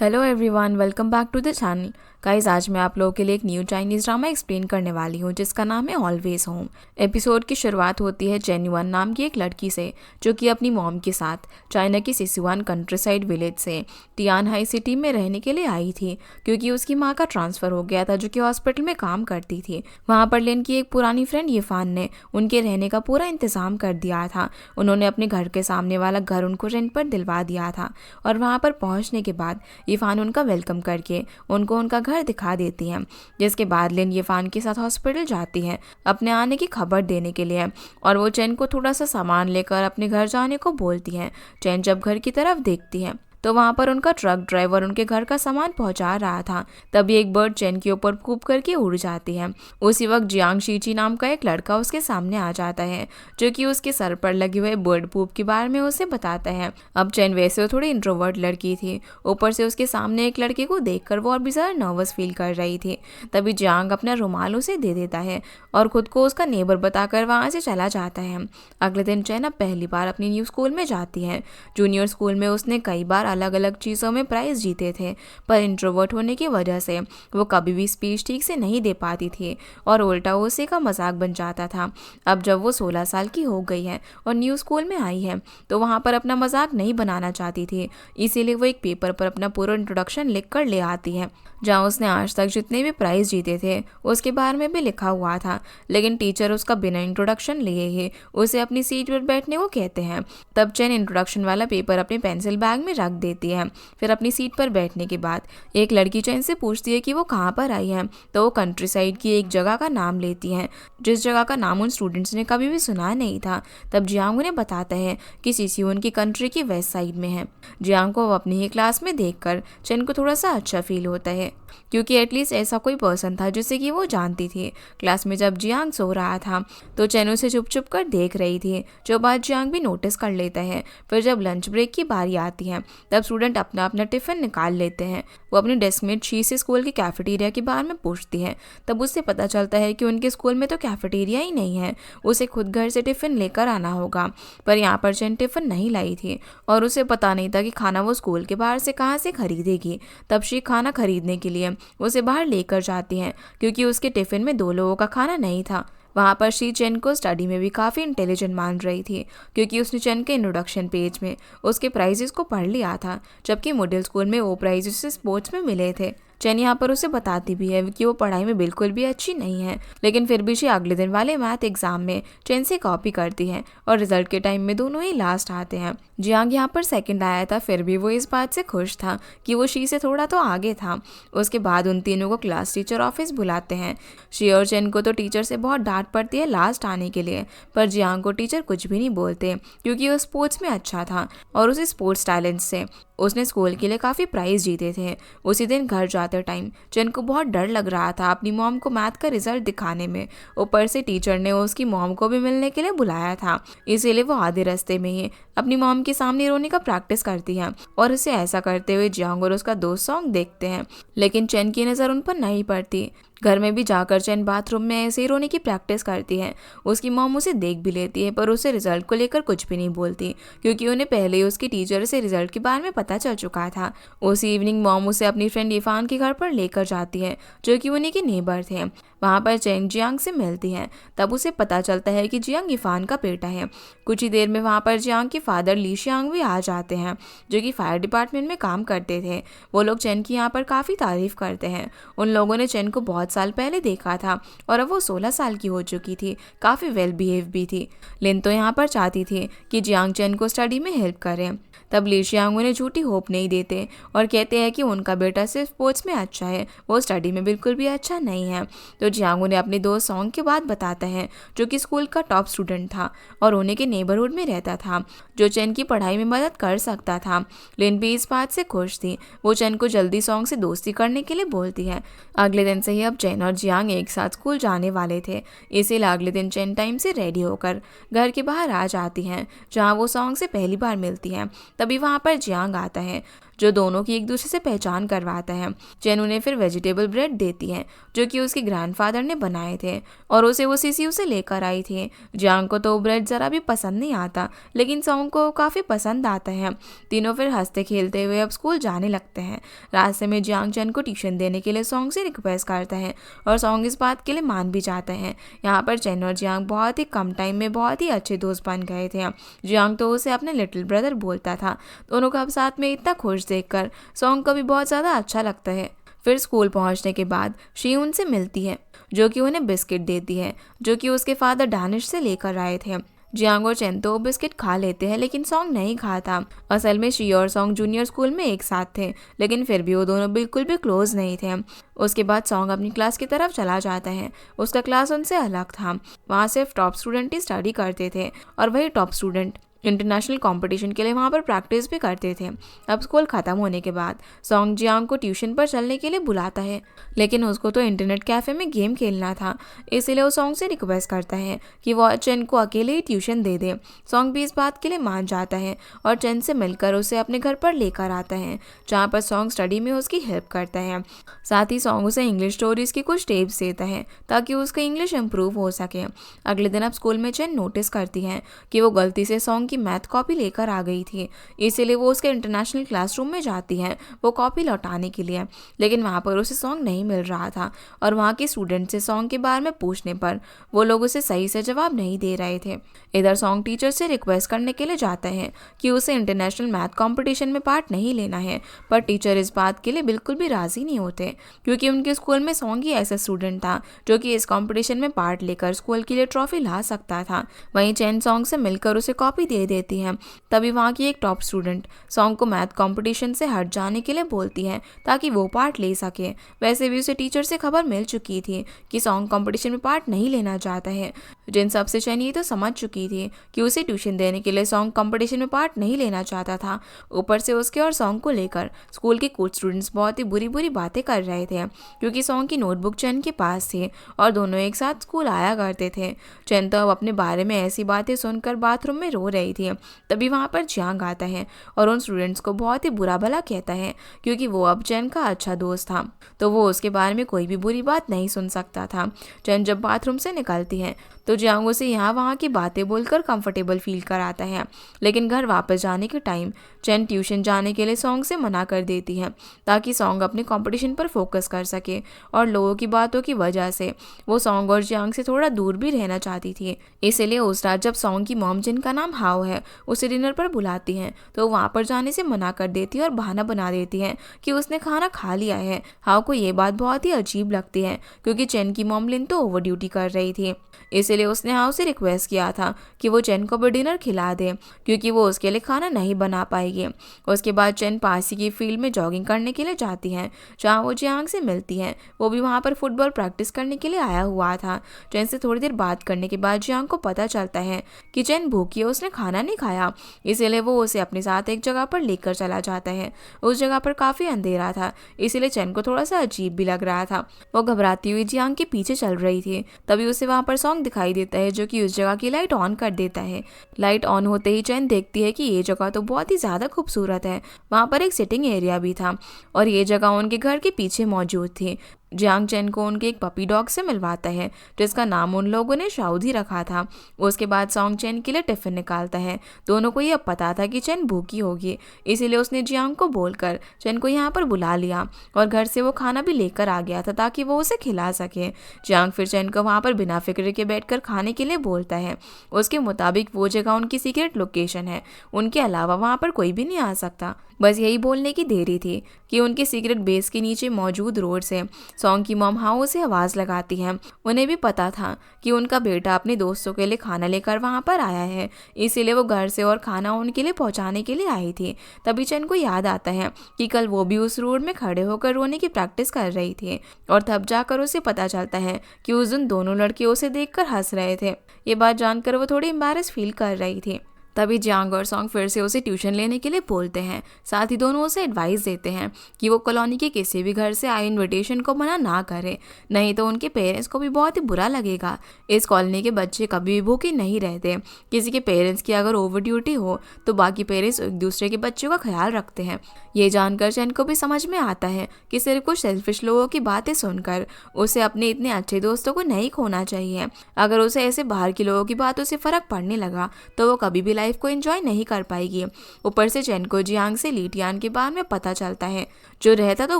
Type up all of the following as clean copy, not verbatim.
Hello everyone, welcome back to the channel. Guys, आज मैं आप लोगों के लिए एक न्यू चाइनीज़ ड्रामा एक्सप्लेन करने वाली हूँ जिसका नाम है ऑलवेज होम। एपिसोड की शुरुआत होती है जेन्युइन नाम की एक लड़की से, जो कि अपनी मॉम के साथ चाइना की सिसुआन कंट्री साइड विलेज से टियान हाई सिटी में रहने के लिए आई थी, क्योंकि उसकी माँ का ट्रांसफ़र हो गया था जो कि हॉस्पिटल में काम करती थी। वहाँ पर लेन की एक पुरानी फ्रेंड यिफान ने उनके रहने का पूरा इंतज़ाम कर दिया था। उन्होंने अपने घर के सामने वाला घर उनको रेंट पर दिलवा दिया था और वहाँ पर पहुँचने के बाद यिफान उनका वेलकम करके उनको उनका घर दिखा देती है। जिसके बाद लिन यिफान के साथ हॉस्पिटल जाती है अपने आने की खबर देने के लिए, और वो चैन को थोड़ा सा सामान लेकर अपने घर जाने को बोलती है। चैन जब घर की तरफ देखती है तो वहाँ पर उनका ट्रक ड्राइवर उनके घर का सामान पहुँचा रहा था। तभी एक बर्ड चैन के ऊपर कूप करके उड़ जाती है। उसी वक्त जियांग शीची नाम का एक लड़का उसके सामने आ जाता है, जो कि उसके सर पर लगे हुए बर्ड पूप के बारे में उसे बताता है। अब चैन वैसे थोड़ी इंट्रोवर्ट लड़की थी, ऊपर से उसके सामने एक लड़के को देखकर वो और भी ज़्यादा नर्वस फील कर रही थी। तभी जियांग अपना रुमाल उसे दे देता है और खुद को उसका नेबर बताकर वहाँ से चला जाता है। अगले दिन चैन अब पहली बार अपनी न्यू स्कूल में जाती है। जूनियर स्कूल में उसने कई बार अलग अलग चीज़ों में प्राइज़ जीते थे, पर इंट्रोवर्ट होने की वजह से वो कभी भी स्पीच ठीक से नहीं दे पाती थी और उल्टा उसी का मजाक बन जाता था। अब जब वो 16 साल की हो गई है और न्यू स्कूल में आई है तो वहाँ पर अपना मजाक नहीं बनाना चाहती थी, इसीलिए वो एक पेपर पर अपना पूरा इंट्रोडक्शन लिख कर ले आती है, जहाँ उसने आज तक जितने भी प्राइज़ जीते थे उसके बारे में भी लिखा हुआ था। लेकिन टीचर उसका बिना इंट्रोडक्शन लिए ही उसे अपनी सीट पर बैठने को कहते हैं। तब चैन इंट्रोडक्शन वाला पेपर अपने पेंसिल बैग में रख देती है। फिर अपनी सीट पर बैठने के बाद एक लड़की चैन से पूछती है कि वो कहाँ पर आई है, तो वो कंट्री साइड की एक जगह का नाम लेती है, जिस जगह का नाम उन स्टूडेंट्स ने कभी भी सुना नहीं था। तब जियांग उन्हें बताता है कि सिसियोन की कंट्री की वेस्ट साइड में है। जियांग को वो अपनी ही क्लास में देखकर चैन को थोड़ा सा अच्छा फील होता है, क्योंकि एटलीस्ट ऐसा कोई पर्सन था जिसे कि वो जानती थी। क्लास में जब जियांग सो रहा था तो चैन उसे चुप चुप कर देख रही थी, जो बात जियांग भी नोटिस कर लेता है। फिर जब लंच ब्रेक की बारी आती है तब स्टूडेंट अपना अपना टिफिन निकाल लेते हैं। वो अपनी डेस्क में शी से स्कूल के कैफेटेरिया के बारे में पूछती है। तब उससे पता चलता है कि उनके स्कूल में तो कैफेटेरिया ही नहीं है, उसे खुद घर से टिफिन लेकर आना होगा। पर यहाँ पर चैन टिफिन नहीं लाई थी और उसे पता नहीं था कि खाना वो स्कूल के बाहर से कहाँ से खरीदेगी। तब शी खाना खरीदने के लिए उसे बाहर लेकर जाती हैं, क्योंकि उसके टिफिन में 2 लोगों का खाना नहीं था। वहाँ पर शी चैन को स्टडी में भी काफ़ी इंटेलिजेंट मान रही थी, क्योंकि उसने चैन के इंट्रोडक्शन पेज में उसके प्राइजेस को पढ़ लिया था, जबकि मिडिल स्कूल में वो प्राइज उसे स्पोर्ट्स में मिले थे। चैन यहाँ पर उसे बताती भी है कि वो पढ़ाई में बिल्कुल भी अच्छी नहीं है, लेकिन फिर भी शी अगले दिन वाले मैथ एग्जाम में चैन से कॉपी करती है और रिजल्ट के टाइम में दोनों ही लास्ट आते हैं। जियांग यहाँ पर सेकंड आया था, फिर भी वो इस बात से खुश था कि वो शी से थोड़ा तो आगे था। उसके बाद उन तीनों को क्लास टीचर ऑफिस बुलाते हैं। शी और चैन को तो टीचर से बहुत डांट पड़ती है लास्ट आने के लिए, पर जियांग को टीचर कुछ भी नहीं बोलते, क्योंकि वो स्पोर्ट्स में अच्छा था और उसे स्पोर्ट्स टैलेंट से उसने स्कूल के लिए काफ़ी प्राइज़ जीते थे। उसी दिन घर जाते टाइम चैन को बहुत डर लग रहा था अपनी मॉम को मैथ का रिजल्ट दिखाने में। ऊपर से टीचर ने उसकी मॉम को भी मिलने के लिए बुलाया था, इसीलिए वो आधे रास्ते में ही अपनी मॉम के सामने रोने का प्रैक्टिस करती है और उसे ऐसा करते हुए जियांग और उसका दोस्त सॉन्ग देखते हैं। लेकिन चैन की नज़र उन पर नहीं पड़ती। घर में भी जाकर चैन बाथरूम में ऐसे ही रोने की प्रैक्टिस करती है। उसकी मॉम उसे देख भी लेती है, पर उसे रिजल्ट को लेकर कुछ भी नहीं बोलती, क्योंकि उन्हें पहले ही उसकी टीचर से रिजल्ट के बारे में पता चल चुका था। उसी इवनिंग मॉम उसे अपनी फ्रेंड यिफान के घर पर लेकर जाती है, जो कि उन्हीं के नेबर थे। वहाँ पर चैन जियांग से मिलती है। तब उसे पता चलता है कि जियांग यिफान का बेटा है। कुछ ही देर में वहाँ पर जियांग के फादर ली शियांग भी आ जाते हैं, जो कि फायर डिपार्टमेंट में काम करते थे। वो लोग चैन की यहाँ पर काफ़ी तारीफ करते हैं। उन लोगों ने चैन को बहुत साल पहले देखा था और अब वो 16 साल की हो चुकी थी, काफ़ी वेल बिहेव भी थी। लिन तो यहाँ पर चाहती थी कि जियांग चैन को स्टडी में हेल्प करें। तब ली शियांग उन्हें झूठी होप नहीं देते और कहते हैं कि उनका बेटा सिर्फ स्पोर्ट्स में अच्छा है, वो स्टडी में बिल्कुल भी अच्छा नहीं है। तो जियांग उन्हें अपने दोस्त सॉन्ग के बाद बताता है, जो कि स्कूल का टॉप स्टूडेंट था और उन्हीं के नेबरहुड में रहता था, जो चैन की पढ़ाई में मदद कर सकता था। लिन भी इस बात से खुश थी। वो चैन को जल्दी सॉन्ग से दोस्ती करने के लिए बोलती है। अगले दिन से ही अब चैन और जियांग एक साथ स्कूल जाने वाले थे, इसीलिए अगले दिन चैन टाइम से रेडी होकर घर के बाहर आ जाती हैं, जहाँ वो सॉन्ग से पहली बार मिलती हैं। तभी वहाँ पर जियांग आता है, जो दोनों की एक दूसरे से पहचान करवाता है। जेन उन्हें फिर वेजिटेबल ब्रेड देती है जो कि उसके ग्रैंडफादर ने बनाए थे और उसे वो सीसीयू से लेकर आई थी। जियांग को तो ब्रेड ज़रा भी पसंद नहीं आता, लेकिन सॉन्ग को काफ़ी पसंद आता है। तीनों फिर हंसते खेलते हुए अब स्कूल जाने लगते हैं। रास्ते में जियांग चेन को ट्यूशन देने के लिए सॉन्ग से रिक्वेस्ट करता है और सॉन्ग इस बात के लिए मान भी जाता है। यहाँ पर चेन और जियांग बहुत ही कम टाइम में बहुत ही अच्छे दोस्त बन गए थे। जियांग तो उसे अपने लिटिल ब्रदर बोलता था। दोनों को अब साथ में इतना खुश देखकर सॉन्ग को भी बहुत ज़्यादा अच्छा लगता है। फिर स्कूल पहुंचने के बाद शी उनसे मिलती है जो कि उन्हें बिस्किट देती है जो कि उसके फादर डैनिश से लेकर आए थे। जियांग और चेन तो बिस्किट खा लेते हैं, लेकिन सॉन्ग नहीं खाता। असल में शी और सॉन्ग जूनियर स्कूल में एक साथ थे, लेकिन फिर भी वो दोनों बिल्कुल भी क्लोज नहीं थे। उसके बाद सॉन्ग अपनी क्लास की तरफ चला जाता है। उसका क्लास उनसे अलग था। वहाँ सिर्फ टॉप स्टूडेंट ही स्टडी करते थे और वही टॉप स्टूडेंट इंटरनेशनल कंपटीशन के लिए वहाँ पर प्रैक्टिस भी करते थे। अब स्कूल ख़त्म होने के बाद सॉन्ग जियांग को ट्यूशन पर चलने के लिए बुलाता है, लेकिन उसको तो इंटरनेट कैफ़े में गेम खेलना था। इसीलिए वो सॉन्ग से रिक्वेस्ट करता है कि वो चेन को अकेले ही ट्यूशन दे दे। सॉन्ग भी इस बात के लिए मान जाता है और चेन से मिलकर उसे अपने घर पर लेकर आता है, जहाँ पर सॉन्ग स्टडी में उसकी हेल्प करता है। साथ ही सॉन्ग उसे इंग्लिश स्टोरीज़ की कुछ टिप्स देता है ताकि उसका इंग्लिश इम्प्रूव हो सके। अगले दिन अब स्कूल में चेन नोटिस करती है कि वो गलती से सॉन्ग की मैथ कॉपी लेकर आ गई थी, इसीलिए वो उसके इंटरनेशनल क्लासरूम में जाती है वो कॉपी लौटाने के लिए। लेकिन वहाँ पर उसे सॉन्ग नहीं मिल रहा था और वहाँ के स्टूडेंट से सॉन्ग के बारे में पूछने पर वो लोग उसे सही से जवाब नहीं दे रहे थे। इधर सॉन्ग टीचर से रिक्वेस्ट करने के लिए जाता है कि उसे इंटरनेशनल मैथ कॉम्पिटिशन में पार्ट नहीं लेना है, पर टीचर इस बात के लिए बिल्कुल भी राजी नहीं होते, क्योंकि उनके स्कूल में सॉन्ग ही ऐसा स्टूडेंट था जो कि इस कॉम्पिटिशन में पार्ट लेकर स्कूल के लिए ट्रॉफी ला सकता था। वहीं चेन सॉन्ग से मिलकर उसे कॉपी दे देती है। तभी वहाँ की एक टॉप स्टूडेंट सॉन्ग को मैथ कंपटीशन से हट जाने के लिए बोलती है ताकि वो पार्ट ले सके। वैसे भी उसे टीचर से खबर मिल चुकी थी कि सॉन्ग कंपटीशन में पार्ट नहीं लेना चाहता है। जिन सबसे चेन ये तो समझ चुकी थी कि उसे ट्यूशन देने के लिए सॉन्ग कंपटीशन में पार्ट नहीं लेना चाहता था। ऊपर से उसके और सॉन्ग को लेकर स्कूल के कुछ स्टूडेंट्स बहुत ही बुरी बुरी बातें कर रहे थे, क्योंकि सॉन्ग की नोटबुक चेन के पास थी और दोनों एक साथ स्कूल आया करते थे। चेन तो अब अपने बारे में ऐसी बातें सुनकर बाथरूम में रो रही थी। तभी वहाँ पर जियांग आता है और उन स्टूडेंट्स को बहुत ही बुरा भला कहता है, क्योंकि वो अब चेन का अच्छा दोस्त था, तो वो उसके बारे में कोई भी बुरी बात नहीं सुन सकता था। चेन जब बाथरूम से निकलती है तो जियांग उसे यहाँ वहाँ की बातें बोलकर कंफर्टेबल फील कराता है, लेकिन घर वापस जाने के टाइम चेन ट्यूशन जाने के लिए सॉन्ग से मना कर देती है ताकि सॉन्ग अपने कंपटीशन पर फोकस कर सके। और लोगों की बातों की वजह से वो सॉन्ग और जियांग से थोड़ा दूर भी रहना चाहती थी। इसीलिए उस रात जब सॉन्ग की मॉम, जिनका नाम हाओ है, उसे डिनर पर बुलाती हैं तो वहाँ पर जाने से मना कर देती है और बहाना बना देती है कि उसने खाना खा लिया है। हाओ को ये बात बहुत ही अजीब लगती है, क्योंकि चेन की मॉम लिन तो ओवर ड्यूटी कर रही थी। इसीलिए उसने हाओ से रिक्वेस्ट किया था कि वो चेन को भी डिनर खिला दे, क्योंकि वो उसके लिए खाना नहीं बना पाएगी। उसके बाद चेन पास ही की फील्ड में जॉगिंग करने के लिए जाती है, जहाँ वो जियांग से मिलती है। वो भी वहाँ पर फुटबॉल प्रैक्टिस करने के लिए आया हुआ था। चेन से थोड़ी देर बात करने के बाद जियांग को पता चलता है कि चेन भूखी है, उसने खाना नहीं खाया। इसीलिए वो उसे अपने साथ एक जगह पर लेकर चला जाता है। उस जगह पर काफ़ी अंधेरा था, इसीलिए चेन को थोड़ा सा अजीब भी लग रहा था। वो घबराती हुई जियांग के पीछे चल रही थी। तभी उसे वहाँ पर सॉन्ग दिखाई देता है जो कि उस जगह की लाइट ऑन कर देता है। लाइट ऑन होते ही चेन देखती है कि ये जगह तो बहुत ही ज़्यादा खूबसूरत है। वहाँ पर एक सिटिंग एरिया भी था और ये जगह उनके घर के पीछे मौजूद थी। जियांग चेन को उनके एक पपी डॉग से मिलवाता है, जिसका नाम उन लोगों ने शाउदी रखा था। उसके बाद सॉन्ग चेन के लिए टिफिन निकालता है। दोनों को यह पता था कि चेन भूखी होगी, इसीलिए उसने जियांग को बोलकर चेन को यहाँ पर बुला लिया और घर से वो खाना भी लेकर आ गया था ताकि वो उसे खिला सके। जियांग फिर चेन को वहाँ पर बिना फिक्र के बैठकर खाने के लिए बोलता है। उसके मुताबिक वो जगह उनकी सीक्रेट लोकेशन है, उनके अलावा वहाँ पर कोई भी नहीं आ सकता। बस यही बोलने की देरी थी कि उनके सीक्रेट बेस के नीचे मौजूद रोड से सॉन्ग की मॉम हाओ से आवाज़ लगाती है। उन्हें भी पता था कि उनका बेटा अपने दोस्तों के लिए खाना लेकर वहाँ पर आया है, इसीलिए वो घर से और खाना उनके लिए पहुँचाने के लिए आई थी। तभी चेन को याद आता है कि कल वो भी उस रोड में खड़े होकर रोने की प्रैक्टिस कर रही थी, और तब जाकर उसे पता चलता है कि उस दिन दोनों लड़के उसे देखकर हंस रहे थे। ये बात जानकर वो थोड़ी एम्बैरेस फील कर रही थी। तभी जियांग और सॉन्ग फिर से उसे ट्यूशन लेने के लिए बोलते हैं। साथ ही दोनों उसे एडवाइस देते हैं कि वो कॉलोनी के किसी भी घर से आए इनविटेशन को मना ना करे, नहीं तो उनके पेरेंट्स को भी बहुत ही बुरा लगेगा। इस कॉलोनी के बच्चे कभी भी भूखे नहीं रहते। किसी के पेरेंट्स की अगर ओवर ड्यूटी हो तो बाकी पेरेंट्स एक दूसरे के बच्चों का ख्याल रखते हैं। ये जानकर चैन को भी समझ में आता है कि सिर्फ कुछ सेल्फिश लोगों की बातें सुनकर उसे अपने इतने अच्छे दोस्तों को नहीं खोना चाहिए। अगर उसे ऐसे बाहर के लोगों की बातों से फर्क पड़ने लगा तो वो कभी भी लाइफ को एंजॉय नहीं कर पाएगी। ऊपर से चैन को जियांग से लीटियान के बारे में पता चलता है, जो रहता तो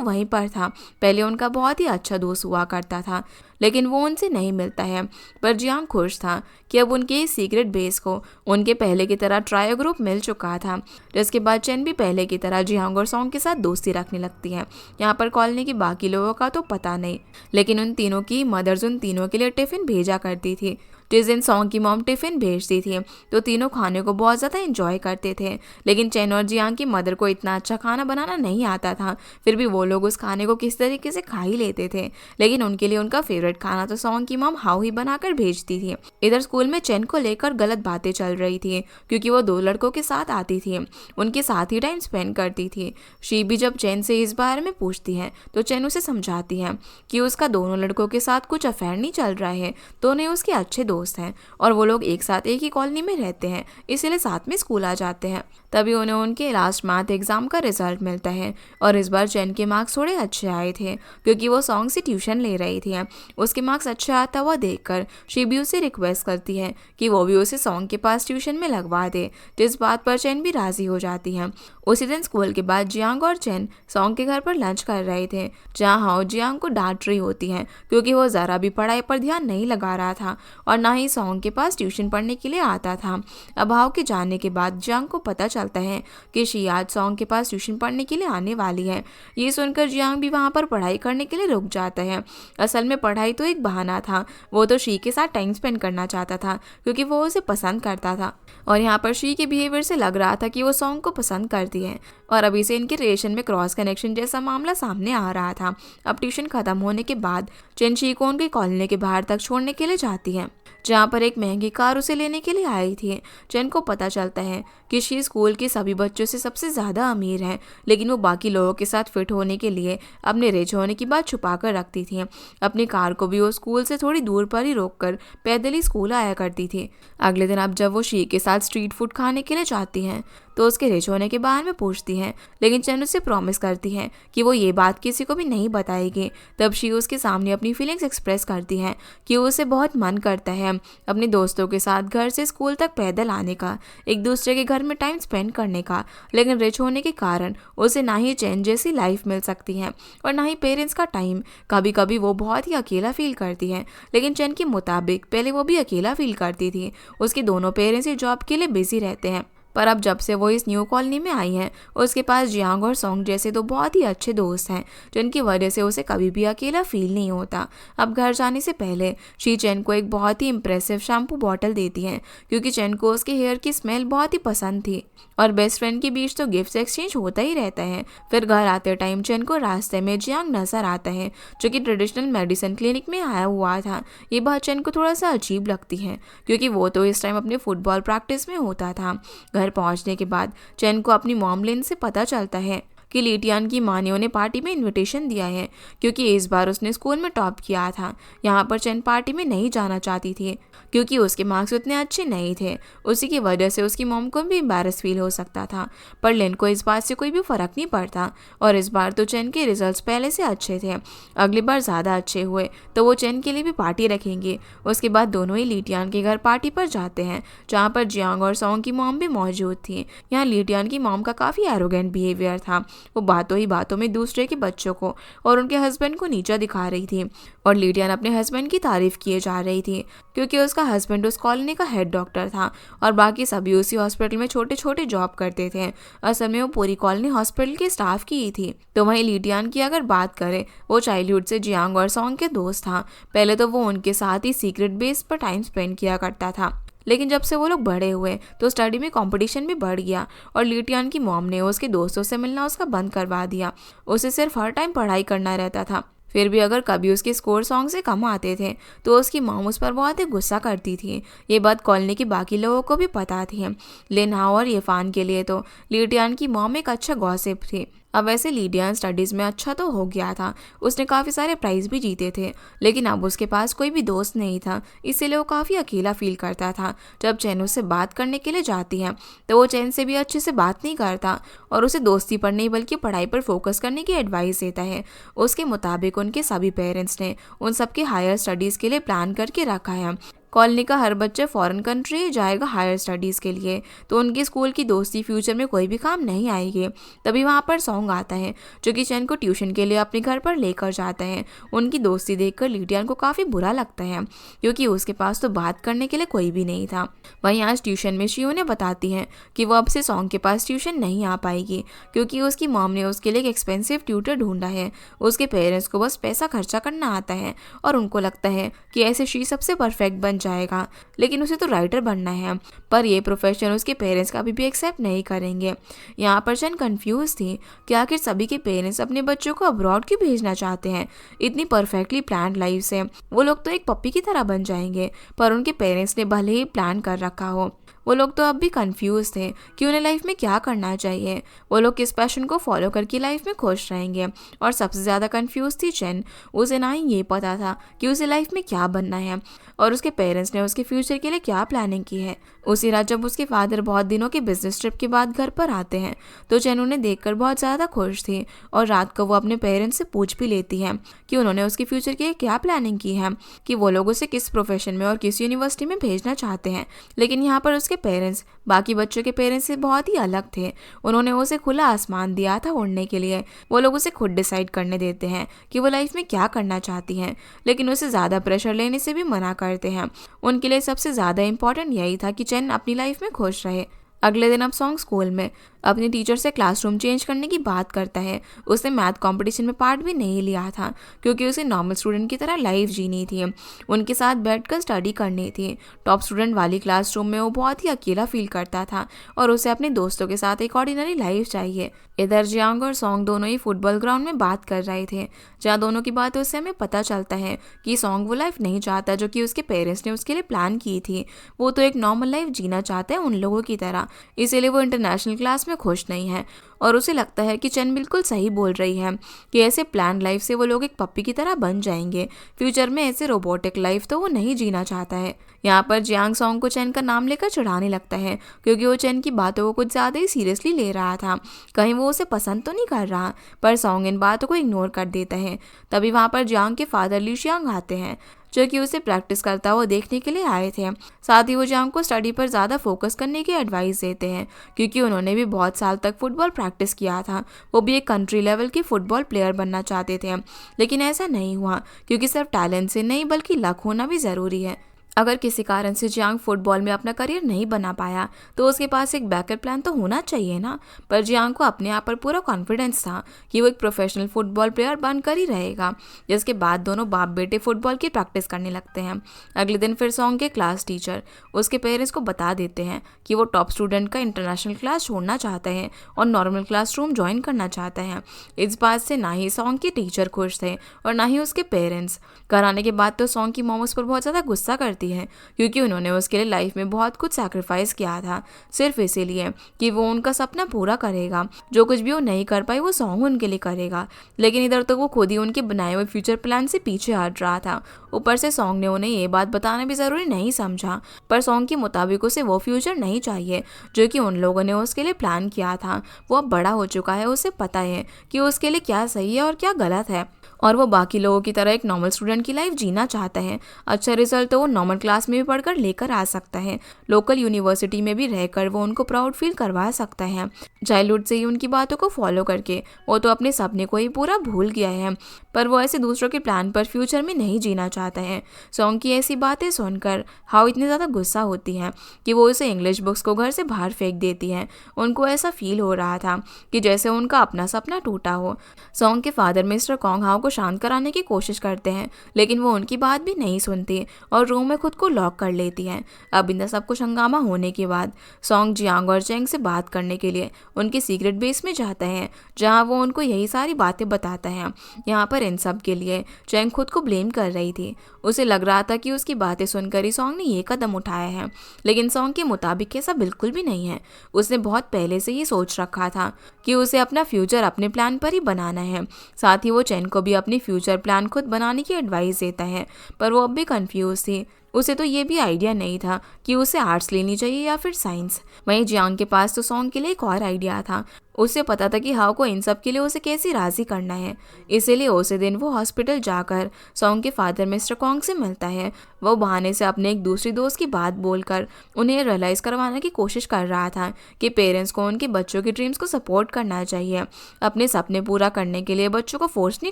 वहीं पर था। पहले उनका बहुत ही अच्छा दोस्त हुआ करता था, लेकिन वो उनसे नहीं मिलता है। पर जियांग खुश था कि अब उनके इस सीक्रेट बेस को उनके पहले की तरह ट्रायो ग्रुप मिल चुका था, जिसके बाद चैन भी पहले की तरह जियांग और सॉन्ग के साथ दोस्ती रखने लगती है। यहाँ पर कॉलोनी की बाकी लोगों का तो पता नहीं, लेकिन उन तीनों की मदर्स उन तीनों के लिए टिफिन भेजा करती थी। जिस दिन सॉन्ग की मॉम टिफिन भेजती थी तो तीनों खाने को बहुत ज़्यादा एंजॉय करते थे, लेकिन चैन और जियांग की मदर को इतना अच्छा खाना बनाना नहीं आता था। फिर भी वो लोग उस खाने को किस तरीके से खा ही लेते थे, लेकिन उनके लिए उनका फेवरेट खाना तो सॉन्ग की मॉम हाउ ही बनाकर भेजती थी। इधर स्कूल में चैन को लेकर गलत बातें चल रही थी, क्योंकि वो 2 लड़कों के साथ आती थी, उनके साथ ही टाइम स्पेंड करती थी। शी भी जब चैन से इस बारे में पूछती है तो चैन उसे समझाती है कि उसका दोनों लड़कों के साथ कुछ अफेयर नहीं चल रहा है, दोनों उसके अच्छे दोस्त हैं और वो लोग एक साथ एक ही कॉलोनी में रहते हैं, इसलिए साथ में स्कूल आ जाते हैं। तभी उन्हें उनके लास्ट मैथ एग्जाम का रिजल्ट मिलता है और इस बार चैन के मार्क्स थोड़े अच्छे आए थे, क्योंकि वो सॉन्ग से ट्यूशन ले रही थी। उसके मार्क्स अच्छे आता हुआ देखकर शी भी उसे रिक्वेस्ट करती है कि वो भी उसे सॉन्ग के पास ट्यूशन में लगवा दे, जिस बात पर चैन भी राजी हो जाती है। उसी दिन स्कूल के बाद जियांग और चैन सॉन्ग के घर पर लंच कर रहे थे, जहाँ हाओ जियांग को डांट रही होती है क्योंकि वो ज़रा भी पढ़ाई पर ध्यान नहीं लगा रहा था और ना ही सॉन्ग के पास ट्यूशन पढ़ने के लिए आता था। अब हाओ के जाने के बाद जियांग को पता चलता है कि शी आज सॉन्ग के पास ट्यूशन पढ़ने के लिए आने वाली है। ये सुनकर जियांग भी वहाँ पर पढ़ाई करने के लिए रुक जाता है। असल में पढ़ाई तो एक बहाना था, वो तो शी के साथ टाइम स्पेंड करना चाहता था क्योंकि वो उसे पसंद करता था और यहाँ पर शी के बिहेवियर से लग रहा था कि वो सॉन्ग को पसंद करती है और अभी से इनके रिलेशन में क्रॉस कनेक्शन जैसा मामला सामने आ रहा था। अब ट्यूशन खत्म होने के बाद चैन शी को उनके कॉलोनी के बाहर तक छोड़ने के लिए जाती है, जहाँ पर एक महंगी कार उसे लेने के लिए आई थी। चैन को पता चलता है कि शी स्कूल के सभी बच्चों से सबसे ज़्यादा अमीर है, लेकिन वो बाकी लोगों के साथ फिट होने के लिए अपने रिच होने की बात छुपा कर रखती थी। अपनी कार को भी वो स्कूल से थोड़ी दूर पर ही रोककर पैदल ही स्कूल आया करती थी। अगले दिन अब जब वो शी के साथ स्ट्रीट फूड खाने के लिए जाती हैं तो उसके रिच होने के बारे में पूछती है, लेकिन चैन उसे प्रॉमिस करती है कि वो ये बात किसी को भी नहीं बताएगी। तब शी उसके सामने अपनी फीलिंग्स एक्सप्रेस करती है कि उसे बहुत मन करता है अपने दोस्तों के साथ घर से स्कूल तक पैदल आने का, एक दूसरे के घर में टाइम स्पेंड करने का, लेकिन रिच होने के कारण उसे ना ही चैन जैसी लाइफ मिल सकती है और ना ही पेरेंट्स का टाइम। कभी कभी वो बहुत ही अकेला फील करती है, लेकिन चैन के मुताबिक पहले वो भी अकेला फील करती थी। उसके दोनों पेरेंट्स ही जॉब के लिए बिजी रहते हैं, पर अब जब से वो इस न्यू कॉलोनी में आई है उसके पास जियांग और सॉन्ग जैसे तो बहुत ही अच्छे दोस्त हैं, जिनकी वजह से उसे कभी भी अकेला फील नहीं होता। अब घर जाने से पहले शी चैन को एक बहुत ही इम्प्रेसिव शैम्पू बॉटल देती है, क्योंकि चैन को उसके हेयर की स्मेल बहुत ही पसंद थी और बेस्ट फ्रेंड के बीच तो गिफ्ट एक्सचेंज होता ही रहता है। फिर घर आते टाइम चैन को रास्ते में जियांग नजर आता है, जो कि ट्रेडिशनल मेडिसिन क्लिनिक में आया हुआ था। ये बात चैन को थोड़ा सा अजीब लगती है, क्योंकि वो तो इस टाइम अपने फुटबॉल प्रैक्टिस में होता था। घर पहुंचने के बाद चैन को अपनी मॉम लिन से पता चलता है कि लीटियान की माँ ने उन्हें पार्टी में इनविटेशन दिया है, क्योंकि इस बार उसने स्कूल में टॉप किया था। यहाँ पर चैन पार्टी में नहीं जाना चाहती थी क्योंकि उसके मार्क्स उतने अच्छे नहीं थे। उसी की वजह से उसकी मॉम को भी एम्बैरस फील हो सकता था, पर लिन को इस बात से कोई भी फर्क नहीं पड़ता और इस बार तो चैन के रिजल्ट्स पहले से अच्छे थे। अगली बार ज़्यादा अच्छे हुए तो वो चैन के लिए भी पार्टी रखेंगे। उसके बाद दोनों ही लीटियान के घर पार्टी पर जाते हैं, जहाँ पर जियांग और सॉन्ग की मॉम भी मौजूद थी। यहाँ लीटियान की मॉम का काफ़ी एरोगेंट बिहेवियर था। वो बातों ही बातों में दूसरे के बच्चों को और उनके हस्बैंड को नीचा दिखा रही थी और लीडियन अपने हस्बैंड की तारीफ किए जा रही थी, क्योंकि उसका हस्बैंड उस कॉलोनी का हेड डॉक्टर था और बाकी सभी उसी हॉस्पिटल में छोटे छोटे जॉब करते थे। असल में वो पूरी कॉलोनी हॉस्पिटल के स्टाफ की ही थी। तो वहीं लीडियन की अगर बात करें, वो चाइल्डहुड से जियांग और सॉन्ग के दोस्त था। पहले तो वो उनके साथ ही सीक्रेट बेस पर टाइम स्पेंड किया करता था, लेकिन जब से वो लोग बड़े हुए तो स्टडी में कंपटीशन भी बढ़ गया और लीटियान की मॉम ने उसके दोस्तों से मिलना उसका बंद करवा दिया। उसे सिर्फ हर टाइम पढ़ाई करना रहता था। फिर भी अगर कभी उसके स्कोर सॉन्ग से कम आते थे तो उसकी मॉम उस पर बहुत ही गुस्सा करती थी। ये बात कॉलोनी के बाकी लोगों को भी पता थी। लिन हाओ और येफान के लिए तो लीटियान की मॉम एक अच्छा गॉसिप थी। अब वैसे लीडियन स्टडीज़ में अच्छा तो हो गया था, उसने काफ़ी सारे प्राइज़ भी जीते थे, लेकिन अब उसके पास कोई भी दोस्त नहीं था, इसीलिए वो काफ़ी अकेला फील करता था। जब चैन उससे बात करने के लिए जाती है तो वो चैन से भी अच्छे से बात नहीं करता और उसे दोस्ती पर नहीं बल्कि पढ़ाई पर फोकस करने की एडवाइस देता है। उसके मुताबिक उनके सभी पेरेंट्स ने उन सबके हायर स्टडीज़ के लिए प्लान करके रखा है। कॉलोनी का हर बच्चा फॉरेन कंट्री जाएगा हायर स्टडीज़ के लिए, तो उनकी स्कूल की दोस्ती फ्यूचर में कोई भी काम नहीं आएगी। तभी वहाँ पर सॉन्ग आता है जो कि चैन को ट्यूशन के लिए अपने घर पर लेकर जाता है। उनकी दोस्ती देखकर लिडियन को काफ़ी बुरा लगता है क्योंकि उसके पास तो बात करने के लिए कोई भी नहीं था। वहीं आज ट्यूशन में शी उन्हें बताती है कि वो अब से सॉन्ग के पास ट्यूशन नहीं आ पाएगी क्योंकि उसकी मॉम ने उसके लिए एक एक्सपेंसिव ट्यूटर ढूंढा है। उसके पेरेंट्स को बस पैसा खर्चा करना आता है और उनको लगता है कि ऐसे शी सबसे परफेक्ट बन जाएगा, लेकिन उसे तो राइटर बनना है। पर ये प्रोफेशन उसके पेरेंट्स कभी भी एक्सेप्ट नहीं करेंगे। यहाँ पर चैन कंफ्यूज थी कि आखिर सभी के पेरेंट्स अपने बच्चों को अब्रॉड क्यों भेजना चाहते हैं। इतनी परफेक्टली प्लान्ड लाइफ से वो लोग तो एक पप्पी की तरह बन जाएंगे, पर उनके पेरेंट्स ने भले ही प्लान कर रखा हो, वो लोग तो अब भी कंफ्यूज थे कि उन्हें लाइफ में क्या करना चाहिए। वो लोग किस पैशन को फॉलो करके लाइफ में खुश रहेंगे। और सबसे ज़्यादा कंफ्यूज थी चैन। उसे ना ही ये पता था कि उसे लाइफ में क्या बनना है और उसके पेरेंट्स ने उसके फ्यूचर के लिए क्या प्लानिंग की है। उसी रात जब उसके फादर बहुत दिनों के बिजनेस ट्रिप के बाद घर पर आते हैं तो चैन उन्हें देखकर बहुत ज़्यादा खुश थी और रात को वो अपने पेरेंट्स से पूछ भी लेती है कि उन्होंने उसके फ्यूचर के लिए क्या प्लानिंग की है, कि वो लोग उसे किस प्रोफेशन में और किस यूनिवर्सिटी में भेजना चाहते हैं। लेकिन यहाँ पर उसके पेरेंट्स बाकी बच्चों के पेरेंट्स से बहुत ही अलग थे। उन्होंने उसे खुला आसमान दिया था उड़ने के लिए। वो लोग उसे खुद डिसाइड करने देते हैं कि वो लाइफ में क्या करना चाहती हैं, लेकिन उसे ज़्यादा प्रेशर लेने से भी मना करते हैं। उनके लिए सबसे ज़्यादा इंपॉर्टेंट यही था कि चैन अपनी लाइफ में खुश रहे। अगले दिन अब सॉन्ग स्कूल में अपनी टीचर से क्लासरूम चेंज करने की बात करता है। उसने मैथ कंपटीशन में पार्ट भी नहीं लिया था क्योंकि उसे नॉर्मल स्टूडेंट की तरह लाइफ जीनी थी, उनके साथ बैठकर स्टडी करनी थी। टॉप स्टूडेंट वाली क्लासरूम में वो बहुत ही अकेला फील करता था और उसे अपने दोस्तों के साथ एक ऑर्डिनरी लाइफ चाहिए। इधर जियांग और सॉन्ग दोनों ही फुटबॉल ग्राउंड में बात कर रहे थे, जहाँ दोनों की बातों से हमें पता चलता है कि सॉन्ग वो लाइफ नहीं चाहता जो कि उसके पेरेंट्स ने उसके लिए प्लान की थी। वो तो एक नॉर्मल लाइफ जीना चाहता है उन लोगों की तरह, इसीलिए वो इंटरनेशनल क्लास में खुश नहीं है। और उसे लगता है कि चैन बिल्कुल सही बोल रही है कि ऐसे प्लान लाइफ से वो लोग एक पप्पी की तरह बन जाएंगे। फ्यूचर में ऐसे रोबोटिक लाइफ तो वो नहीं जीना चाहता है। यहाँ पर जियांग सॉन्ग को चैन का नाम लेकर चिढ़ाने लगता है क्योंकि वो चैन की बातों को कुछ ज़्यादा ही सीरियसली ले रहा था। कहीं वो उसे पसंद तो नहीं कर रहा, पर सॉन्ग इन बातों को इग्नोर कर देता है। तभी वहाँ पर जियांग के फादर ली शियांग आते हैं जो कि उसे प्रैक्टिस करता हुआ देखने के लिए आए थे। साथ ही वो जियांग को स्टडी पर ज़्यादा फोकस करने की एडवाइस देते हैं क्योंकि उन्होंने भी बहुत साल तक फुटबॉल प्रैक्टिस किया था। वो भी एक कंट्री लेवल की फुटबॉल प्लेयर बनना चाहते थे, लेकिन ऐसा नहीं हुआ क्योंकि सिर्फ टैलेंट से नहीं बल्कि लक होना भी ज़रूरी है। अगर किसी कारण से जियांग फुटबॉल में अपना करियर नहीं बना पाया तो उसके पास एक बैकअप प्लान तो होना चाहिए ना। पर जियांग को अपने आप पर पूरा कॉन्फिडेंस था कि वो एक प्रोफेशनल फुटबॉल प्लेयर बनकर ही रहेगा। जिसके बाद दोनों बाप बेटे फुटबॉल की प्रैक्टिस करने लगते हैं। अगले दिन फिर सॉन्ग के क्लास टीचर उसके पेरेंट्स को बता देते हैं कि वो टॉप स्टूडेंट का इंटरनेशनल क्लास छोड़ना चाहते हैं और नॉर्मल क्लासरूम ज्वाइन करना चाहते हैं। इस बात से ना ही सॉन्ग के टीचर खुश थे और ना ही उसके पेरेंट्स। घर आने के बाद तो सॉन्ग की मॉम उस पर बहुत ज़्यादा गुस्सा करती है क्योंकि उन्होंने उसके लिए लाइफ में बहुत कुछ सैक्रिफाइस किया था सिर्फ इसीलिए कि वो उनका सपना पूरा करेगा। जो कुछ भी वो नहीं कर पाई वो सॉन्ग उनके लिए करेगा, लेकिन इधर तो वो खुद ही उनके बनाए हुए फ्यूचर प्लान से पीछे हट रहा था। ऊपर से सॉन्ग ने उन्हें ये बात बताना भी ज़रूरी नहीं समझा, पर सॉन्ग के मुताबिक उसे वो फ्यूचर नहीं चाहिए जो कि उन लोगों ने उसके लिए प्लान किया था। वो अब बड़ा हो चुका है, उसे पता है कि उसके लिए क्या सही है और क्या गलत है और वो बाकी लोगों की तरह एक नॉर्मल स्टूडेंट की लाइफ जीना चाहता है। अच्छा रिजल्ट तो वो नॉर्मल क्लास में भी पढ़कर लेकर आ सकता है, लोकल यूनिवर्सिटी में भी रहकर वो उनको प्राउड फील करवा सकता है। चाइल्डहुड से ही उनकी बातों को फॉलो करके वो तो अपने सपने को ही पूरा भूल गया है, पर वो ऐसे दूसरों के प्लान पर फ्यूचर में नहीं जीना चाहता है। सॉन्ग की ऐसी बातें सुनकर हाउ इतनी ज़्यादा गुस्सा होती है कि वो उसे इंग्लिश बुक्स को घर से बाहर फेंक देती है। उनको ऐसा फील हो रहा था कि जैसे उनका अपना सपना टूटा हो। सॉन्ग के फादर मिस्टर कॉन्ग हाउ को शांत कराने की कोशिश करते हैं, लेकिन वो उनकी बात भी नहीं सुनती और रूम में खुद को लॉक कर लेती है। अब इन सब कुछ हंगामा होने के बाद सॉन्ग जियांग और चेंग से बात करने के लिए उनके सीक्रेट बेस में जाता है, जहाँ वो उनको यही सारी बातें बताता है। यहाँ पर इन सब के लिए चेंग खुद को ब्लेम कर रही थी। उसे लग रहा था कि उसकी बातें सुनकर ही सॉन्ग ने ये कदम उठाया है, लेकिन सॉन्ग के मुताबिक ऐसा बिल्कुल भी नहीं है। उसने बहुत पहले से ही सोच रखा था कि उसे अपना फ्यूचर अपने प्लान पर ही बनाना है। साथ ही वो चेन को भी अपनी फ्यूचर प्लान खुद बनाने की एडवाइस देता है, पर वो अब भी कंफ्यूज थी। उसे तो ये भी आइडिया नहीं था कि उसे आर्ट्स लेनी चाहिए या फिर साइंस। वहीं जियांग के पास तो सॉन्ग के लिए एक और आइडिया था। उसे पता था कि हाउ को इन सब के लिए उसे कैसे राजी करना है। इसीलिए उसी दिन वो हॉस्पिटल जाकर सॉन्ग के फादर मिस्टर कॉन्ग से मिलता है। वो बहाने से अपने एक दूसरी दोस्त की बात बोलकर उन्हें रियलाइज करवाने की कोशिश कर रहा था कि पेरेंट्स को उनके बच्चों की ड्रीम्स को सपोर्ट करना चाहिए। अपने सपने पूरा करने के लिए बच्चों को फोर्स नहीं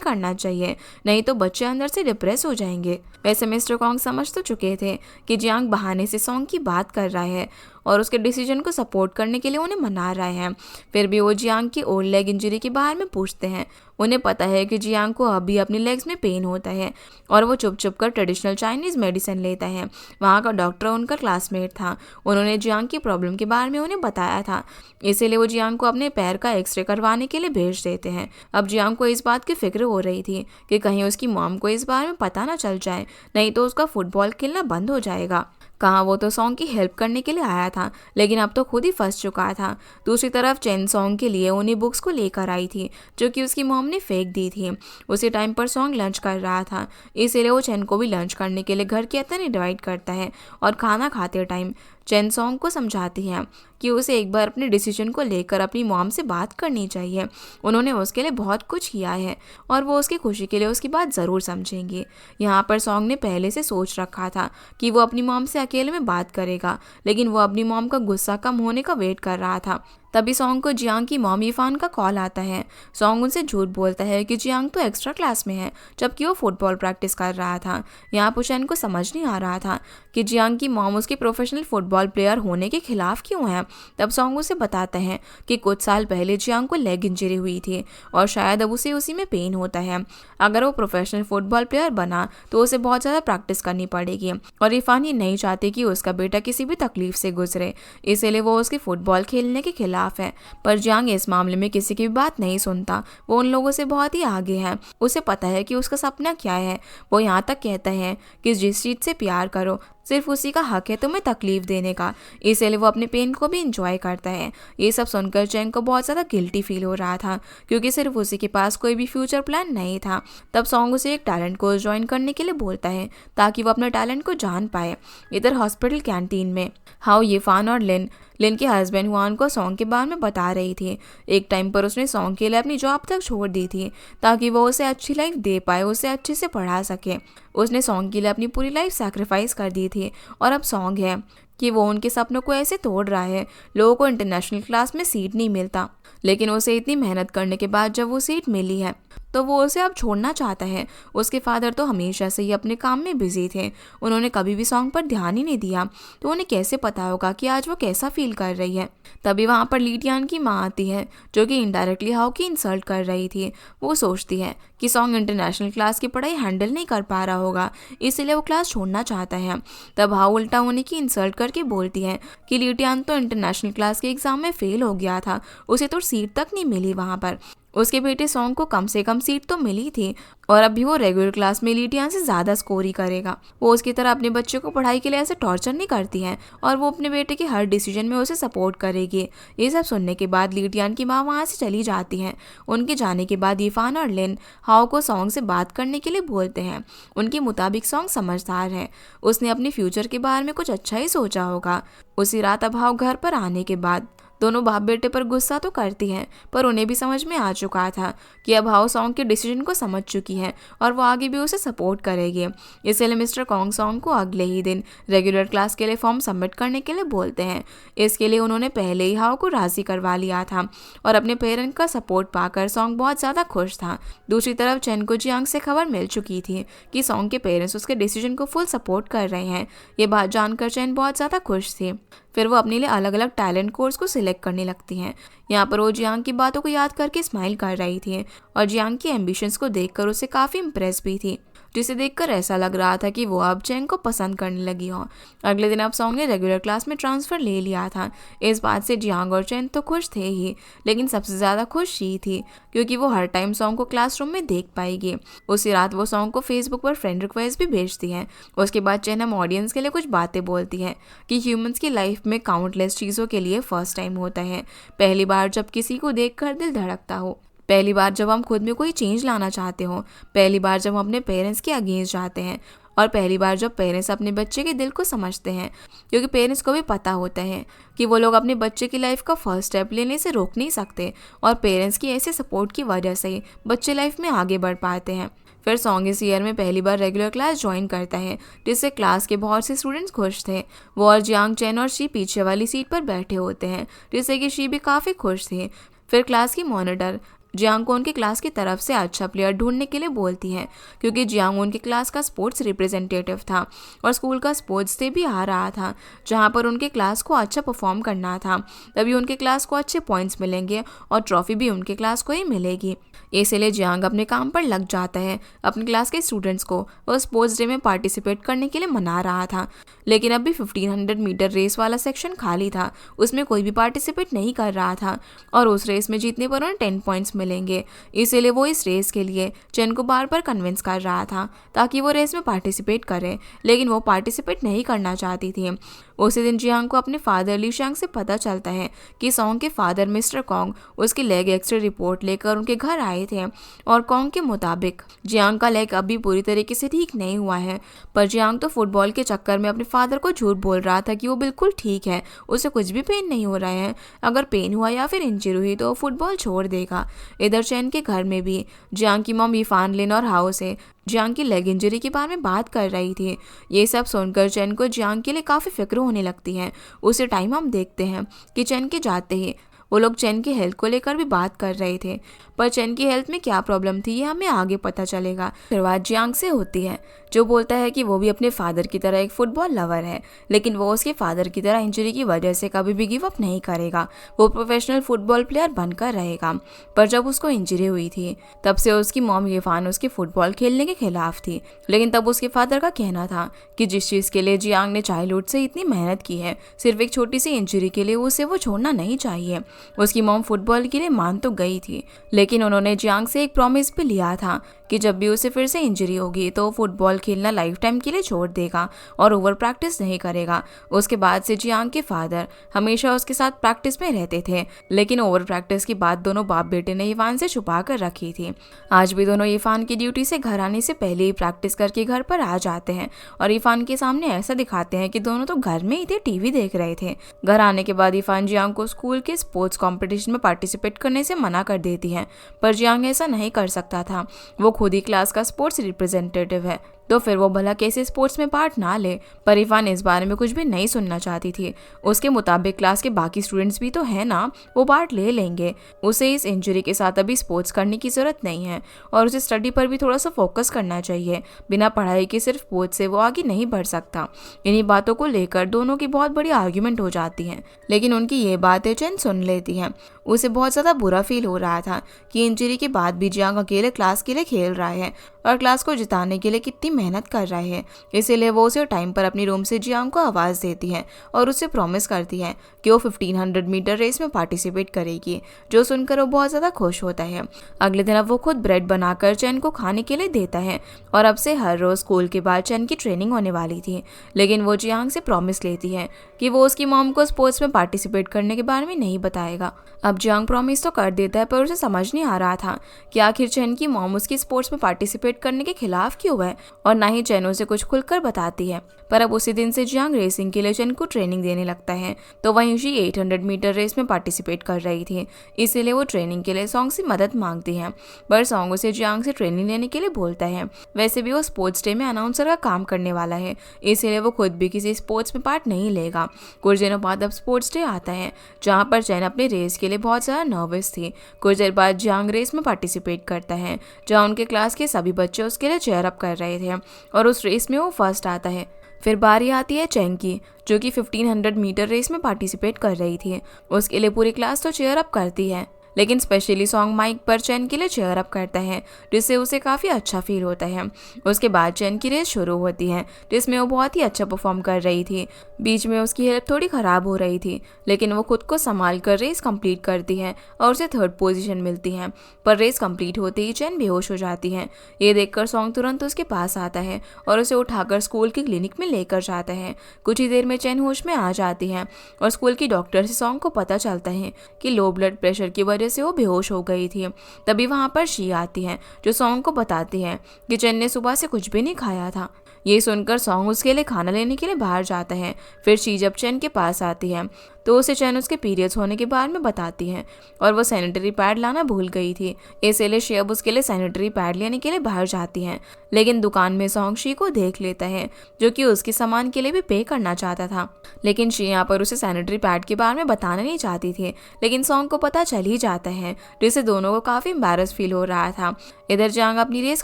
करना चाहिए, नहीं तो बच्चे अंदर से डिप्रेस हो जाएंगे। वैसे मिस्टर कॉन्ग समझ तो चुके थे कि जियांग बहाने से सॉन्ग की बात कर रहा है और उसके डिसीजन को सपोर्ट करने के लिए उन्हें मना रहा है। फिर भी वो जियांग की ओल्ड लेग इंजरी के बारे में पूछते हैं। उन्हें पता है कि जियांग को अभी अपनी लेग्स में पेन होता है और वो चुप चुप कर ट्रेडिशनल चाइनीज मेडिसिन लेता है। वहाँ का डॉक्टर उनका क्लासमेट था। उन्होंने जियांग की प्रॉब्लम के बारे में उन्हें बताया था, इसीलिए वो जियांग को अपने पैर का एक्सरे करवाने के लिए भेज देते हैं। अब जियांग को इस बात की फिक्र हो रही थी कि कहीं उसकी मॉम को इस बारे में पता ना चल जाए, नहीं तो उसका फुटबॉल खेलना बंद हो जाएगा। कहाँ वो तो सॉन्ग की हेल्प करने के लिए आया था, लेकिन अब तो खुद ही फंस चुका था। दूसरी तरफ चेन सॉन्ग के लिए उन्हीं बुक्स को लेकर आई थी जो कि उसकी मॉम ने फेंक दी थी। उसी टाइम पर सॉन्ग लंच कर रहा था, इसीलिए वो चेन को भी लंच करने के लिए घर के अंदर डिवाइड करता है और खाना खाते टाइम चेन सॉन्ग को समझाती है कि उसे एक बार अपने डिसीजन को लेकर अपनी मॉम से बात करनी चाहिए। उन्होंने उसके लिए बहुत कुछ किया है और वो उसकी खुशी के लिए उसकी बात ज़रूर समझेंगे। यहाँ पर सॉन्ग ने पहले से सोच रखा था कि वो अपनी मॉम से अकेले में बात करेगा, लेकिन वो अपनी मॉम का गुस्सा कम होने का वेट कर रहा था। तभी सॉन्ग को जियांग की मॉम यीफान का कॉल आता है। सॉन्ग उनसे झूठ बोलता है कि जियांग तो एक्स्ट्रा क्लास में है, जबकि वो फुटबॉल प्रैक्टिस कर रहा था। यहाँ पुचैन को समझ नहीं आ रहा था कि जियांग की मॉम उसके प्रोफेशनल फुटबॉल प्लेयर होने के खिलाफ क्यों है। तब सॉन्ग उसे बताता है कि कुछ साल पहले जियांग को लेग इंजरी हुई थी और शायद अब उसे उसी में पेन होता है। अगर वो प्रोफेशनल फुटबॉल प्लेयर बना तो उसे बहुत ज़्यादा प्रैक्टिस करनी पड़ेगी और यीफान ये नहीं चाहती कि उसका बेटा किसी भी तकलीफ से गुजरे, इसीलिए वो उसके फुटबॉल खेलने के खिलाफ है। पर जियांग इस मामले में किसी की भी बात नहीं सुनता। वो उन लोगों से बहुत ही आगे है। उसे पता है कि उसका सपना क्या है। वो यहाँ तक कहता है कि जिस चीज़ से प्यार करो सिर्फ उसी का हक है तुम्हें तकलीफ देने का, इसीलिए वो अपने पेन को भी इंजॉय करता है। ये सब सुनकर चेंग को बहुत ज़्यादा गिल्टी फील हो रहा था, क्योंकि सिर्फ उसी के पास कोई भी फ्यूचर प्लान नहीं था। तब सॉन्ग उसे एक टैलेंट कोर्स ज्वाइन करने के लिए बोलता है ताकि वो अपने टैलेंट को जान पाए। इधर हॉस्पिटल कैंटीन में हाउ यीफान और लिन के हस्बैंड हुआन को सॉन्ग के बारे में बता रही थी। एक टाइम पर उसने सॉन्ग के लिए अपनी जॉब तक छोड़ दी थी ताकि वो उसे अच्छी लाइफ दे पाए, उसे अच्छे से पढ़ा सके। उसने सॉन्ग के लिए अपनी पूरी लाइफ सैक्रिफाइस कर दी थी और अब सॉन्ग है कि वो उनके सपनों को ऐसे तोड़ रहा है। लोगों को इंटरनेशनल क्लास में सीट नहीं मिलता, लेकिन उसे इतनी मेहनत करने के बाद जब वो सीट मिली है तो वो उसे अब छोड़ना चाहता है। उसके फादर तो हमेशा से ही अपने काम में बिजी थे, उन्होंने कभी भी सॉन्ग पर ध्यान ही नहीं दिया, तो उन्हें कैसे पता होगा कि आज वो कैसा फील कर रही है। तभी वहाँ पर लीटियान की माँ आती है जो कि इनडायरेक्टली हाउ की इंसल्ट कर रही थी। वो सोचती है कि सॉन्ग इंटरनेशनल क्लास की पढ़ाई हैंडल नहीं कर पा रहा होगा, इसीलिए वो क्लास छोड़ना चाहता है। तब हाउ उल्टा उन्हीं की इंसल्ट करके बोलती है कि लीटियान तो इंटरनेशनल क्लास के एग्जाम में फेल हो गया था, उसे तो सीट तक नहीं मिली वहाँ पर। उसके बेटे सॉन्ग को कम से कम सीट तो मिली थी और अभी वो रेगुलर क्लास में लीटियान से ज़्यादा स्कोर ही करेगा। वो उसकी तरह अपने बच्चे को पढ़ाई के लिए ऐसे टॉर्चर नहीं करती है और वो अपने बेटे के हर डिसीजन में उसे सपोर्ट करेगी। ये सब सुनने के बाद लीटियान की माँ वहाँ से चली जाती हैं। उनके जाने के बाद यीफान और लिन हाउ को सॉन्ग से बात करने के लिए बोलते हैं। उनके मुताबिक सॉन्ग समझदार है, उसने अपने फ्यूचर के बारे में कुछ अच्छा ही सोचा होगा। उसी रात अब हाउ घर पर आने के बाद दोनों बाप बेटे पर गुस्सा तो करती हैं, पर उन्हें भी समझ में आ चुका था कि अब हाउ सॉन्ग के डिसीजन को समझ चुकी है और वो आगे भी उसे सपोर्ट करेगी। इसलिए मिस्टर कॉन्ग सॉन्ग को अगले ही दिन रेगुलर क्लास के लिए फॉर्म सबमिट करने के लिए बोलते हैं। इसके लिए उन्होंने पहले ही हाउ को राज़ी करवा लिया था और अपने पेरेंट का सपोर्ट पाकर सॉन्ग बहुत ज़्यादा खुश था। दूसरी तरफ चेन को जियांग से खबर मिल चुकी थी कि सॉन्ग के पेरेंट्स उसके डिसीजन को फुल सपोर्ट कर रहे हैं। ये बात जानकर चेन बहुत ज़्यादा खुश थी। फिर वो अपने लिए अलग अलग टैलेंट कोर्स को सिलेक्ट करने लगती हैं। यहाँ पर वो जियांग की बातों को याद करके स्माइल कर रही थी और जियांग की एम्बिशंस को देखकर उसे काफ़ी इम्प्रेस भी थी, जिसे देखकर ऐसा लग रहा था कि वो अब चेंग को पसंद करने लगी हो। अगले दिन अब सॉन्ग ने रेगुलर क्लास में ट्रांसफ़र ले लिया था। इस बात से जियांग और चेन तो खुश थे ही, लेकिन सबसे ज़्यादा खुश शी थी, क्योंकि वो हर टाइम सॉन्ग को क्लासरूम में देख पाएगी। उसी रात वो सॉन्ग को फेसबुक पर फ्रेंड रिक्वेस्ट भी भेजती है। उसके बाद चेन हम ऑडियंस के लिए कुछ बातें बोलती है कि ह्यूमंस की लाइफ में काउंटलेस चीज़ों के लिए फर्स्ट टाइम होता है। पहली बार जब किसी को देखकर दिल धड़कता हो, पहली बार जब हम खुद में कोई चेंज लाना चाहते हो, पहली बार जब हम अपने पेरेंट्स के अगेंस्ट जाते हैं, और पहली बार जब पेरेंट्स अपने बच्चे के दिल को समझते हैं, क्योंकि पेरेंट्स को भी पता होता है कि वो लोग अपने बच्चे की लाइफ का फर्स्ट स्टेप लेने से रोक नहीं सकते, और पेरेंट्स की ऐसे सपोर्ट की वजह से ही बच्चे लाइफ में आगे बढ़ पाते हैं। फिर सॉन्ग इस ईयर में पहली बार रेगुलर क्लास ज्वाइन करता है, जिससे क्लास के बहुत से स्टूडेंट्स खुश थे। वो और जियांग, चेन और शी पीछे वाली सीट पर बैठे होते हैं, जिससे कि शी भी काफ़ी खुश थी। फिर क्लास की मॉनिटर जियांग को उनकी क्लास की तरफ से अच्छा प्लेयर ढूंढने के लिए बोलती है, क्योंकि जियांग उनकी क्लास का स्पोर्ट्स रिप्रेजेंटेटिव था और स्कूल का स्पोर्ट्स डे भी आ रहा था, जहां पर उनके क्लास को अच्छा परफॉर्म करना था। तभी उनके क्लास को अच्छे पॉइंट्स मिलेंगे और ट्रॉफी भी उनके क्लास को ही मिलेगी। इसलिए जियांग अपने काम पर लग जाता है। अपनी क्लास के स्टूडेंट्स को वो स्पोर्ट्स डे में पार्टिसिपेट करने के लिए मना रहा था, लेकिन अभी 1500 मीटर रेस वाला सेक्शन खाली था, उसमें कोई भी पार्टिसिपेट नहीं कर रहा था, और उस रेस में जीतने पर उन्हें 10 पॉइंट्स मिलेंगे। इसीलिए वो इस रेस के लिए चेन को बार बार कन्विंस कर रहा था ताकि वो रेस में पार्टिसिपेट करे, लेकिन वो पार्टिसिपेट नहीं करना चाहती थी। उसी दिन जियांग को अपने फादर ली शांग से पता चलता है कि सॉन्ग के फादर मिस्टर कॉन्ग उसकी लेग एक्सरे रिपोर्ट लेकर उनके घर आए थे, और कॉन्ग के मुताबिक जियांग का लेग अभी पूरी तरीके से ठीक नहीं हुआ है। पर जियांग तो फुटबॉल के चक्कर में अपने फादर को झूठ बोल रहा था कि वो बिल्कुल ठीक है, उसे कुछ भी पेन नहीं हो रहा है। अगर पेन हुआ या फिर इंजरी हुई तो वो फुटबॉल छोड़ देगा। इधर चैन के घर में भी जियांग की मॉम यीफान लिन और हाओ से जियांग की लेग इंजरी के बारे में बात कर रही थी। ये सब सुनकर चैन को जियांग के लिए काफ़ी फिक्र होने लगती है। उसी टाइम हम देखते हैं कि चैन के जाते ही वो लोग चैन की हेल्थ को लेकर भी बात कर रहे थे, पर चैन की हेल्थ में क्या प्रॉब्लम थी ये हमें आगे पता चलेगा। शुरुआत जियांग से होती है, जो बोलता है कि वो भी अपने फादर की तरह एक फुटबॉल लवर है, लेकिन वो उसके फादर की तरह इंजरी की वजह से कभी भी गिव अप नहीं करेगा। वो प्रोफेशनल फुटबॉल प्लेयर बनकर रहेगा। पर जब उसको इंजरी हुई थी तब से उसकी मॉम यीफान उसके फुटबॉल खेलने के खिलाफ थी, लेकिन तब उसके फादर का कहना था कि जिस चीज़ के लिए जियांग ने चाइल्डहुड से इतनी मेहनत की है, सिर्फ एक छोटी सी इंजरी के लिए उसे वो छोड़ना नहीं चाहिए। उसकी मॉम फुटबॉल के लिए मान तो गई थी, लेकिन उन्होंने जियांग से एक प्रॉमिस भी लिया था कि जब भी उसे फिर से इंजरी होगी तो फुटबॉल खेलना लाइफ टाइम के लिए छोड़ देगा और ओवर प्रैक्टिस नहीं करेगा। उसके बाद से जियांग के फादर हमेशा उसके साथ प्रैक्टिस में रहते थे, लेकिन ओवर प्रैक्टिस की बात दोनों बाप बेटे ने यीफान से छुपा कर रखी थी। आज भी दोनों यीफान की ड्यूटी से घर आने से पहले ही प्रैक्टिस करके घर पर आ जाते हैं और यीफान के सामने ऐसा दिखाते हैं कि दोनों तो घर में ही थे, टीवी देख रहे थे। घर आने के बाद यीफान जियांग को स्कूल के स्पोर्ट्स कॉम्पिटिशन में पार्टिसिपेट करने से मना कर देती है, पर जियांग ऐसा नहीं कर सकता था। वो खुद ही क्लास का स्पोर्ट्स रिप्रेजेंटेटिव है, तो फिर वो भला कैसे स्पोर्ट्स में पार्ट ना ले। पर यीफान इस बारे में कुछ भी नहीं सुनना चाहती थी। उसके मुताबिक क्लास के बाकी स्टूडेंट्स भी तो है ना, वो पार्ट ले लेंगे। उसे इस इंजरी के साथ अभी स्पोर्ट्स करने की ज़रूरत नहीं है और उसे स्टडी पर भी थोड़ा सा फोकस करना चाहिए। बिना पढ़ाई के सिर्फ स्पोर्ट्स से वो आगे नहीं बढ़ सकता। इन्हीं बातों को लेकर दोनों की बहुत बड़ी आर्ग्यूमेंट हो जाती है, लेकिन उनकी ये बातें चैन सुन लेती है। उसे बहुत ज़्यादा बुरा फील हो रहा था कि इंजरी के बाद भी जियांग अकेले क्लास के लिए खेल रहा है और क्लास को जिताने के लिए कितनी मेहनत कर रहा है। इसीलिए वो उसे टाइम पर अपनी रूम से जियांग को आवाज़ देती है और उसे प्रॉमिस करती है कि वो 1500 मीटर रेस में पार्टिसिपेट करेगी, जो सुनकर वो बहुत ज़्यादा खुश होता है। अगले दिन अब वो खुद ब्रेड बनाकर चैन को खाने के लिए देता है और अब से हर रोज़ स्कूल के बाद चैन की ट्रेनिंग होने वाली थी, लेकिन वो जियांग से प्रॉमिस लेती है कि वो उसकी मॉम को स्पोर्ट्स में पार्टिसिपेट करने के बारे में नहीं बताएगा। अब जियांग प्रॉमिस तो कर देता है, पर उसे समझ नहीं आ रहा था कि आखिर चैन की मॉम उसकी स्पोर्ट्स में पार्टिसिपेट करने के खिलाफ क्यों है, और ना ही चैन उसे कुछ खुलकर बताती है। पर अब उसी दिन से जियांग रेसिंग के लिए चैन को ट्रेनिंग देने लगता है, तो वहीं उसी 800 मीटर रेस में पार्टिसिपेट कर रही थी, इसीलिए वो ट्रेनिंग के लिए सॉन्ग से मदद मांगती है। पर सॉन्ग उसे जियांग से ट्रेनिंग लेने के लिए बोलता है। वैसे भी वो स्पोर्ट्स डे में अनाउंसर का काम करने वाला है, इसीलिए वो खुद भी किसी स्पोर्ट्स में पार्ट नहीं लेगा। कुछ दिनों बाद अब स्पोर्ट्स डे आता है, जहाँ पर चैन अपने रेस के लिए बहुत ज़्यादा नर्वस थी। कुछ देर बाद जियांग रेस में पार्टिसिपेट करता है, जहाँ उनके क्लास के सभी बच्चे उसके लिए चेयर अप कर रहे थे और उस रेस में वो फर्स्ट आता है। फिर बारी आती है चेंग की, जो कि 1500 मीटर रेस में पार्टिसिपेट कर रही थी। उसके लिए पूरी क्लास तो चेयर अप करती है, लेकिन स्पेशली सॉन्ग माइक पर चेन के लिए चेयर अप करता है, जिससे उसे काफ़ी अच्छा फील होता है। उसके बाद चेन की रेस शुरू होती है, जिसमें वो बहुत ही अच्छा परफॉर्म कर रही थी। बीच में उसकी हेल्थ थोड़ी ख़राब हो रही थी, लेकिन वो खुद को संभाल कर रेस कंप्लीट करती है और उसे 3rd पोजीशन मिलती है। पर रेस कंप्लीट होते ही चेन बेहोश हो जाती है। ये देखकर सॉन्ग तुरंत उसके पास आता है और उसे उठाकर स्कूल की क्लिनिक में लेकर जाता है। कुछ ही देर में चेन होश में आ जाती है और स्कूल की डॉक्टर से सॉन्ग को पता चलता है कि लो ब्लड प्रेशर की वजह से वो बेहोश हो गई थी। तभी वहाँ पर शी आती है, जो सॉन्ग को बताती है कि चेन ने सुबह से कुछ भी नहीं खाया था। ये सुनकर सॉन्ग उसके लिए खाना लेने के लिए बाहर जाता है। फिर शी जब चेन के पास आती है तो उसे चेन उसके पीरियड्स होने के बारे में बताती है और वो सैनिटरी पैड लाना भूल गई थी। इसलिए शी अब उसके लिए सैनिटरी पैड लेने के लिए बाहर जाती है, लेकिन दुकान में सॉन्ग शी को देख लेता है, जो कि उसके सामान के लिए भी पे करना चाहता था। लेकिन शी यहाँ पर उसे सैनिटरी पैड के बारे में बताना नहीं चाहती थी, लेकिन सॉन्ग को पता चल ही जाता है, जिससे दोनों को काफ़ी एम्बैरस फील हो रहा था। इधर जियांग अपनी रेस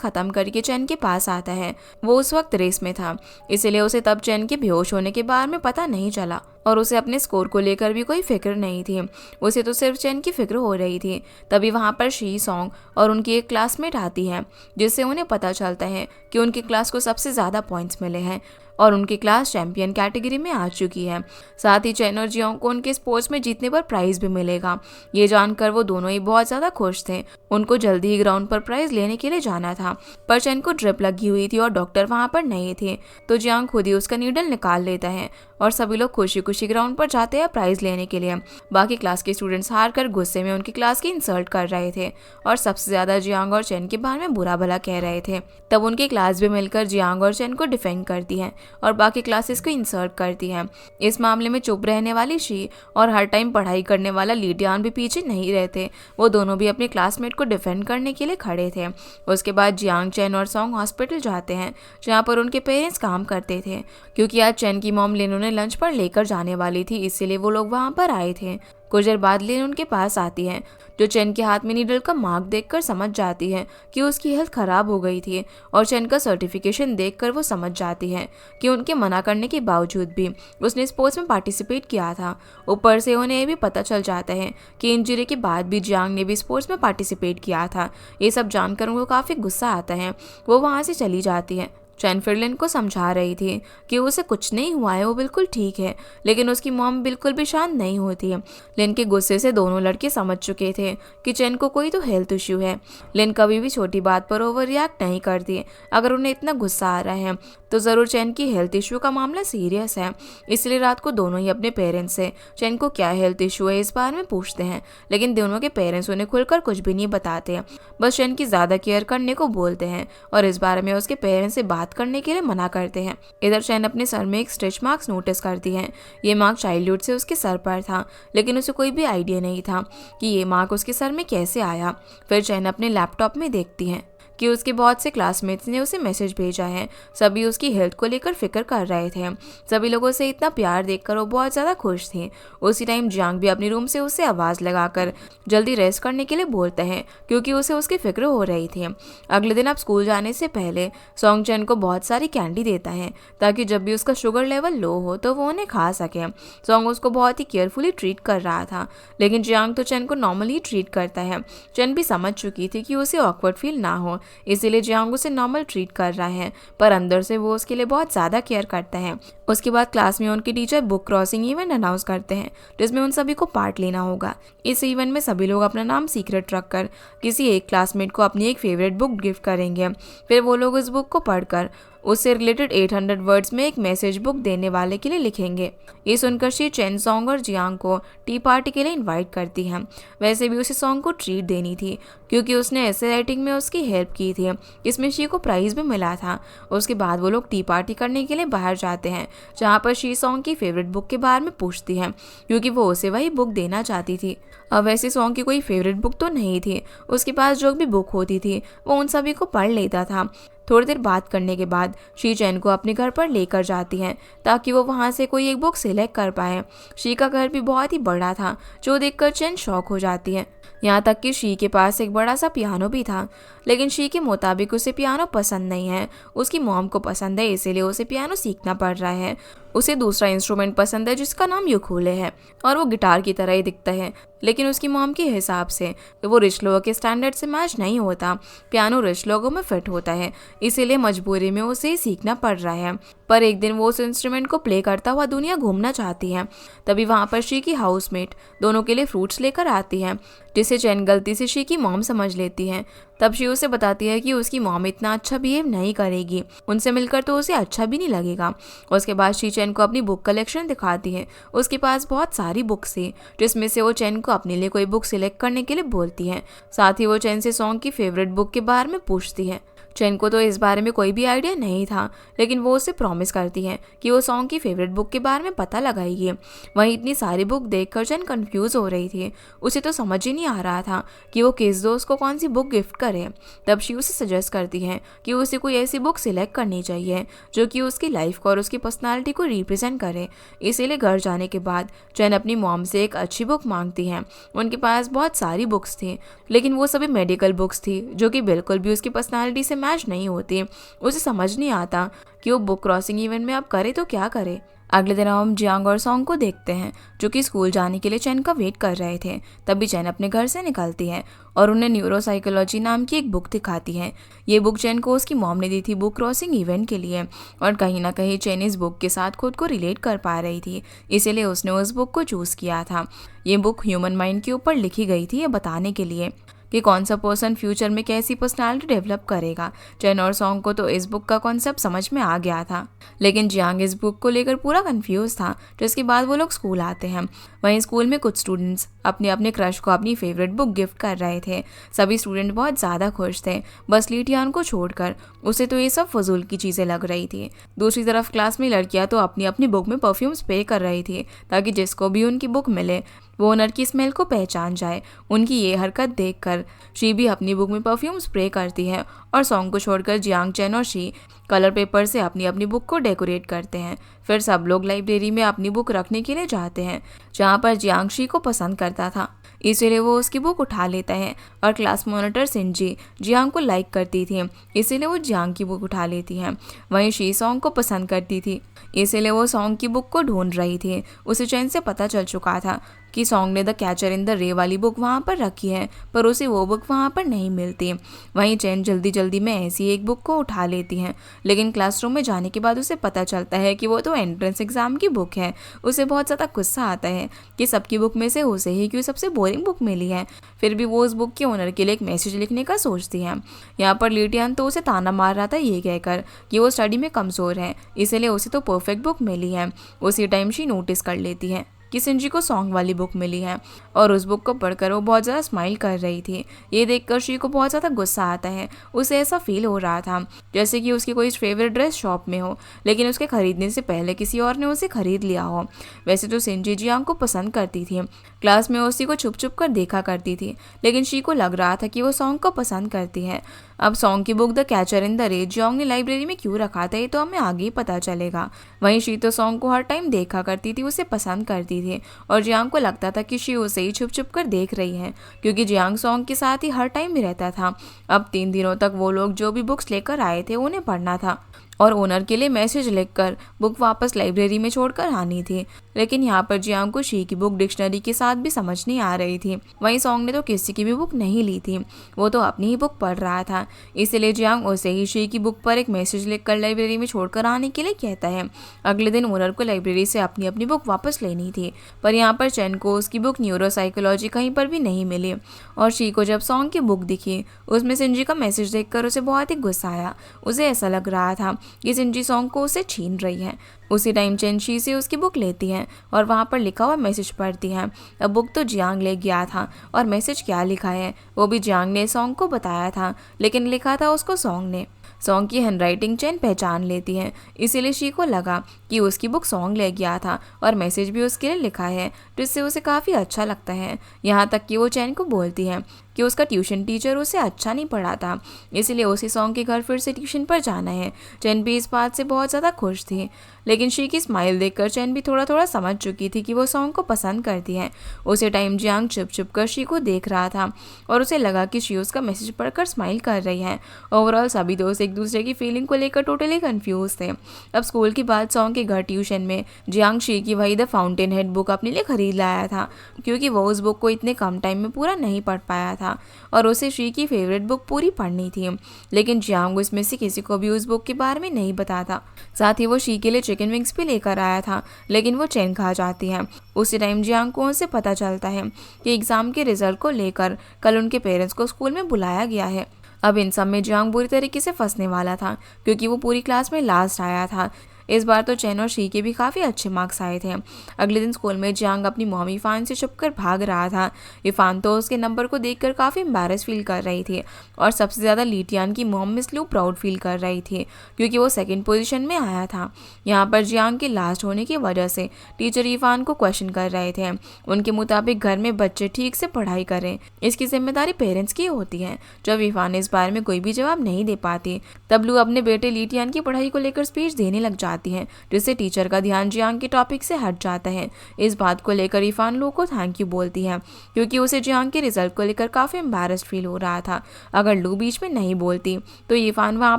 खत्म करके चेन के पास आता है। वो उस वक्त रेस में था, इसलिए उसे तब चेन के बेहोश होने के बारे में पता नहीं चला और उसे अपने स्कोर को लेकर भी कोई फिक्र नहीं थी। उसे तो सिर्फ चेन की फिक्र हो रही थी। तभी वहाँ पर शी, सॉन्ग और उनकी एक क्लासमेट आती है, जिससे उन्हें पता चलता है कि उनकी क्लास को सबसे ज़्यादा पॉइंट्स मिले हैं और उनकी क्लास चैंपियन कैटेगरी में आ चुकी है। साथ ही चेन और जियांग को उनके स्पोर्ट्स में जीतने पर प्राइज़ भी मिलेगा। ये जानकर वो दोनों ही बहुत ज़्यादा खुश थे। उनको जल्दी ही ग्राउंड पर प्राइज़ लेने के लिए जाना था, पर चेन को ड्रिप लगी हुई थी और डॉक्टर वहाँ पर नहीं थे, तो जियांग खुद ही उसका नीडल निकाल लेता है और सभी लोग खुशी खुशी ग्राउंड पर जाते हैं प्राइज़ लेने के लिए। बाकी क्लास के स्टूडेंट्स हार कर गुस्से में उनकी क्लास की इंसल्ट कर रहे थे और सबसे ज़्यादा जियांग और चेन के बारे में बुरा भला कह रहे थे। तब उनकी क्लास भी मिलकर जियांग और चेन को डिफेंड करती है और बाकी क्लासेस को इंसर्ट करती है। इस मामले में चुप रहने वाली शी और हर टाइम पढ़ाई करने वाला लीडियान भी पीछे नहीं रहते। वो दोनों भी अपने क्लासमेट को डिफेंड करने के लिए खड़े थे। उसके बाद जियांग, चेन और सॉन्ग हॉस्पिटल जाते हैं, जहाँ पर उनके पेरेंट्स काम करते थे। क्योंकि आज चेन की मॉम लिन उन्हें लंच पर लेकर जाने वाली थी, इसीलिए वो लोग वहाँ पर आए थे। कुछ देर बाद लिन उनके पास आती है, जो चेन के हाथ में नीडल का मार्क देखकर समझ जाती है कि उसकी हेल्थ खराब हो गई थी और चेन का सर्टिफिकेशन देखकर वो समझ जाती है कि उनके मना करने के बावजूद भी उसने स्पोर्ट्स में पार्टिसिपेट किया था। ऊपर से उन्हें ये भी पता चल जाता है कि इंजरी के बाद भी जियांग ने भी स्पोर्ट्स में पार्टिसिपेट किया था। ये सब जानकर उनको काफ़ी गुस्सा आता है। वो वहाँ से चली जाती है। चेन फिर लिन को समझा रही थी कि उसे कुछ नहीं हुआ है, वो बिल्कुल ठीक है, लेकिन उसकी मॉम बिल्कुल भी शांत नहीं होती है। लिन के गुस्से से दोनों लड़के समझ चुके थे कि चेन को कोई तो हेल्थ इश्यू है। लिन कभी भी छोटी बात पर ओवर रिएक्ट नहीं करती। अगर उन्हें इतना गुस्सा आ रहा है तो ज़रूर चेन की हेल्थ इश्यू का मामला सीरियस है। इसलिए रात को दोनों ही अपने पेरेंट्स से चेन को क्या हेल्थ इश्यू है इस बारे में पूछते हैं, लेकिन दोनों के पेरेंट्स उन्हें खुलकर कुछ भी नहीं बताते, बस चेन की ज़्यादा केयर करने को बोलते हैं और इस बारे में उसके पेरेंट्स से बात करने के लिए मना करते हैं। इधर चेन अपने सर में एक स्ट्रेच मार्क्स नोटिस करती है। ये मार्क चाइल्डहुड से उसके सर पर था, लेकिन उसे कोई भी आइडिया नहीं था कि ये मार्क उसके सर में कैसे आया। फिर चेन अपने लैपटॉप में देखती है कि उसके बहुत से क्लासमेट्स ने उसे मैसेज भेजा है। सभी उसकी हेल्थ को लेकर फिक्र कर रहे थे। सभी लोगों से इतना प्यार देखकर वो बहुत ज़्यादा खुश थी। उसी टाइम जियांग भी अपनी रूम से उसे आवाज़ लगाकर जल्दी रेस्ट करने के लिए बोलता है, क्योंकि उसे उसकी फिक्र हो रही थी। अगले दिन अब स्कूल जाने से पहले सॉन्ग चेन को बहुत सारी कैंडी देता है, ताकि जब भी उसका शुगर लेवल लो हो तो वो उन्हें खा सके। सॉन्ग उसको बहुत ही केयरफुली ट्रीट कर रहा था, लेकिन जियांग तो चेन को नॉर्मली ट्रीट करता है। चेन भी समझ चुकी थी कि उसे ऑकवर्ड फील ना हो, इसीलिए जियांग उसे नॉर्मल ट्रीट कर रहा है, पर अंदर से वो उसके लिए बहुत ज़्यादा केयर करता है। उसके बाद क्लास में उनके teacher book crossing event announce करते हैं, जिसमें उन सभी को पार्ट लेना होगा। इस इवेंट में सभी लोग अपना नाम सीक्रेट रखकर किसी एक क्लासमेट को अपनी एक फेवरेट बुक गिफ्ट करेंगे। फिर वो लोग उस बुक को पढ़कर उससे रिलेटेड 800 वर्ड्स में एक मैसेज बुक देने वाले के लिए लिखेंगे। ये सुनकर शी चेन, सॉन्ग और जियांग को टी पार्टी के लिए इनवाइट करती है। वैसे भी उसे सॉन्ग को ट्रीट देनी थी, क्योंकि उसने ऐसे राइटिंग में उसकी हेल्प की थी। इसमें शी को प्राइज़ भी मिला था। उसके बाद वो लोग टी पार्टी करने के लिए बाहर जाते हैं, जहाँ पर शी सॉन्ग की फेवरेट बुक के बारे में पूछती है, क्योंकि वो उसे वही बुक देना चाहती थी। अब वैसे सॉन्ग की कोई फेवरेट बुक तो नहीं थी। उसके पास जो भी बुक होती थी वो उन सभी को पढ़ लेता था। थोड़ी देर बात करने के बाद शी चैन को अपने घर पर लेकर जाती हैं ताकि वो वहाँ से कोई एक बुक सिलेक्ट कर पाए। शी का घर भी बहुत ही बड़ा था, जो देखकर चैन शॉक हो जाती है। यहाँ तक कि शी के पास एक बड़ा सा पियानो भी था, लेकिन शी के मुताबिक उसे पियानो पसंद नहीं है। उसकी मॉम को पसंद है, इसीलिए उसे पियानो सीखना पड़ रहा है। उसे दूसरा इंस्ट्रूमेंट पसंद है जिसका नाम यूकुलेले है और वो गिटार की तरह ही दिखता है, लेकिन उसकी मॉम के हिसाब से वो रिच लोगों के स्टैंडर्ड से मैच नहीं होता। पियानो रिच लोगों में फिट होता है, इसीलिए मजबूरी में उसे ही सीखना पड़ रहा है। पर एक दिन वो उस इंस्ट्रूमेंट को प्ले करता हुआ दुनिया घूमना चाहती है। तभी वहाँ पर शी की हाउसमेट दोनों के लिए फ्रूट्स लेकर आती है, जिसे चैन गलती से शी की मॉम समझ लेती है। तब शी उसे बताती है कि उसकी मॉम इतना अच्छा बिहेव नहीं करेगी, उनसे मिलकर तो उसे अच्छा भी नहीं लगेगा। उसके बाद शी चैन को अपनी बुक कलेक्शन दिखाती है। उसके पास बहुत सारी बुक्स थी, जिसमें से वो चैन को अपने लिए कोई बुक सिलेक्ट करने के लिए बोलती है। साथ ही वो चैन से सॉन्ग की फेवरेट बुक के बारे में पूछती है। चैन को तो इस बारे में कोई भी आइडिया नहीं था, लेकिन वो उसे प्रॉमिस करती है कि वो सॉन्ग की फेवरेट बुक के बारे में पता लगाएगी। वहीं इतनी सारी बुक देखकर चैन कंफ्यूज हो रही थी। उसे तो समझ ही नहीं आ रहा था कि वो किस दोस्त को कौन सी बुक गिफ्ट करे। तब शी उसे सजेस्ट करती है कि उसे कोई ऐसी बुक सिलेक्ट करनी चाहिए जो कि उसकी लाइफ को और उसकी पर्सनालिटी को रिप्रेजेंट करे। इसीलिए घर जाने के बाद चैन अपनी मॉम से एक अच्छी बुक मांगती है। उनके पास बहुत सारी बुक्स थी, लेकिन वो सभी मेडिकल बुक्स थी, जो कि बिल्कुल भी उसकी पर्सनालिटी से मैच नहीं होती। उसे समझ नहीं आता कि वो बुक क्रॉसिंग इवेंट में अब करे तो क्या करे। अगले दिन हम जियांग और सॉन्ग को देखते हैं, जो कि स्कूल जाने के लिए चैन का वेट कर रहे थे। तभी चैन अपने घर से निकलती है और उन्हें न्यूरोसाइकोलॉजी नाम की एक बुक दिखाती है। ये बुक चैन को उसकी मॉम ने दी थी बुक क्रॉसिंग इवेंट के लिए, और कहीं ना कहीं चैन इस बुक के साथ खुद को रिलेट कर पा रही थी, इसीलिए उसने उस बुक को चूज़ किया था। ये बुक ह्यूमन माइंड के ऊपर लिखी गई थी, ये बताने के लिए कि कौन सा पर्सन फ्यूचर में कैसी पर्सनालिटी डेवलप करेगा। चैन और सॉन्ग को तो इस बुक का कॉन्सेप्ट समझ में आ गया था, लेकिन जियांग इस बुक को लेकर पूरा कंफ्यूज था। जिसके बाद वो लोग स्कूल आते हैं। वहीं स्कूल में कुछ स्टूडेंट्स अपने अपने क्रश को अपनी फेवरेट बुक गिफ्ट कर रहे थे। सभी स्टूडेंट बहुत ज़्यादा खुश थे, बस लीटियान को छोड़कर। उसे तो ये सब फजूल की चीज़ें लग रही थी। दूसरी तरफ क्लास में लड़कियां तो अपनी अपनी बुक में परफ्यूम स्प्रे कर रही थी, ताकि जिसको भी उनकी बुक मिले वो ओनर की स्मेल को पहचान जाए। उनकी ये हरकत देखकर शी भी अपनी बुक में परफ्यूम स्प्रे करती है, और सॉन्ग को छोड़कर जियांग, चैन और शी कलर पेपर से अपनी अपनी बुक को डेकोरेट करते हैं। फिर सब लोग लाइब्रेरी में अपनी बुक रखने के लिए जाते हैं, जहाँ पर जियांग शी को पसंद करता था, इसीलिए वो उसकी बुक उठा लेता है। और क्लास मॉनिटर सिंजी जियांग को लाइक करती थी, इसीलिए वो जियांग की बुक उठा लेती है। वहीं शी सॉन्ग को पसंद करती थी, इसीलिए वो सॉन्ग की बुक को ढूंढ रही थी। उसे चैन से पता चल चुका था कि सॉन्ग ने द कैचर इन द रे वाली बुक वहाँ पर रखी है, पर उसे वो बुक वहाँ पर नहीं मिलती। वहीं चैन जल्दी जल्दी में ऐसी एक बुक को उठा लेती है, लेकिन क्लासरूम में जाने के बाद उसे पता चलता है कि वो तो एंट्रेंस एग्जाम की बुक है। उसे बहुत ज़्यादा गुस्सा आता है कि सबकी बुक में से उसे ही क्यों सबसे बोरिंग बुक मिली है। फिर भी वो उस बुक के ओनर के लिए एक मैसेज लिखने का सोचती है। यहाँ पर लिटियान तो उसे ताना मार रहा था ये कहकर कि वो स्टडी में कमज़ोर है, इसलिए उसे तो परफेक्ट बुक मिली है। उसी टाइम शी नोटिस कर लेती है कि सिंजी को सॉन्ग वाली बुक मिली है, और उस बुक को पढ़कर वो बहुत ज़्यादा स्माइल कर रही थी। ये देखकर शी को बहुत ज़्यादा गुस्सा आता है। उसे ऐसा फील हो रहा था जैसे कि उसकी कोई फेवरेट ड्रेस शॉप में हो, लेकिन उसके खरीदने से पहले किसी और ने उसे खरीद लिया हो। वैसे तो सिंजी जियांग को पसंद करती थी, क्लास में उसी को छुप छुप कर देखा करती थी, लेकिन शी को लग रहा था कि वो सॉन्ग को पसंद करती है। अब सॉन्ग की book the catcher in the रे जियांग ने लाइब्रेरी में क्यों रखा था, ये तो हमें आगे ही पता चलेगा। वहीं शी तो सॉन्ग को हर टाइम देखा करती थी, उसे पसंद करती थी, और जियांग को लगता था कि शी उसे ही छुप छुप कर देख रही है, क्योंकि जियांग सॉन्ग के साथ ही हर टाइम भी रहता था। अब 3 दिनों तक वो लोग जो भी बुक्स लेकर आए थे उन्हें पढ़ना था, और ओनर के लिए मैसेज लिखकर बुक वापस लाइब्रेरी में छोड़कर आनी थी। लेकिन यहाँ पर जियांग को शी की बुक डिक्शनरी के साथ भी समझ नहीं आ रही थी। वहीं सॉन्ग ने तो किसी की भी बुक नहीं ली थी, वो तो अपनी ही बुक पढ़ रहा था। इसलिए जियांग उसे ही शी की बुक पर एक मैसेज लिखकर लाइब्रेरी में छोड़कर आने के लिए कहता है। अगले दिन ओनर को लाइब्रेरी से अपनी अपनी बुक वापस लेनी थी, पर यहाँ पर चैन को उसकी बुक न्यूरोसाइकोलॉजी कहीं पर भी नहीं मिली, और शी को जब सॉन्ग की बुक दिखी उसमें सिंजी का मैसेज देखकर उसे बहुत ही गुस्सा आया। उसे ऐसा लग रहा था कि सिंजी सॉन्ग को उसे छीन रही है। उसी टाइम चैन शी से उसकी बुक लेती है और वहाँ पर लिखा हुआ मैसेज पढ़ती है। अब बुक तो जियांग ले गया था, और मैसेज क्या लिखा है वो भी जियांग ने सॉन्ग को बताया था, लेकिन लिखा था उसको सॉन्ग ने। सॉन्ग की हैंडराइटिंग चैन पहचान लेती है, इसीलिए शी को लगा कि उसकी बुक सॉन्ग ले गया था और मैसेज भी उसके लिए लिखा है, जिससे उसे काफ़ी अच्छा लगता है। यहाँ तक कि वो चैन को बोलती है कि उसका ट्यूशन टीचर उसे अच्छा नहीं पढ़ाता, इसलिए उसी सॉन्ग के घर फिर से ट्यूशन पर जाना है। चेन भी इस बात से बहुत ज़्यादा खुश थी, लेकिन शी की स्माइल देखकर चेन भी थोड़ा थोड़ा समझ चुकी थी कि वो सॉन्ग को पसंद करती है। उसी टाइम जियांग चुप चुप कर शी को देख रहा था और उसे लगा कि शी उसका मैसेज पढ़कर स्माइल कर रही है। ओवरऑल सभी दोस्त एक दूसरे की फीलिंग को लेकर टोटली कंफ्यूज थे। अब स्कूल की बात सॉन्ग के घर ट्यूशन में जियांग शी की वही द फाउंटेन हेड बुक अपने लिए खरीद लाया था, क्योंकि वो उस बुक को इतने कम टाइम में पूरा नहीं पढ़ पाया था और उसे शी की फेवरेट बुक पूरी पढ़नी थी। लेकिन जियांग उसमें से किसी को भी उस बुक के बारे में नहीं बताता। साथ ही वो शी के लिए चिकन विंग्स भी लेकर आया था, लेकिन वो चेन खा जाती है। उसी टाइम जियांग को उनसे पता चलता है कि एग्जाम के रिजल्ट को लेकर कल उनके पेरेंट्स को स्कूल में बुलाया गया है। अब इन सब में जियांग बुरी तरीके से फंसने वाला था, क्योंकि वो पूरी क्लास में लास्ट आया था। इस बार तो चेन और शी के भी काफ़ी अच्छे मार्क्स आए थे। अगले दिन स्कूल में जियांग अपनी मॉम इफान से छुपकर भाग रहा था। इफान तो उसके नंबर को देखकर काफ़ी एम्बैरेस फील कर रही थी और सबसे ज़्यादा लीटियान की मॉम मिस लू प्राउड फील कर रही थी, क्योंकि वो सेकंड पोजीशन में आया था। यहाँ पर जियांग के लास्ट होने की वजह से टीचर इफान को क्वेश्चन कर रहे थे। उनके मुताबिक घर में बच्चे ठीक से पढ़ाई करें, इसकी जिम्मेदारी पेरेंट्स की होती है। जब इफान इस बारे में कोई भी जवाब नहीं दे पाती, तब लू अपने बेटे लीटियान की पढ़ाई को लेकर स्पीच देने लग जाती है, जिससे टीचर का ध्यान जियांग के टॉपिक से हट जाता है। इस बात को लेकर इफान लू को थैंक यू बोलती है, क्योंकि उसे जियांग के रिजल्ट को लेकर काफ़ी एम्बैरेस्ड फील हो रहा था। अगर लू बीच में नहीं बोलती तो इफान वहाँ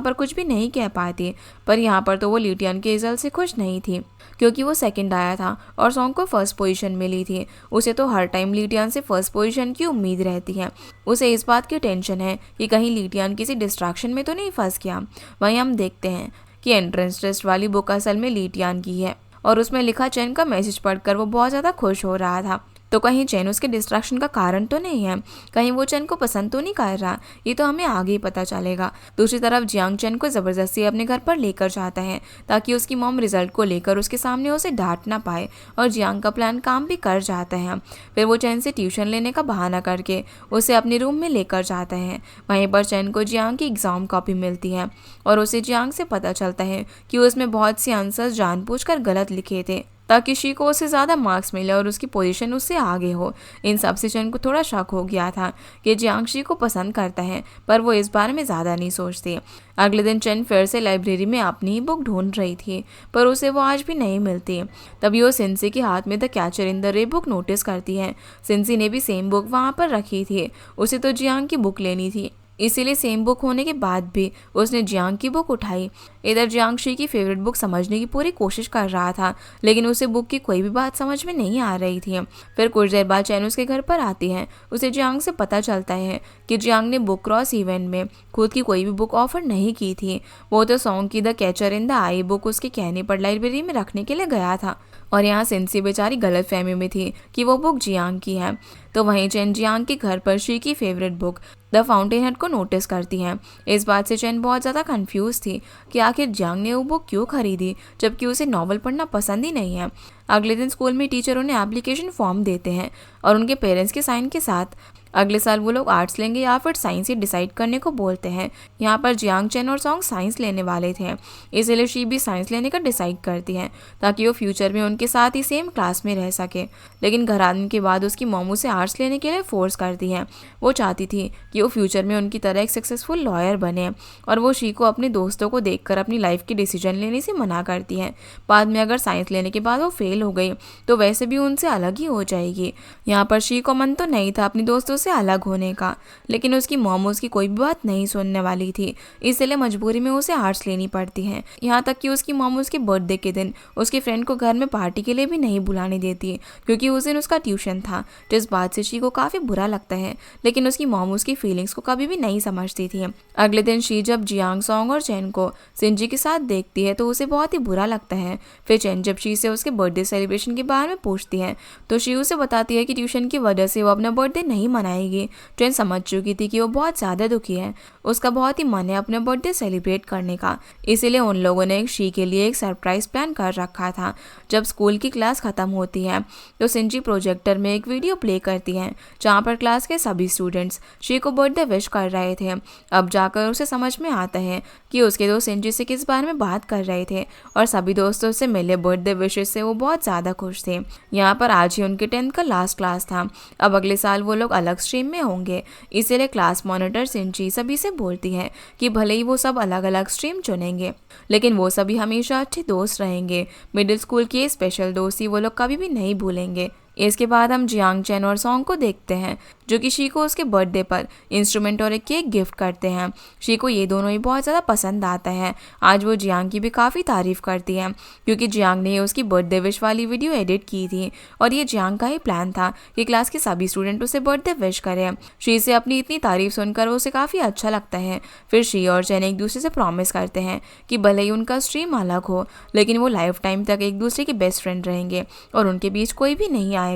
पर कुछ भी नहीं कह पाती, पर यहाँ पर तो वो लीटियान के रिजल्ट से खुश नहीं थी, क्योंकि वो सेकंड आया था और सॉन्ग को फर्स्ट पोजीशन मिली थी। उसे तो हर टाइम लीटियान से फर्स्ट पोजीशन की उम्मीद रहती है। उसे इस बात की टेंशन है कि कहीं लीटियान किसी डिस्ट्रैक्शन में तो नहीं फंस गया। वहीं हम देखते हैं कि एंट्रेंस टेस्ट वाली बुक असल में लीटियान की है और उसमें लिखा चेन का मैसेज पढ़कर वो बहुत ज़्यादा खुश हो रहा था। तो कहीं चेन उसके डिस्ट्रैक्शन का कारण तो नहीं है, कहीं वो चेन को पसंद तो नहीं कर रहा, ये तो हमें आगे ही पता चलेगा। दूसरी तरफ जियांग चेन को ज़बरदस्ती अपने घर पर लेकर जाता है, ताकि उसकी मॉम रिजल्ट को लेकर उसके सामने उसे डांट ना पाए, और जियांग का प्लान काम भी कर जाता है। फिर वो चेन से ट्यूशन लेने का बहाना करके उसे अपने रूम में लेकर जाता है। वहीं पर चेन को जियांग की एग्ज़ाम कॉपी मिलती है और उसे जियांग से पता चलता है कि उसमें बहुत से आंसर्स जानबूझकर गलत लिखे थे, ताकि शी को उससे ज़्यादा मार्क्स मिले और उसकी पोजीशन उससे आगे हो। इन सब से चेन को थोड़ा शक हो गया था कि जियांग शी को पसंद करता है, पर वो इस बारे में ज़्यादा नहीं सोचती। अगले दिन चेन फिर से लाइब्रेरी में अपनी ही बुक ढूंढ रही थी, पर उसे वो आज भी नहीं मिलती। तभी वो सिंसी के हाथ में द कैचर इन द रे बुक नोटिस करती है। सिंसी ने भी सेम बुक वहाँ पर रखी थी, उसे तो जियांग की बुक लेनी थी, इसीलिए सेम बुक होने के बाद भी उसने जियांग की बुक उठाई। इधर जियांग शी की फेवरेट बुक समझने की पूरी कोशिश कर रहा था, लेकिन उसे बुक की कोई भी बात समझ में नहीं आ रही थी। फिर कुछ देर बाद चैन उसके घर पर आती है। उसे जियांग से पता चलता है कि जियांग ने बुक क्रॉस इवेंट में खुद की कोई भी बुक ऑफर नहीं की थी। वो तो सॉन्ग की the catcher in the I book उसके कहने पर लाइब्रेरी में रखने के लिए गया था, और यहाँ सिंसी बेचारी गलत फहमी में थी कि वो बुक जियांग की है। तो वहीं चेन जियांग के घर पर शी की favourite book the fountain head को नोटिस करती है। इस बात से चेन बहुत ज़्यादा कंफ्यूज थी कि आखिर जियांग ने वो बुक क्यों खरीदी, जबकि उसे नॉवल पढ़ना पसंद ही नहीं है। अगले दिन स्कूल में टीचर उन्हें एप्लीकेशन फॉर्म देते हैं और उनके पेरेंट्स के साइन के साथ अगले साल वो लोग आर्ट्स लेंगे या फिर साइंस ही डिसाइड करने को बोलते हैं। यहाँ पर जियांग, चेन और सॉन्ग साइंस लेने वाले थे, इसलिए शी भी साइंस लेने का डिसाइड करती है, ताकि वो फ्यूचर में उनके साथ ही सेम क्लास में रह सके। लेकिन घर आने के बाद उसकी मॉम उसे आर्ट्स लेने के लिए फोर्स करती है। वो चाहती थी कि वो फ्यूचर में उनकी तरह एक सक्सेसफुल लॉयर बने, और वो शी को अपने दोस्तों को देखकर अपनी लाइफ की डिसीजन लेने से मना करती है। बाद में अगर साइंस लेने के बाद वो फेल हो गई तो वैसे भी उनसे अलग ही हो जाएगी। यहाँ पर शी को मन तो नहीं था अपने दोस्तों से अलग होने का, लेकिन उसकी मॉम उसकी कोई भी बात नहीं सुनने वाली थी, इसलिए मजबूरी में उसे आर्ट्स लेनी पड़ती है। यहाँ तक कि उसकी मॉम उसके बर्थडे के दिन उसके फ्रेंड को घर में पार्टी के लिए भी नहीं बुलाने देती, क्योंकि उस दिन उसका ट्यूशन था, जिस बात से शी को काफ़ी बुरा लगता है। लेकिन उसकी मॉम उसकी फीलिंग्स को कभी भी नहीं समझती थी। अगले दिन शी जब जियांग, सॉन्ग और चेन को सिंजी के साथ देखती है तो उसे बहुत ही बुरा लगता है। फिर चेन जब शी से उसके बर्थडे सेलिब्रेशन के बारे में पूछती है तो शी उसे बताती है कि ट्यूशन की वजह से वो अपना बर्थडे नहीं मनाएगी। चेन समझ चुकी थी कि वो बहुत ज़्यादा दुखी है, उसका बहुत ही मन है अपना बर्थडे सेलिब्रेट करने का, इसीलिए उन लोगों ने शी के लिए एक सरप्राइज़ प्लान कर रखा था। जब स्कूल की क्लास ख़त्म होती है तो सिंजी प्रोजेक्टर में एक वीडियो प्ले करती है जहाँ पर क्लास के सभी स्टूडेंट्स शी को बर्थडे विश कर रहे थे। अब जाकर उसे समझ में आता है कि उसके दोस्त सिंजी से किस बारे में बात कर रहे थे, और सभी दोस्तों से मिले बर्थडे विशेस से वो बहुत ज़्यादा खुश थे। यहाँ पर आज ही उनके 10th का लास्ट क्लास था। अब अगले साल वो लोग अलग अलग स्ट्रीम में होंगे। इसीलिए क्लास मॉनिटर सिंची सभी से बोलती है कि भले ही वो सब अलग अलग स्ट्रीम चुनेंगे, लेकिन वो सभी हमेशा अच्छे दोस्त रहेंगे। मिडिल स्कूल की ये स्पेशल दोस्ती वो लोग कभी भी नहीं भूलेंगे। इसके बाद हम जियांग चेन और सॉन्ग को देखते हैं, जो कि शी को उसके बर्थडे पर इंस्ट्रूमेंट और एक केक गिफ्ट करते हैं। शी को ये दोनों ही बहुत ज़्यादा पसंद आता है। आज वो जियांग की भी काफ़ी तारीफ करती है, क्योंकि जियांग ने उसकी बर्थडे विश वाली वीडियो एडिट की थी और ये जियांग का ही प्लान था कि क्लास के सभी स्टूडेंट उसे बर्थडे विश करें। शी से अपनी इतनी तारीफ सुनकर उसे काफ़ी अच्छा लगता है। फिर शी और चेन एक दूसरे से प्रॉमिस करते हैं कि भले ही उनका स्ट्रीम अलग हो, लेकिन वो लाइफ टाइम तक एक दूसरे के बेस्ट फ्रेंड रहेंगे और उनके बीच कोई भी नहीं आएगा।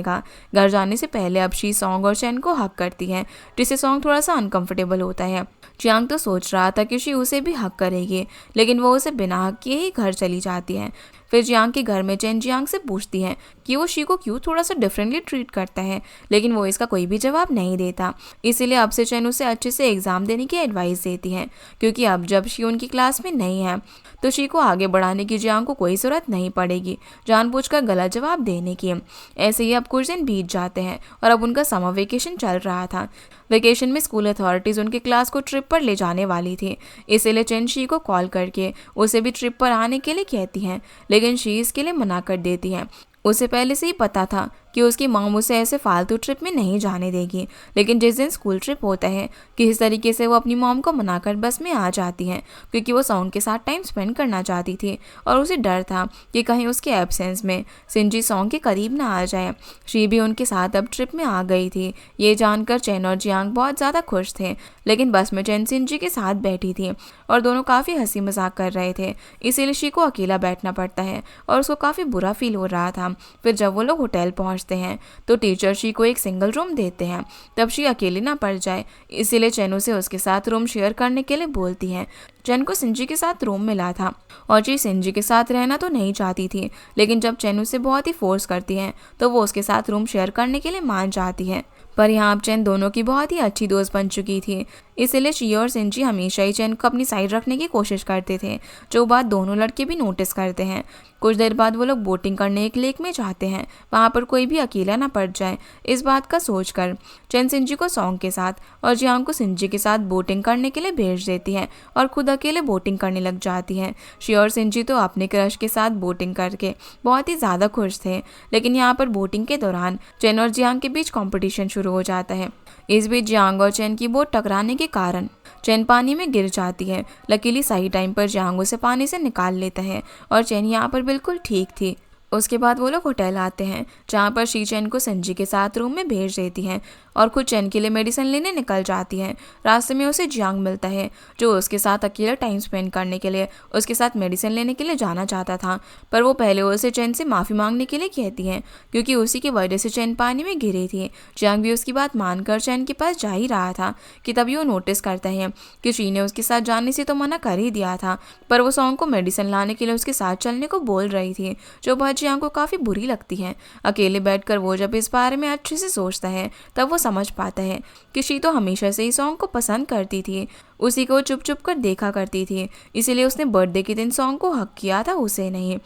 घर जाने से पहले अब शी सॉन्ग और चैन को हक करती है, जिससे सॉन्ग थोड़ा सा अनकंफर्टेबल होता है। जियांग तो सोच रहा था कि शी उसे भी हक करेगी, लेकिन वो उसे बिना हक किए ही घर चली जाती है। फिर जियांग के घर में चैन जियांग से पूछती है कि वो शी को क्यों थोड़ा सा डिफरेंटली ट्रीट करता है, लेकिन वो इसका कोई भी जवाब नहीं देता। इसीलिए अब से चैन उसे अच्छे से एग्जाम देने की एडवाइस देती है, क्योंकि अब जब शी उनकी क्लास में नहीं है तो शी को आगे बढ़ाने की जियांग को कोई ज़रूरत नहीं पड़ेगी जानबूझकर गलत जवाब देने की। ऐसे ही अब कुछ दिन बीत जाते हैं और अब उनका समर वेकेशन चल रहा था। वेकेशन में स्कूल अथॉरिटीज़ उनके क्लास को ट्रिप पर ले जाने वाली थी, इसीलिए चेन शी को कॉल करके उसे भी ट्रिप पर आने के लिए कहती हैं, लेकिन शी इसके लिए मना कर देती है। उसे पहले से ही पता था कि उसकी मॉम उसे ऐसे फालतू ट्रिप में नहीं जाने देगी, लेकिन जिस दिन स्कूल ट्रिप होता है किसी तरीके से वो अपनी मॉम को मनाकर बस में आ जाती हैं, क्योंकि वो सॉन्ग के साथ टाइम स्पेंड करना चाहती थी और उसे डर था कि कहीं उसके एब्सेंस में सिंजी सॉन्ग के करीब ना आ जाए। शी भी उनके साथ अब ट्रिप में आ गई थी। ये जानकर चैन और जियांग बहुत ज़्यादा खुश थे, लेकिन बस में चैन सिंजी के साथ बैठी थी और दोनों काफ़ी हंसी मजाक कर रहे थे, इसीलिए शी को अकेला बैठना पड़ता है और उसको काफ़ी बुरा फील हो रहा था। फिर जब वो लोग होटल पहुंचते हैं तो टीचर शी को एक सिंगल रूम देते हैं, तब शी अकेली ना पड़ जाए, इसीलिए चैन उसे उसके साथ रूम शेयर करने के लिए बोलती है। चैन को सिंजी के साथ रूम मिला था और शी सिंजी के साथ रहना तो नहीं चाहती थी, लेकिन जब चैन उसे बहुत ही फोर्स करती है तो वो उसके साथ रूम शेयर करने के लिए मान जाती है। पर यहाँ अब चैन दोनों की बहुत ही अच्छी दोस्त बन चुकी थी, इसीलिए शी और सिंजी हमेशा ही चैन को अपनी साइड रखने की कोशिश करते थे, जो बात दोनों लड़के भी नोटिस करते हैं। कुछ देर बाद वो लोग बोटिंग करने एक लेक में जाते हैं, वहाँ पर कोई भी अकेला ना पड़ जाए, इस बात का सोचकर चैन सिंजी को सॉन्ग के साथ और जियांग को सिंजी के साथ बोटिंग करने के लिए भेज देती है और खुद अकेले बोटिंग करने लग जाती है। शी और सिंजी तो अपने क्रश के साथ बोटिंग करके बहुत ही ज़्यादा खुश थे, लेकिन यहाँ पर बोटिंग के दौरान चैन और जियांग के बीच कॉम्पिटिशन शुरू हो जाता है। इस बीच जियांग और चैन की बोट टकराने के कारण चैन पानी में गिर जाती है। लकीली सही टाइम पर जियांग उसे पानी से निकाल लेता है और चैन यहाँ पर बिल्कुल ठीक थी। उसके बाद वो लोग होटल आते हैं, जहाँ पर शी चैन को संजी के साथ रूम में भेज देती हैं और खुद चैन के लिए मेडिसिन लेने निकल जाती हैं। रास्ते में उसे जियांग मिलता है, जो उसके साथ अकेला टाइम स्पेंड करने के लिए उसके साथ मेडिसिन लेने के लिए जाना चाहता था, पर वो पहले उसे चैन से माफ़ी मांगने के लिए कहती हैं, क्योंकि उसी की वजह से चैन पानी में गिरी थी। जियांग भी उसकी बात मानकर चैन के पास जा ही रहा था कि तभी वो नोटिस करता है कि शी ने उसके साथ जाने से तो मना कर ही दिया था, पर वो सॉन्ग को मेडिसिन लाने के लिए उसके साथ चलने को बोल रही थी, जो बात जियांग को काफ़ी बुरी लगती है। अकेले बैठकर वो जब इस बारे में अच्छे से सोचता है तब वो समझ पाता है कि शी तो हमेशा से ही सॉन्ग को पसंद करती थी, उसी को चुप चुप कर देखा करती थी, इसीलिए उसने बर्थडे के दिन सॉन्ग को हक किया था, उसे नहीं।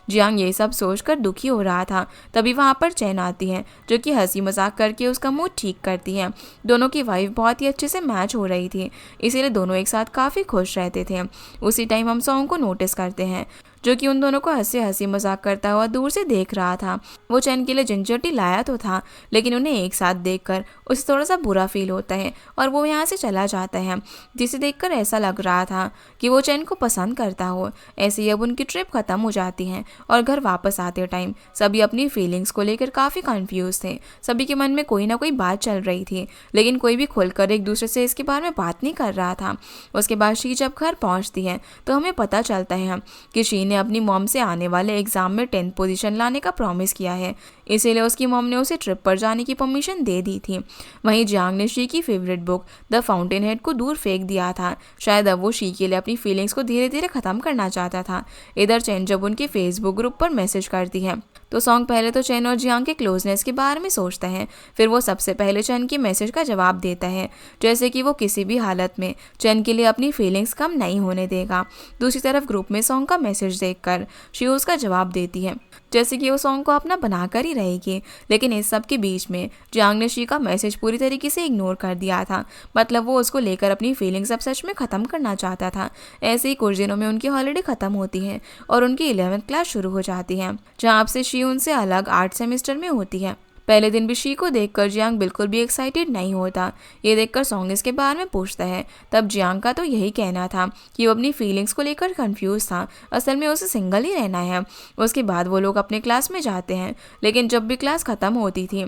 जियांग ये सब सोचकर दुखी हो रहा था, तभी वहाँ पर चैन आती है, जो कि हंसी मजाक करके उसका मूड ठीक करती है। दोनों की वाइफ बहुत ही अच्छे से मैच हो रही थी, इसीलिए दोनों एक साथ काफ़ी खुश रहते थे। उसी टाइम हम सॉन्ग को नोटिस करते हैं, जो कि उन दोनों को हंसी मजाक करता हुआ दूर से देख रहा था। वो चैन के लिए जिंजर टी लाया तो था, लेकिन उन्हें एक साथ देखकर उसे थोड़ा सा बुरा फील होता है और वो यहाँ से चला जाता है, जिसे देखकर ऐसा लग रहा था कि वो चैन को पसंद करता हो। ऐसे ही अब उनकी ट्रिप खत्म हो जाती है और घर वापस आते टाइम सभी अपनी फीलिंग्स को लेकर काफ़ी कंफ्यूज थे। सभी के मन में कोई ना कोई बात चल रही थी, लेकिन कोई भी खुलकर एक दूसरे से इसके बारे में बात नहीं कर रहा था। उसके बाद शी जब घर पहुँचती है तो हमें पता चलता है कि शी ने अपनी मॉम से आने वाले एग्जाम में 10th पोजीशन लाने का प्रॉमिस किया है, इसीलिए उसकी मॉम ने उसे ट्रिप पर जाने की परमिशन दे दी थी। वहीं जियांग ने शी की favourite book the fountain head को दूर फेंक दिया था, शायद अब वो शी के लिए अपनी फीलिंग्स को धीरे धीरे ख़त्म करना चाहता था। इधर चैन जब उनके फेसबुक ग्रुप पर मैसेज करती है तो सॉन्ग पहले तो चैन और जियांग के क्लोजनेस के बारे में सोचता है, फिर वो सबसे पहले चैन की मैसेज का जवाब देता है, जैसे कि वो किसी भी हालत में चैन के लिए अपनी फीलिंग्स कम नहीं होने देगा। दूसरी तरफ ग्रुप में सॉन्ग का मैसेज देखकर शी उसका जवाब देती है, जैसे कि वो सॉन्ग को अपना बनाकर ही रहेगी। लेकिन इस सब के बीच में जियांग ने शी का मैसेज पूरी तरीके से इग्नोर कर दिया था। मतलब वो उसको लेकर अपनी फीलिंग्स अब सच में ख़त्म करना चाहता था। ऐसे ही कुछ दिनों में उनकी हॉलिडे ख़त्म होती है और उनकी 11th क्लास शुरू हो जाती है, जहाँ अब से शी उनसे अलग 8 सेमेस्टर में होती है। पहले दिन भी शी को देखकर जियांग बिल्कुल भी एक्साइटेड नहीं होता। ये देखकर सॉन्ग इसके बारे में पूछता है। तब जियांग का तो यही कहना था कि वो अपनी फीलिंग्स को लेकर कंफ्यूज था, असल में उसे सिंगल ही रहना है। उसके बाद वो लोग अपने क्लास में जाते हैं, लेकिन जब भी क्लास ख़त्म होती थी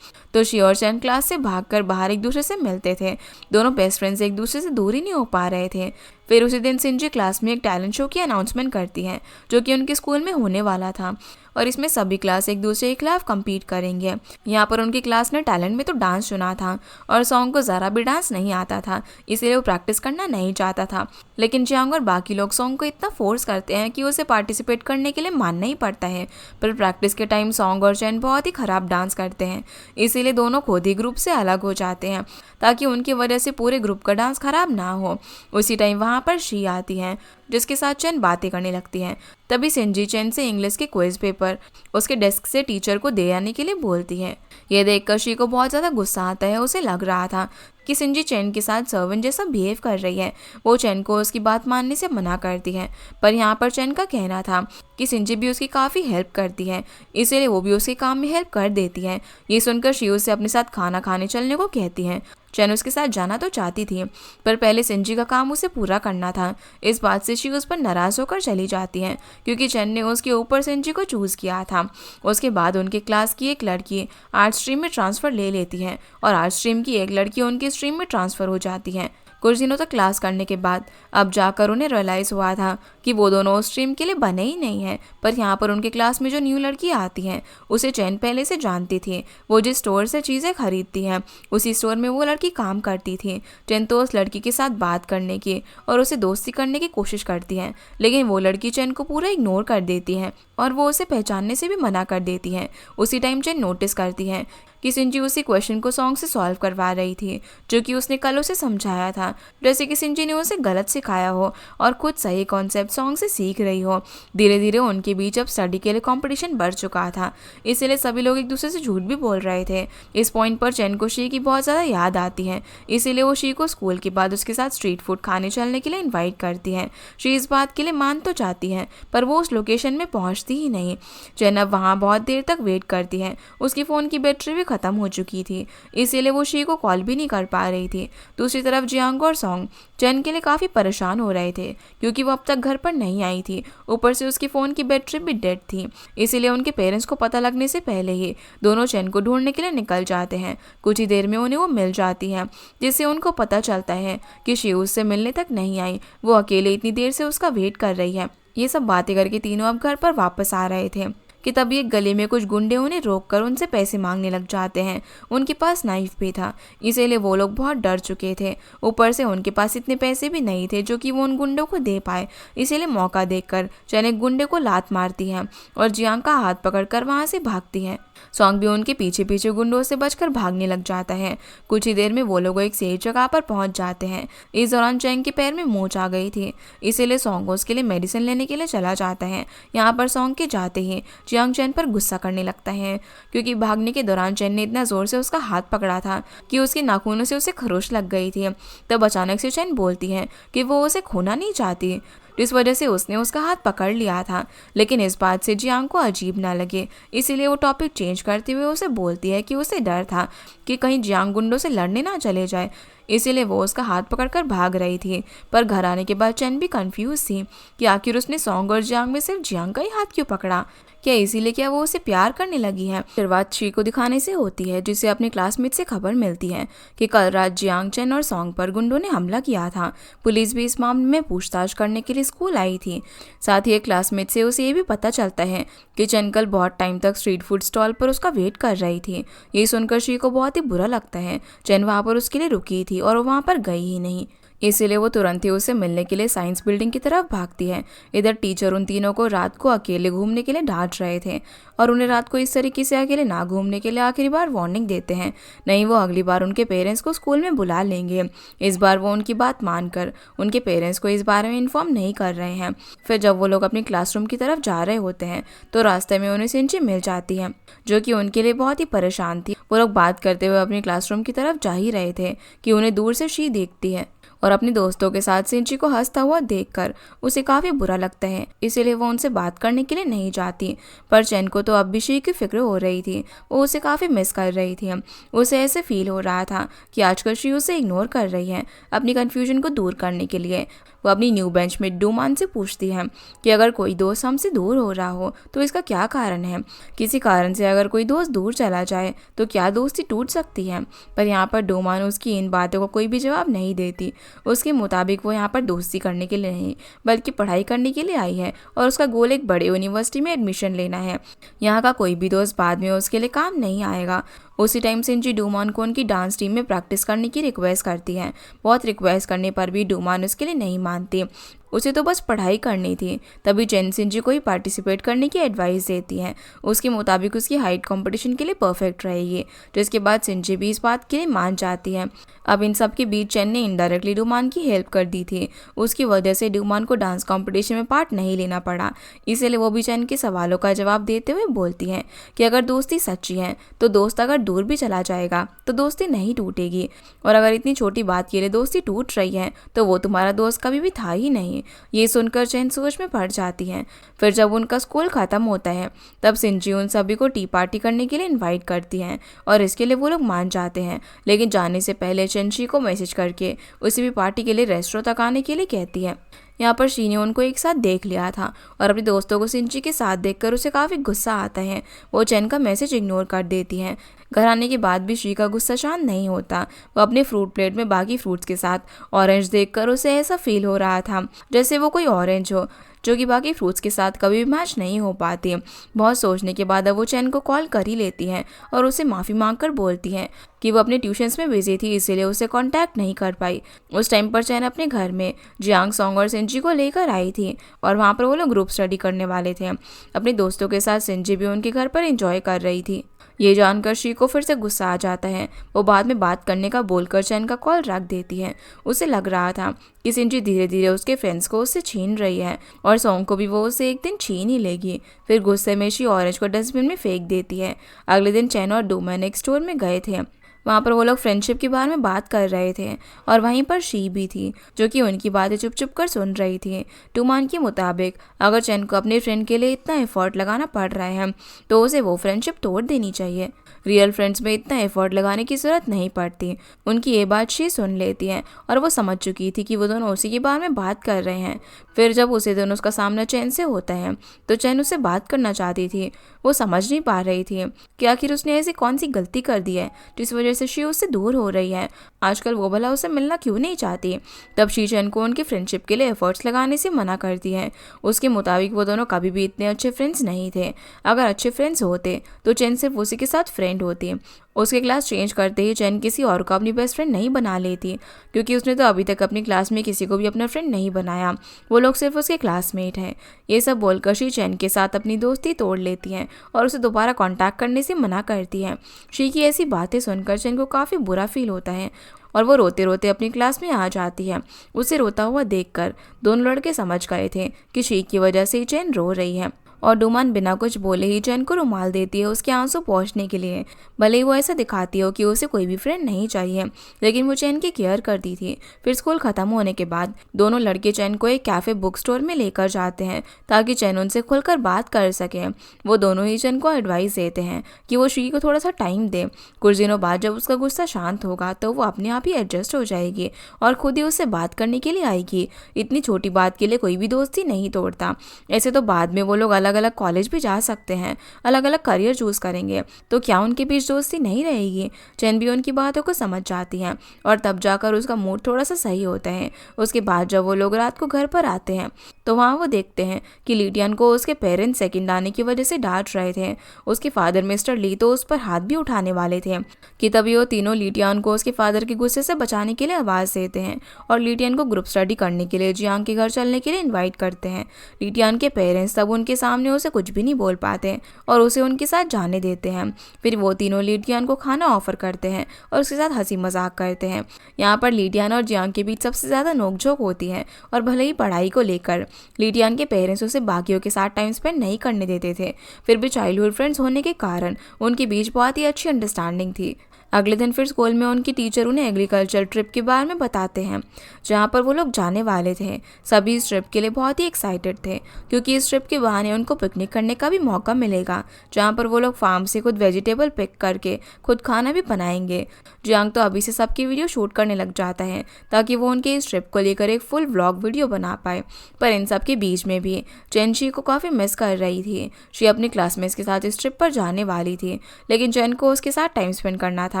तो शी और चैन क्लास से भागकर बाहर एक दूसरे से मिलते थे। दोनों बेस्ट फ्रेंड्स एक दूसरे से दूर ही नहीं हो पा रहे थे। फिर उसी दिन सिंजी क्लास में एक टैलेंट शो की अनाउंसमेंट करती है, जो कि उनके स्कूल में होने वाला था और इसमें सभी क्लास एक दूसरे के खिलाफ कम्पीट करेंगे। यहाँ पर उनकी क्लास ने टैलेंट में तो डांस चुना था और सॉन्ग को ज़रा भी डांस नहीं आता था, इसलिए वो प्रैक्टिस करना नहीं चाहता था। लेकिन जियांग और बाकी लोग सॉन्ग को इतना फोर्स करते हैं कि उसे पार्टिसिपेट करने के लिए मानना ही पड़ता है। पर प्रैक्टिस के टाइम सॉन्ग और चैन बहुत ही ख़राब डांस करते हैं, इसीलिए दोनों खुद ही ग्रुप से अलग हो जाते हैं ताकि उनकी वजह से पूरे ग्रुप का डांस खराब ना हो। उसी टाइम वहाँ पर शी आती है, जिसके साथ चैन बातें करने लगती है। तभी सिंजी चैन से इंग्लिश के क्विज पेपर उसके डेस्क से टीचर को दे आने के लिए बोलती है। ये देखकर शी को बहुत ज़्यादा गुस्सा आता है। उसे लग रहा था कि सिंजी चैन के साथ सर्वेंट जैसा बिहेव कर रही है। वो चैन को उसकी बात मानने से मना करती है, पर यहाँ पर चैन का कहना था कि सिंजी भी उसकी काफ़ी हेल्प करती है, इसीलिए वो भी उसके काम में हेल्प कर देती है। ये सुनकर शी उसे अपने साथ खाना खाने चलने को कहती है। चैन उसके साथ जाना तो चाहती थी, पर पहले सिंजी का काम उसे पूरा करना था। इस बात से शी उस पर नाराज़ होकर चली जाती है, क्योंकि चैन ने उसके ऊपर सिंजी को चूज़ किया था। उसके बाद उनके क्लास की एक लड़की आर्ट स्ट्रीम में ट्रांसफ़र ले लेती है और आर्ट स्ट्रीम की एक लड़की उनकी स्ट्रीम में ट्रांसफ़र हो जाती है। कुछ दिनों तक क्लास करने के बाद अब जाकर उन्हें रियलाइज़ हुआ था कि वो दोनों उस स्ट्रीम के लिए बने ही नहीं हैं। पर यहाँ पर उनके क्लास में जो न्यू लड़की आती है उसे चैन पहले से जानती थी। वो जिस स्टोर से चीज़ें खरीदती हैं उसी स्टोर में वो लड़की काम करती थी। चैन तो उस लड़की के साथ बात करने की और उसे दोस्ती करने की कोशिश करती है, लेकिन वो लड़की चैन को पूरा इग्नोर कर देती है और वो उसे पहचानने से भी मना कर देती है। उसी टाइम चैन नोटिस करती है कि सिंजी उसी क्वेश्चन को सॉन्ग से सॉल्व करवा रही थी, जो कि उसने कल उसे समझाया था, जैसे कि सिंजी ने उसे गलत सिखाया हो और खुद सही कॉन्सेप्ट सॉन्ग से सीख रही हो। धीरे धीरे उनके बीच अब स्टडी के लिए कंपटीशन बढ़ चुका था, इसीलिए सभी लोग एक दूसरे से झूठ भी बोल रहे थे। इस पॉइंट पर चैन को शी की बहुत ज़्यादा याद आती है, इसीलिए वो शी को स्कूल के बाद उसके साथ स्ट्रीट फूड खाने चलने के लिए इन्वाइट करती है। शी इस बात के लिए मान तो चाहती है, पर वो उस लोकेशन में पहुँचती ही नहीं। चैन अब वहाँ बहुत देर तक वेट करती है। उसकी फ़ोन की बैटरी भी ख़त्म हो चुकी थी, इसीलिए वो शी को कॉल भी नहीं कर पा रही थी। दूसरी तरफ जियांग और सॉन्ग चैन के लिए काफ़ी परेशान हो रहे थे, क्योंकि वो अब तक घर पर नहीं आई थी। ऊपर से उसकी फ़ोन की बैटरी भी डेड थी, इसीलिए उनके पेरेंट्स को पता लगने से पहले ही दोनों चैन को ढूंढने के लिए निकल जाते हैं। कुछ ही देर में उन्हें वो मिल जाती है, जिससे उनको पता चलता है कि शी उससे मिलने तक नहीं आई। वो अकेले इतनी देर से उसका वेट कर रही है। ये सब बातें करके तीनों अब घर पर वापस आ रहे थे कि तभी एक गली में कुछ गुंडे उन्हें रोककर उनसे पैसे मांगने लग जाते हैं। उनके पास नाइफ भी था, इसीलिए वो लोग बहुत डर चुके थे। ऊपर से उनके पास इतने पैसे भी नहीं थे जो कि वो उन गुंडों को दे पाए, इसीलिए मौका देखकर चैन एक गुंडे को लात मारती है और जियांग का हाथ पकड़कर वहाँ से भागती है। सॉन्ग भी उनके पीछे पीछे गुंडों से बचकर भागने लग जाता है। कुछ ही देर में वो लोग एक सेफ जगह पर पहुंच जाते हैं। इस दौरान चैंग के पैर में मोच आ गई थी, इसीलिए सॉन्ग उसके लिए मेडिसिन लेने के लिए चला जाता है। यहाँ पर सॉन्ग के जाते ही जियांग चैन पर गुस्सा करने लगता है, क्योंकि भागने के दौरान चैन ने इतना जोर से उसका हाथ पकड़ा था कि उसके नाखूनों से उसे खरोश लग गई थी। तब अचानक से चैन बोलती है कि वो उसे खोना नहीं चाहती, इस वजह से उसने उसका हाथ पकड़ लिया था। लेकिन इस बात से जियांग को अजीब ना लगे, इसीलिए वो टॉपिक चेंज करते हुए उसे बोलती है कि उसे डर था कि कहीं जियांग गुंडों से लड़ने ना चले जाए, इसीलिए वो उसका हाथ पकड़कर भाग रही थी। पर घर आने के बाद चैन भी कंफ्यूज थी कि आखिर उसने सॉन्ग और जियांग में सिर्फ जियांग का ही हाथ क्यों पकड़ा। क्या इसीलिए क्या वो उसे प्यार करने लगी है? शुरुआत शी को दिखाने से होती है, जिसे अपने क्लासमेट से खबर मिलती है कि कल रात जियांग, चैन और सॉन्ग पर गुंडों ने हमला किया था। पुलिस भी इस मामले में पूछताछ करने के लिए स्कूल आई थी। साथ ही एक क्लासमेट से उसे ये भी पता चलता है कि चैन कल बहुत टाइम तक स्ट्रीट फूड स्टॉल पर उसका वेट कर रही थी। ये सुनकर शी को बहुत ही बुरा लगता है। चैन वहाँ पर उसके लिए रुकी थी और वहाँ पर गई ही नहीं। इसीलिए वो तुरंत ही उससे मिलने के लिए साइंस बिल्डिंग की तरफ भागती है। इधर टीचर उन तीनों को रात को अकेले घूमने के लिए डांट रहे थे और उन्हें रात को इस तरीके से अकेले ना घूमने के लिए आखिरी बार वार्निंग देते हैं, नहीं वो अगली बार उनके पेरेंट्स को स्कूल में बुला लेंगे। इस बार वो उनकी बात मानकर उनके पेरेंट्स को इस बारे में इन्फॉर्म नहीं कर रहे हैं। फिर जब वो लोग अपने क्लासरूम की तरफ जा रहे होते हैं तो रास्ते में उन्हें सिंची मिल जाती है, जो कि उनके लिए बहुत ही परेशान थी। वो लोग बात करते हुए अपने क्लासरूम की तरफ जा ही रहे थे कि उन्हें दूर से शी दिखती है और अपने दोस्तों के साथ सिंची को हंसता हुआ देखकर उसे काफी बुरा लगता है, इसीलिए वो उनसे बात करने के लिए नहीं जाती। पर चैन को तो अब भी शी की फिक्र हो रही थी, वो उसे काफी मिस कर रही थी। उसे ऐसे फील हो रहा था कि आजकल शी उसे इग्नोर कर रही है। अपनी कंफ्यूजन को दूर करने के लिए वो अपनी न्यू बेंच में डूमान से पूछती है कि अगर कोई दोस्त हमसे दूर हो रहा हो तो इसका क्या कारण है। किसी कारण से अगर कोई दोस्त दूर चला जाए तो क्या दोस्ती टूट सकती है। पर यहाँ पर डूमान उसकी इन बातों को कोई भी जवाब नहीं देती। उसके मुताबिक वो यहाँ पर दोस्ती करने के लिए नहीं बल्कि पढ़ाई करने के लिए आई है और उसका गोल एक बड़े यूनिवर्सिटी में एडमिशन लेना है। यहाँ का कोई भी दोस्त बाद में उसके लिए काम नहीं आएगा। उसी टाइम सिंची डूमान को उनकी डांस टीम में प्रैक्टिस करने की रिक्वेस्ट करती है। बहुत रिक्वेस्ट करने पर भी डूमान उसके लिए नहीं मानती, उसे तो बस पढ़ाई करनी थी। तभी चैन सिंची को ही पार्टिसिपेट करने की एडवाइस देती है। उसके मुताबिक उसकी हाइट कंपटीशन के लिए परफेक्ट रहेगी, जिसके बाद सिंची भी इस बात के लिए मान जाती है। अब इन सब के बीच चैन ने इनडायरेक्टली डूमान की हेल्प कर दी थी। उसकी वजह से डूमान को डांस कंपटीशन में पार्ट नहीं लेना पड़ा। इसीलिए वो भी चैन के सवालों का जवाब देते हुए बोलती है कि अगर दोस्ती सच्ची है तो दोस्त अगर दूर भी चला जाएगा तो दोस्ती नहीं टूटेगी, और अगर इतनी छोटी बात के लिए दोस्ती टूट रही है तो वो तुम्हारा दोस्त कभी भी था ही नहीं। ये सुनकर चैन सोच में पड़ जाती है। फिर जब उनका स्कूल खत्म होता है तब सिंची उन सभी को टी पार्टी करने के लिए इनवाइट करती हैं और इसके लिए वो लोग मान जाते हैं। लेकिन जाने से पहले चैन को मैसेज करके उसे भी पार्टी के लिए रेस्टोरेंट तक आने के लिए कहती है। यहाँ पर शी ने उनको एक साथ देख लिया था और अपने दोस्तों को सिंची के साथ देखकर उसे काफ़ी गुस्सा आता है। वो चैन का मैसेज इग्नोर कर देती है। घर आने के बाद भी शी का गुस्सा शांत नहीं होता। वो अपने फ्रूट प्लेट में बाकी फ्रूट्स के साथ ऑरेंज देखकर उसे ऐसा फील हो रहा था जैसे वो कोई ऑरेंज हो जो कि बाकी फ्रूट्स के साथ कभी भी मैच नहीं हो पाती। बहुत सोचने के बाद अब वो चैन को कॉल कर ही लेती है और उसे माफ़ी मांगकर बोलती है कि वो अपने ट्यूशन्स में बिजी थी इसीलिए उसे कांटेक्ट नहीं कर पाई। उस टाइम पर चैन अपने घर में जियांग सॉन्ग और सिंजी को लेकर आई थी और वहाँ पर वो लोग ग्रुप स्टडी करने वाले थे। अपने दोस्तों के साथ सिंजी भी उनके घर पर एंजॉय कर रही थी। ये जानकर शी को फिर से गुस्सा आ जाता है। वो बाद में बात करने का बोलकर चैन का कॉल रख देती है। उसे लग रहा था कि सिंजी धीरे धीरे उसके फ्रेंड्स को उससे छीन रही है और सॉन्ग को भी वो उससे एक दिन छीन ही लेगी। फिर गुस्से में शी ऑरेंज को डस्टबिन में फेंक देती है। अगले दिन चैन और डूमन एक स्टोर में गए थे। वहाँ पर वो लोग फ्रेंडशिप के बारे में बात कर रहे थे और वहीं पर शी भी थी जो कि उनकी बातें चुप चुप कर सुन रही थी। टूमान के मुताबिक अगर चैन को अपने फ्रेंड के लिए इतना एफर्ट लगाना पड़ रहा है तो उसे वो फ्रेंडशिप तोड़ देनी चाहिए। रियल फ्रेंड्स में इतना एफर्ट लगाने की ज़रूरत नहीं पड़ती। उनकी ये बात शी सुन लेती है और वो समझ चुकी थी कि वो दोनों उसी के बारे में बात कर रहे हैं। फिर जब उसे दोनों उसका सामना चैन से होता है तो चैन उससे बात करना चाहती थी। वो समझ नहीं पा रही थी कि आखिर उसने ऐसी कौन सी गलती कर दी है जिस वजह से शी उससे दूर हो रही है। आजकल वो भला उसे मिलना क्यों नहीं चाहती। तब शी चैन को उनकी फ्रेंडशिप के लिए एफर्ट्स लगाने से मना करती है। उसके मुताबिक वो दोनों कभी भी इतने अच्छे फ्रेंड्स नहीं थे। अगर अच्छे फ्रेंड्स होते तो चैन सिर्फ उसी के साथ फ्रेंड होती। उसके क्लास चेंज करते ही चैन किसी और को अपनी बेस्ट फ्रेंड नहीं बना लेती, क्योंकि उसने तो अभी तक अपनी क्लास में किसी को भी अपना फ्रेंड नहीं बनाया। वो लोग सिर्फ उसके क्लासमेट हैं। ये सब बोलकर शी चैन के साथ अपनी दोस्ती तोड़ लेती हैं और उसे दोबारा कांटेक्ट करने से मना करती हैं। शी की ऐसी बातें सुनकर चैन को काफ़ी बुरा फील होता है और वो रोते रोते अपनी क्लास में आ जाती है। उसे रोता हुआ देखकर दोनों लड़के समझ गए थे कि शी की वजह से चैन रो रही है और डूमान बिना कुछ बोले ही चैन को रुमाल देती है उसके आंसू पोंछने के लिए। भले ही वो ऐसा दिखाती हो कि उसे कोई भी फ्रेंड नहीं चाहिए, लेकिन वो चैन की केयर करती थी। फिर स्कूल खत्म होने के बाद दोनों लड़के चैन को एक कैफे बुक स्टोर में लेकर जाते हैं ताकि चैन उनसे खुलकर बात कर सके। वो दोनों ही चैन को एडवाइस देते हैं कि वो शी को थोड़ा सा टाइम दे। कुछ दिनों बाद जब उसका गुस्सा शांत होगा तो वो अपने आप ही एडजस्ट हो जाएगी और खुद ही उससे बात करने के लिए आएगी। इतनी छोटी बात के लिए कोई भी दोस्ती नहीं तोड़ता। ऐसे तो बाद में वो लोग अलग अलग अलग कॉलेज भी जा सकते हैं, अलग अलग करियर चूज करेंगे, तो क्या उनके बीच दोस्ती नहीं रहेगी। चैन भी उनकी बातों को समझ जाती है और तब जाकर उसका मूड थोड़ा सा सही होता है। उसके बाद जब वो लोग रात को घर पर आते हैं तो वहाँ वो देखते हैं कि लिडियन को उसके पेरेंट्स सेकंड आने की वजह से डांट रहे थे। उसके फादर मिस्टर ली तो उस पर हाथ भी उठाने वाले थे कि तभी वो तीनों लिडियन को उसके फादर के गुस्से से बचाने के लिए आवाज़ देते हैं और लिडियन को ग्रुप स्टडी करने के लिए जियांग के घर चलने के लिए इन्वाइट करते हैं। लिडियन के पेरेंट्स तब उनके सामने उसे कुछ भी नहीं बोल पाते और उसे उनके साथ जाने देते हैं। फिर वो तीनों लिडियन को खाना ऑफर करते हैं और उसके साथ हंसी मजाक करते हैं। यहाँ पर लिडियन और जियांग के बीच सबसे ज़्यादा नोकझोंक होती है और भले ही पढ़ाई को लेकर लिडियन के पेरेंट्स उसे बाकियों के साथ टाइम स्पेंड नहीं करने देते थे, फिर भी चाइल्डहुड फ्रेंड्स होने के कारण उनके बीच बहुत ही अच्छी अंडरस्टैंडिंग थी। अगले दिन फिर स्कूल में उनकी टीचर उन्हें एग्रीकल्चर ट्रिप के बारे में बताते हैं जहाँ पर वो लोग जाने वाले थे। सभी इस ट्रिप के लिए बहुत ही एक्साइटेड थे क्योंकि इस ट्रिप के बहाने उनको पिकनिक करने का भी मौका मिलेगा जहाँ पर वो लोग फार्म से खुद वेजिटेबल पिक करके खुद खाना भी बनाएंगे। जियांग तो अभी से सबकी वीडियो शूट करने लग जाता है ताकि वो उनके इस ट्रिप को लेकर एक फुल व्लॉग वीडियो बना पाए। पर इन सब के बीच में भी चेन शी को काफ़ी मिस कर रही थी। शी अपने क्लासमेट्स के साथ इस ट्रिप पर जाने वाली थी लेकिन चेन को उसके साथ टाइम स्पेंड करना था।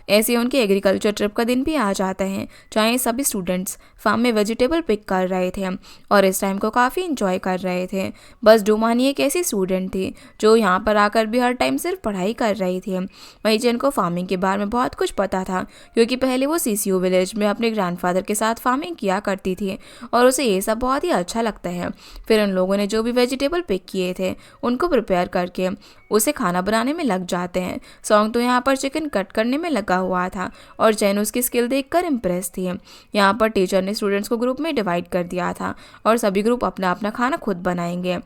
ऐसे उनके एग्रीकल्चर ट्रिप का दिन भी आ जाता है जहाँ सभी स्टूडेंट्स फार्म में वेजिटेबल पिक कर रहे थे और इस टाइम को काफ़ी इंजॉय कर रहे थे। बस डोमानी एक ऐसी स्टूडेंट थी जो यहाँ पर आकर भी हर टाइम सिर्फ पढ़ाई कर रही थी। वहीं जिन को फार्मिंग के बारे में बहुत कुछ पता था क्योंकि पहले वो सीसीयू विलेज में अपने ग्रैंडफादर के साथ फार्मिंग किया करती थी और उसे ये सब बहुत ही अच्छा लगता है। फिर उन लोगों ने जो भी वेजिटेबल पिक किए थे उनको प्रिपेयर करके उसे खाना बनाने में लग जाते हैं। सॉन्ग तो यहाँ पर चिकन कट करने में लगा हुआ था और जैन उसकी स्किल देखकर इम्प्रेस थी। यहाँ पर टीचर ने स्टूडेंट्स को ग्रुप में डिवाइड कर दिया था और सभी ग्रुप अपना अपना खाना खुद बनाएंगे।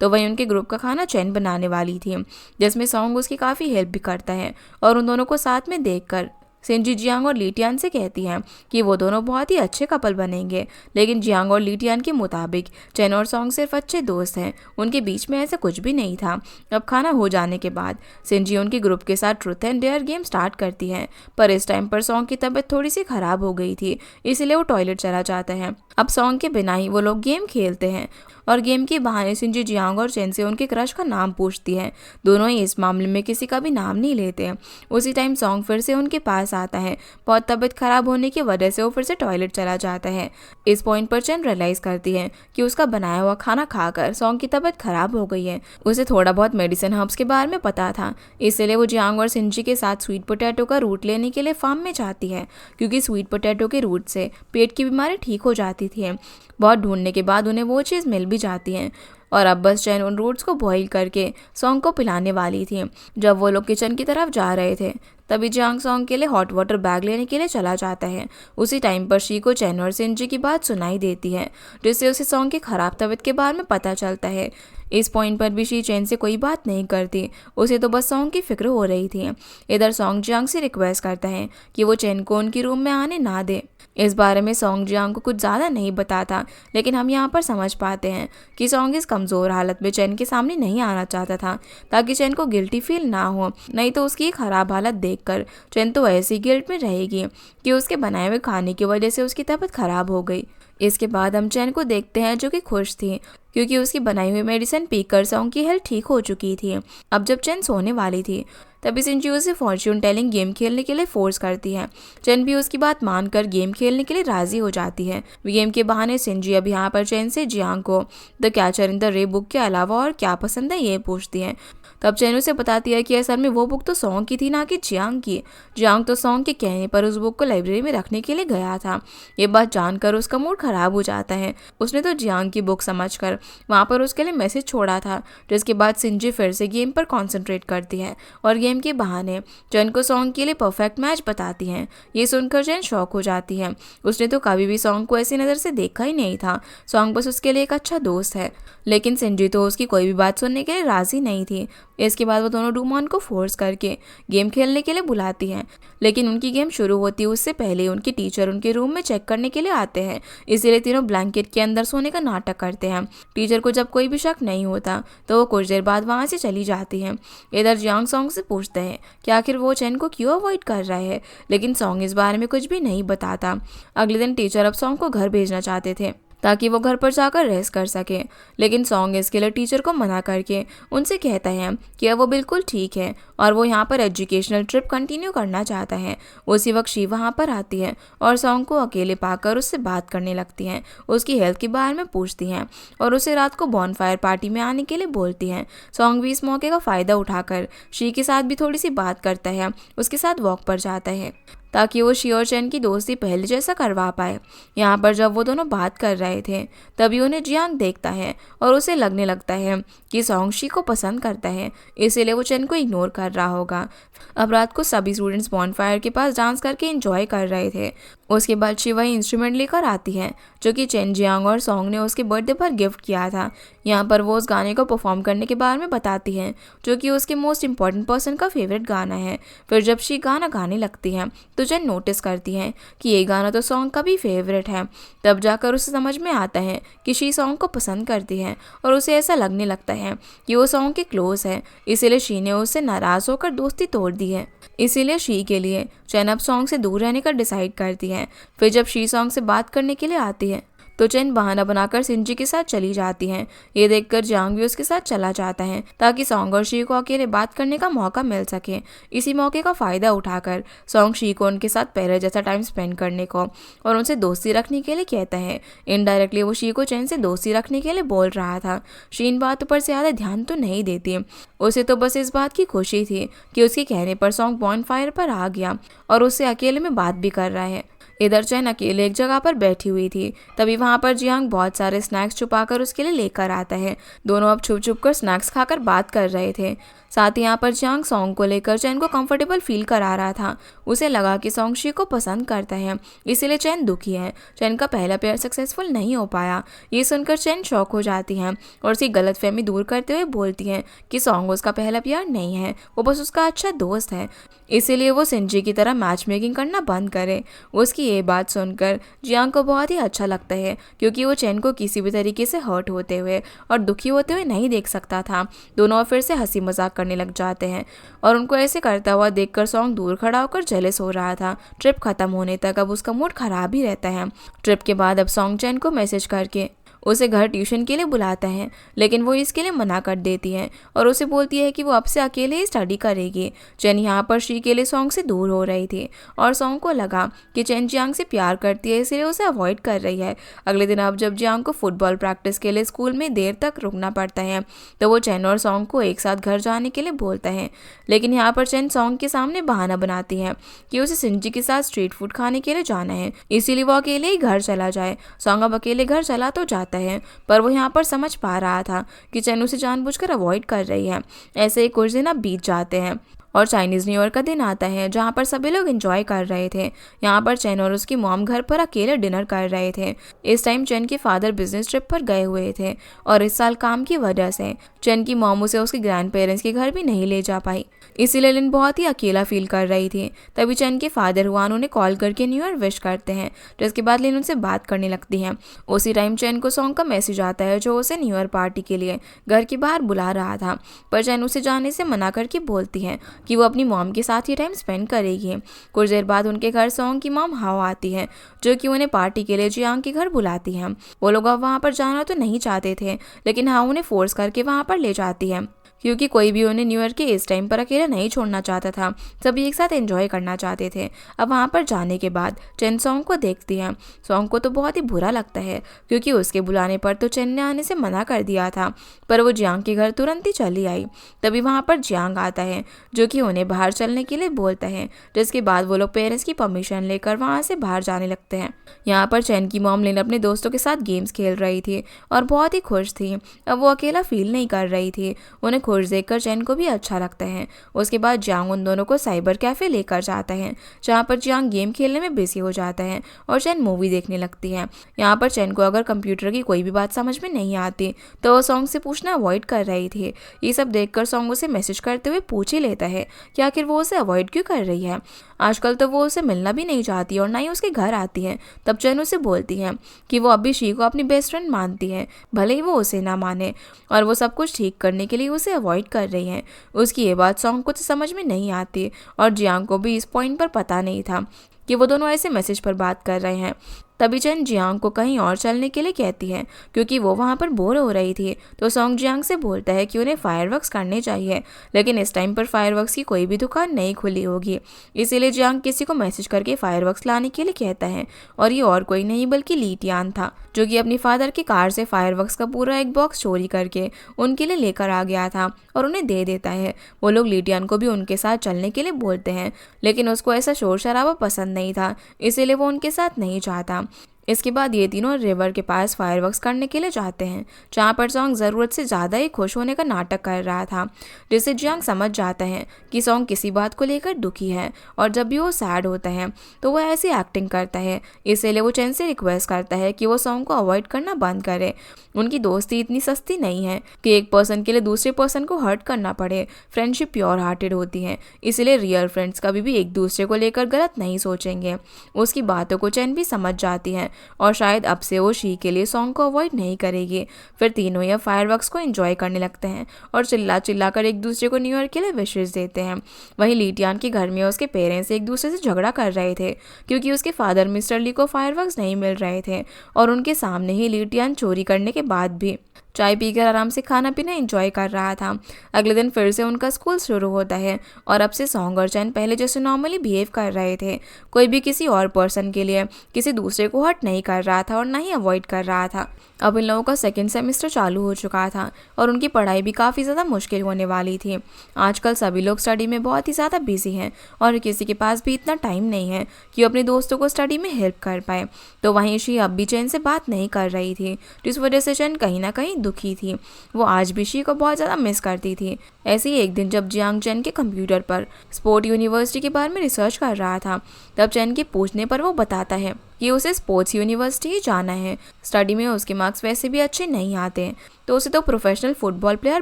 तो वहीं उनके ग्रुप का खाना चैन बनाने वाली थी जिसमें सॉन्ग उसकी काफ़ी हेल्प भी करता है और उन दोनों को साथ में देखकर सिंजी जियांग और लीटियान से कहती हैं कि वो दोनों बहुत ही अच्छे कपल बनेंगे। लेकिन जियांग और लीटियान के मुताबिक चेन और सॉन्ग सिर्फ अच्छे दोस्त हैं, उनके बीच में ऐसा कुछ भी नहीं था। अब खाना हो जाने के बाद सिंजी उनके ग्रुप के साथ truth and dare game start करती है पर इस टाइम पर सॉन्ग की तबीयत थोड़ी सी खराब हो गई थी इसलिए वो टॉयलेट चला जाता है। अब सॉन्ग के बिना ही वो लोग गेम खेलते हैं और गेम के बहाने सिंजी जियांग और चेन से उनके क्रश का नाम पूछती है। दोनों ही इस मामले में किसी का भी नाम नहीं लेते। उसी टाइम सॉन्ग फिर से उनके पास आता है। बहुत तबीयत खराब होने की वजह से वो फिर से टॉयलेट चला जाता है। इस पॉइंट पर चेन रियलाइज करती है कि उसका बनाया हुआ खाना खाकर सॉन्ग की तबीयत खराब हो गई है। उसे थोड़ा बहुत मेडिसिन हर्ब्स के बारे में पता था इसलिए वो जियांग और सिंजी के साथ स्वीट पोटैटो का रूट लेने के लिए फार्म में जाती है क्योंकि स्वीट पोटैटो के रूट से पेट की बीमारी ठीक हो जाती थी। बहुत ढूंढने के बाद उन्हें वो चीज़ मिल भी जाती है और अब बस चैन उन रूट्स को बॉईल करके सॉन्ग को पिलाने वाली थी। जब वो लोग किचन की तरफ जा रहे थे तभी जियांग सॉन्ग के लिए हॉट वाटर बैग लेने के लिए चला जाता है। उसी टाइम पर शी को चैन और सिंजी की बात सुनाई देती है जिससे उसे सॉन्ग की खराब तबीयत के बारे में पता चलता है। इस पॉइंट पर भी शी चैन से कोई बात नहीं करती, उसे तो बस सॉन्ग की फिक्र हो रही थी। इधर सॉन्ग जियांग से रिक्वेस्ट करता है कि वो चैन को उनकी रूम में आने ना दे। इस बारे में सॉन्ग जियांग को कुछ ज़्यादा नहीं बताता लेकिन हम यहाँ पर समझ पाते हैं कि सॉन्ग इस कमज़ोर हालत में चैन के सामने नहीं आना चाहता था ताकि चैन को गिल्टी फील ना हो, नहीं तो उसकी खराब हालत देखकर चैन तो ऐसी गिल्ट में रहेगी कि उसके बनाए हुए खाने की वजह से उसकी तबीयत खराब हो गई। इसके बाद हम चैन को देखते हैं जो कि खुश थी क्योंकि उसकी बनाई हुई मेडिसिन पीकर सॉन्ग की हेल्थ ठीक हो चुकी थी। अब जब चैन सोने वाली थी तभी सिंजी उसे फॉर्च्यून टेलिंग गेम खेलने के लिए फोर्स करती है। चैन भी उसकी बात मानकर गेम खेलने के लिए राजी हो जाती है। गेम के बहाने सिंजी अब यहाँ पर चैन से जियांग को द कैचर इन द रे बुक के अलावा और क्या पसंद है ये पूछती है। तब चैन उसे बताती है कि असल में वो बुक तो सॉन्ग की थी ना कि जियांग की। जियांग तो सॉन्ग के कहने पर उस बुक को लाइब्रेरी में रखने के लिए गया था। ये बात जानकर उसका मूड खराब हो जाता है। उसने तो जियांग की बुक समझकर वहाँ पर उसके लिए मैसेज छोड़ा था। जिसके बाद सिंजी फिर से गेम पर कॉन्सेंट्रेट करती है और गेम के बहाने चैन को सॉन्ग के लिए परफेक्ट मैच बताती हैं। ये सुनकर चैन शॉक हो जाती है। उसने तो कभी भी सॉन्ग को ऐसी नज़र से देखा ही नहीं था। सॉन्ग बस उसके लिए एक अच्छा दोस्त है। लेकिन सिंजी तो उसकी कोई भी बात सुनने के लिए राजी नहीं थी। इसके बाद वो दोनों डूमॉन को फोर्स करके गेम खेलने के लिए बुलाती हैं लेकिन उनकी गेम शुरू होती है उससे पहले उनके टीचर उनके रूम में चेक करने के लिए आते हैं। इसीलिए तीनों ब्लैंकेट के अंदर सोने का नाटक करते हैं। टीचर को जब कोई भी शक नहीं होता तो वो कुछ देर बाद वहाँ से चली जाती हैं। इधर जियांग सॉन्ग से पूछते हैं कि आखिर वो चैन को क्यों अवॉइड कर रहा है लेकिन सॉन्ग इस बारे में कुछ भी नहीं बताता। अगले दिन टीचर अब सॉन्ग को घर भेजना चाहते थे ताकि वो घर पर जाकर रेस्ट कर सके। लेकिन सॉन्ग इसके लिए टीचर को मना करके उनसे कहता है कि अब वो बिल्कुल ठीक है और वो यहाँ पर एजुकेशनल ट्रिप कंटिन्यू करना चाहता है। उसी वक्त शी वहाँ पर आती है और सॉन्ग को अकेले पाकर उससे बात करने लगती है, उसकी हेल्थ के बारे में पूछती हैं और उसे रात को बॉनफायर पार्टी में आने के लिए बोलती हैं। सॉन्ग भी इस मौके का फ़ायदा उठाकर शी के साथ भी थोड़ी सी बात करता है, उसके साथ वॉक पर जाता है ताकि वो शी और चैन की दोस्ती पहले जैसा करवा पाए। यहाँ पर जब वो दोनों बात कर रहे थे तभी उन्हें जियांग देखता है और उसे लगने लगता है कि सॉन्ग शी को पसंद करता है, इसीलिए वो चैन को इग्नोर कर रहा होगा। अब रात को सभी स्टूडेंट्स बॉनफायर के पास डांस करके एंजॉय कर रहे थे। उसके बाद शी वही इंस्ट्रूमेंट लेकर आती है जो कि चेन जियांग और सॉन्ग ने उसके बर्थडे पर गिफ्ट किया था। यहाँ पर वो उस गाने को परफॉर्म करने के बारे में बताती है जो कि उसके मोस्ट इम्पॉर्टेंट पर्सन का फेवरेट गाना है। फिर जब शी गाना गाने लगती है तो चेन नोटिस करती है कि ये गाना तो सॉन्ग का भी फेवरेट है। तब जाकर उसे समझ में आता है कि शी सॉन्ग को पसंद करती है और उसे ऐसा लगने लगता है कि वो सॉन्ग के क्लोज है, इसीलिए शी ने उससे नाराज़ होकर दोस्ती तोड़ दी है। इसीलिए शी के लिए चेन अब सॉन्ग से दूर रहने का डिसाइड करती है। फिर जब शी सॉन्ग से बात करने के लिए आती है तो चेन बहाना बनाकर सिंजी के साथ चली जाती हैं। ये देखकर जियांग भी उसके साथ चला जाता है ताकि सॉन्ग और शी को अकेले बात करने का मौका मिल सके। इसी मौके का फ़ायदा उठाकर सॉन्ग शी को उनके साथ पहले जैसा टाइम स्पेंड करने को और उनसे दोस्ती रखने के लिए कहता है। इनडायरेक्टली वो शी को चेन से दोस्ती रखने के लिए बोल रहा था। शी इन बातों पर ज़्यादा ध्यान तो नहीं देती, उसे तो बस इस बात की खुशी थी कि उसके कहने पर सॉन्ग बॉनफायर पर आ गया और उससे अकेले में बात भी कर रहा है। इधर चैन अकेले एक जगह पर बैठी हुई थी, तभी वहाँ पर जियांग बहुत सारे स्नैक्स छुपाकर उसके लिए लेकर आता है। दोनों अब छुप छुप कर स्नैक्स खाकर बात कर रहे थे। साथ ही यहाँ पर जियांग सॉन्ग को लेकर चैन को कंफर्टेबल फील करा रहा था। उसे लगा कि सॉन्ग शी को पसंद करता है, इसीलिए चैन दुखी है। चैन का पहला प्यार सक्सेसफुल नहीं हो पाया। ये सुनकर चैन शॉक हो जाती है और उसकी गलतफहमी दूर करते हुए बोलती है कि सॉन्ग उसका पहला प्यार नहीं है, वो बस उसका अच्छा दोस्त है, इसीलिए वो सिंजी की तरह मैच मेकिंग करना बंद करे। उसकी ये बात सुनकर जियांग को बहुत ही अच्छा लगता है क्योंकि वो चैन को किसी भी तरीके से हर्ट होते हुए और दुखी होते हुए नहीं देख सकता था। दोनों फिर से हंसी मजाक करने लग जाते हैं और उनको ऐसे करता हुआ देखकर सॉन्ग दूर खड़ा होकर जेलस हो रहा था। ट्रिप खत्म होने तक अब उसका मूड खराब ही रहता है। ट्रिप के बाद अब सॉन्ग चैन को मैसेज करके उसे घर ट्यूशन के लिए बुलाता है, लेकिन वो इसके लिए मना कर देती है और उसे बोलती है कि वो अब से अकेले ही स्टडी करेगी। चैन यहाँ पर शी के लिए सॉन्ग से दूर हो रही थी और सॉन्ग को लगा कि चैन जियांग से प्यार करती है, इसलिए उसे अवॉइड कर रही है। अगले दिन अब जब जियांग को फुटबॉल प्रैक्टिस के लिए स्कूल में देर तक रुकना पड़ता है तो वो चैन और सॉन्ग को एक साथ घर जाने के लिए बोलता है, लेकिन यहाँ पर चैन सॉन्ग के सामने बहाना बनाती है कि उसे सिंजी के साथ स्ट्रीट फूड खाने के लिए जाना है, इसीलिए वो अकेले ही घर चला जाए। सॉन्ग अब अकेले घर चला तो जाता है, पर वो यहाँ पर समझ पा रहा था कि चैन उसे जानबूझकर अवॉइड कर रही है। ऐसे ही कुछ दिन अब बीत जाते हैं और चाइनीज़ न्यू ईयर का दिन आता है जहाँ पर सभी लोग एंजॉय कर रहे थे। यहाँ पर चैन और उसकी मॉम घर पर अकेले डिनर कर रहे थे। इस टाइम चैन के फादर बिजनेस ट्रिप पर गए हुए थे और इस साल काम की वजह से चैन की मॉम उसे उसके ग्रैंड पेरेंट्स के घर भी नहीं ले जा पाई, इसीलिए लिन बहुत ही अकेला फील कर रही थी। तभी चैन के फादर हुआन उन्हें कॉल करके न्यू ईयर विश करते हैं, जिसके बाद लिन उनसे बात करने लगती है। उसी टाइम चैन को सॉन्ग का मैसेज आता है जो उसे न्यू ईयर पार्टी के लिए घर के बाहर बुला रहा था, पर चैन उसे जाने से मना करके बोलती है कि वो अपनी मॉम के साथ ही टाइम स्पेंड करेगी। कुछ देर बाद उनके घर सॉन्ग की मॉम हाओ आती है जो कि उन्हें पार्टी के लिए जियांग के घर बुलाती है। वो लोग अब वहाँ पर जाना तो नहीं चाहते थे, लेकिन हाओ उन्हें फोर्स करके वहाँ पर ले जाती है क्योंकि कोई भी उन्हें न्यू ईयर के इस टाइम पर अकेला नहीं छोड़ना चाहता था। सभी एक साथ एंजॉय करना चाहते थे। अब वहाँ पर जाने के बाद चेन सॉन्ग को देखती है। सॉन्ग को तो बहुत ही बुरा लगता है क्योंकि उसके बुलाने पर तो चेन ने आने से मना कर दिया था, पर वो जियांग के घर तुरंत ही चली आई। तभी वहाँ पर जियांग आता है जो कि उन्हें बाहर चलने के लिए बोलता है, जिसके बाद वो लोग पेरेंट्स की परमिशन लेकर वहाँ से बाहर जाने लगते हैं। यहाँ पर चेन की मॉम लिन अपने दोस्तों के साथ गेम्स खेल रही थी और बहुत ही खुश थी। अब वो अकेला फील नहीं कर रही थी। उन्हें खुश देखकर चैन को भी अच्छा लगता है। उसके बाद जियांग उन दोनों को साइबर कैफे लेकर जाता है जहाँ पर जियांग गेम खेलने में बिजी हो जाता है और चैन मूवी देखने लगती है। यहाँ पर चैन को अगर कंप्यूटर की कोई भी बात समझ में नहीं आती तो वो सॉन्ग से पूछना अवॉइड कर रही थी। ये सब देखकर सॉन्ग उसे मैसेज करते हुए पूछ ही लेता है कि आखिर वो उसे अवॉइड क्यों कर रही है। आजकल तो वो उसे मिलना भी नहीं चाहती और ना ही उसके घर आती है। तब चैन उसे बोलती है कि वो अभी शी को अपनी बेस्ट फ्रेंड मानती है, भले ही वो उसे ना माने, और वो सब कुछ ठीक करने के लिए उसे अवॉइड कर रही है। उसकी ये बात सॉन्ग को तो समझ में नहीं आती और जियांग को भी इस पॉइंट पर पता नहीं था कि वो दोनों ऐसे मैसेज पर बात कर रहे हैं। तभी चेन जियांग को कहीं और चलने के लिए कहती है क्योंकि वो वहाँ पर बोर हो रही थी। तो सॉन्ग जियांग से बोलता है कि उन्हें फायरवर्क्स करने चाहिए, लेकिन इस टाइम पर फायरवर्क्स की कोई भी दुकान नहीं खुली होगी। इसीलिए जियांग किसी को मैसेज करके फायरवर्क्स लाने के लिए कहता है, और ये और कोई नहीं बल्कि ली टियान था, जो कि अपनी फादर की कार से फायरवर्क्स का पूरा एक बॉक्स चोरी करके उनके लिए लेकर आ गया था और उन्हें दे देता है। वो लोग ली टियान को भी उनके साथ चलने के लिए बोलते हैं, लेकिन उसको ऐसा शोर शराबा पसंद नहीं था, इसीलिए वो उनके साथ नहीं चाहता। इसके बाद ये तीनों रिवर के पास फायरवर्क्स करने के लिए जाते हैं, जहाँ पर सॉन्ग ज़रूरत से ज़्यादा ही खुश होने का नाटक कर रहा था, जिससे जियांग समझ जाता है कि सॉन्ग किसी बात को लेकर दुखी है, और जब भी वो सैड होता है तो वो ऐसी एक्टिंग करता है। इसीलिए वो चेन से रिक्वेस्ट करता है कि वो सॉन्ग को अवॉइड करना बंद करे। उनकी दोस्ती इतनी सस्ती नहीं है कि एक पर्सन के लिए दूसरे पर्सन को हर्ट करना पड़े। फ्रेंडशिप प्योर हार्टेड होती है, इसलिए रियल फ्रेंड्स कभी भी एक दूसरे को लेकर गलत नहीं सोचेंगे। उसकी बातों को चेन भी समझ जाती है और शायद अब से वो शी के लिए सॉन्ग को अवॉइड नहीं करेगी। फिर तीनों ये फायरवर्क्स को एंजॉय करने लगते हैं और चिल्ला चिल्ला कर एक दूसरे को न्यू ईयर के लिए विशेष देते हैं। वहीं ली टियान के घर में उसके पेरेंट्स एक दूसरे से झगड़ा कर रहे थे क्योंकि उसके फादर मिस्टर ली को फायरवर्क्स नहीं मिल रहे थे, और उनके सामने ही ली टियान चोरी करने के बाद भी चाय पीकर आराम से खाना पीना एंजॉय कर रहा था। अगले दिन फिर से उनका स्कूल शुरू होता है और अब से सॉन्ग और चैन पहले जैसे नॉर्मली बिहेव कर रहे थे। कोई भी किसी और पर्सन के लिए किसी दूसरे को हर्ट नहीं कर रहा था और ना ही अवॉइड कर रहा था। अब इन लोगों का सेकेंड सेमेस्टर चालू हो चुका था और उनकी पढ़ाई भी काफ़ी ज़्यादा मुश्किल होने वाली थी। आजकल सभी लोग स्टडी में बहुत ही ज़्यादा बिजी हैं और किसी के पास भी इतना टाइम नहीं है कि वो अपने दोस्तों को स्टडी में हेल्प कर पाए। तो वहीं शी अब भी चैन से बात नहीं कर रही थी, जिस वजह से चैन कहीं ना कहीं दुखी थी। वो आज भी शी को बहुत ज़्यादा मिस करती थी। ऐसे ही एक दिन जब जियांग चैन के कंप्यूटर पर स्पोर्ट यूनिवर्सिटी के बारे में रिसर्च कर रहा था, तब चैन के पूछने पर वो बताता है कि उसे स्पोर्ट्स यूनिवर्सिटी ही जाना है। स्टडी में उसके मार्क्स वैसे भी अच्छे नहीं आते, तो उसे तो प्रोफेशनल फुटबॉल प्लेयर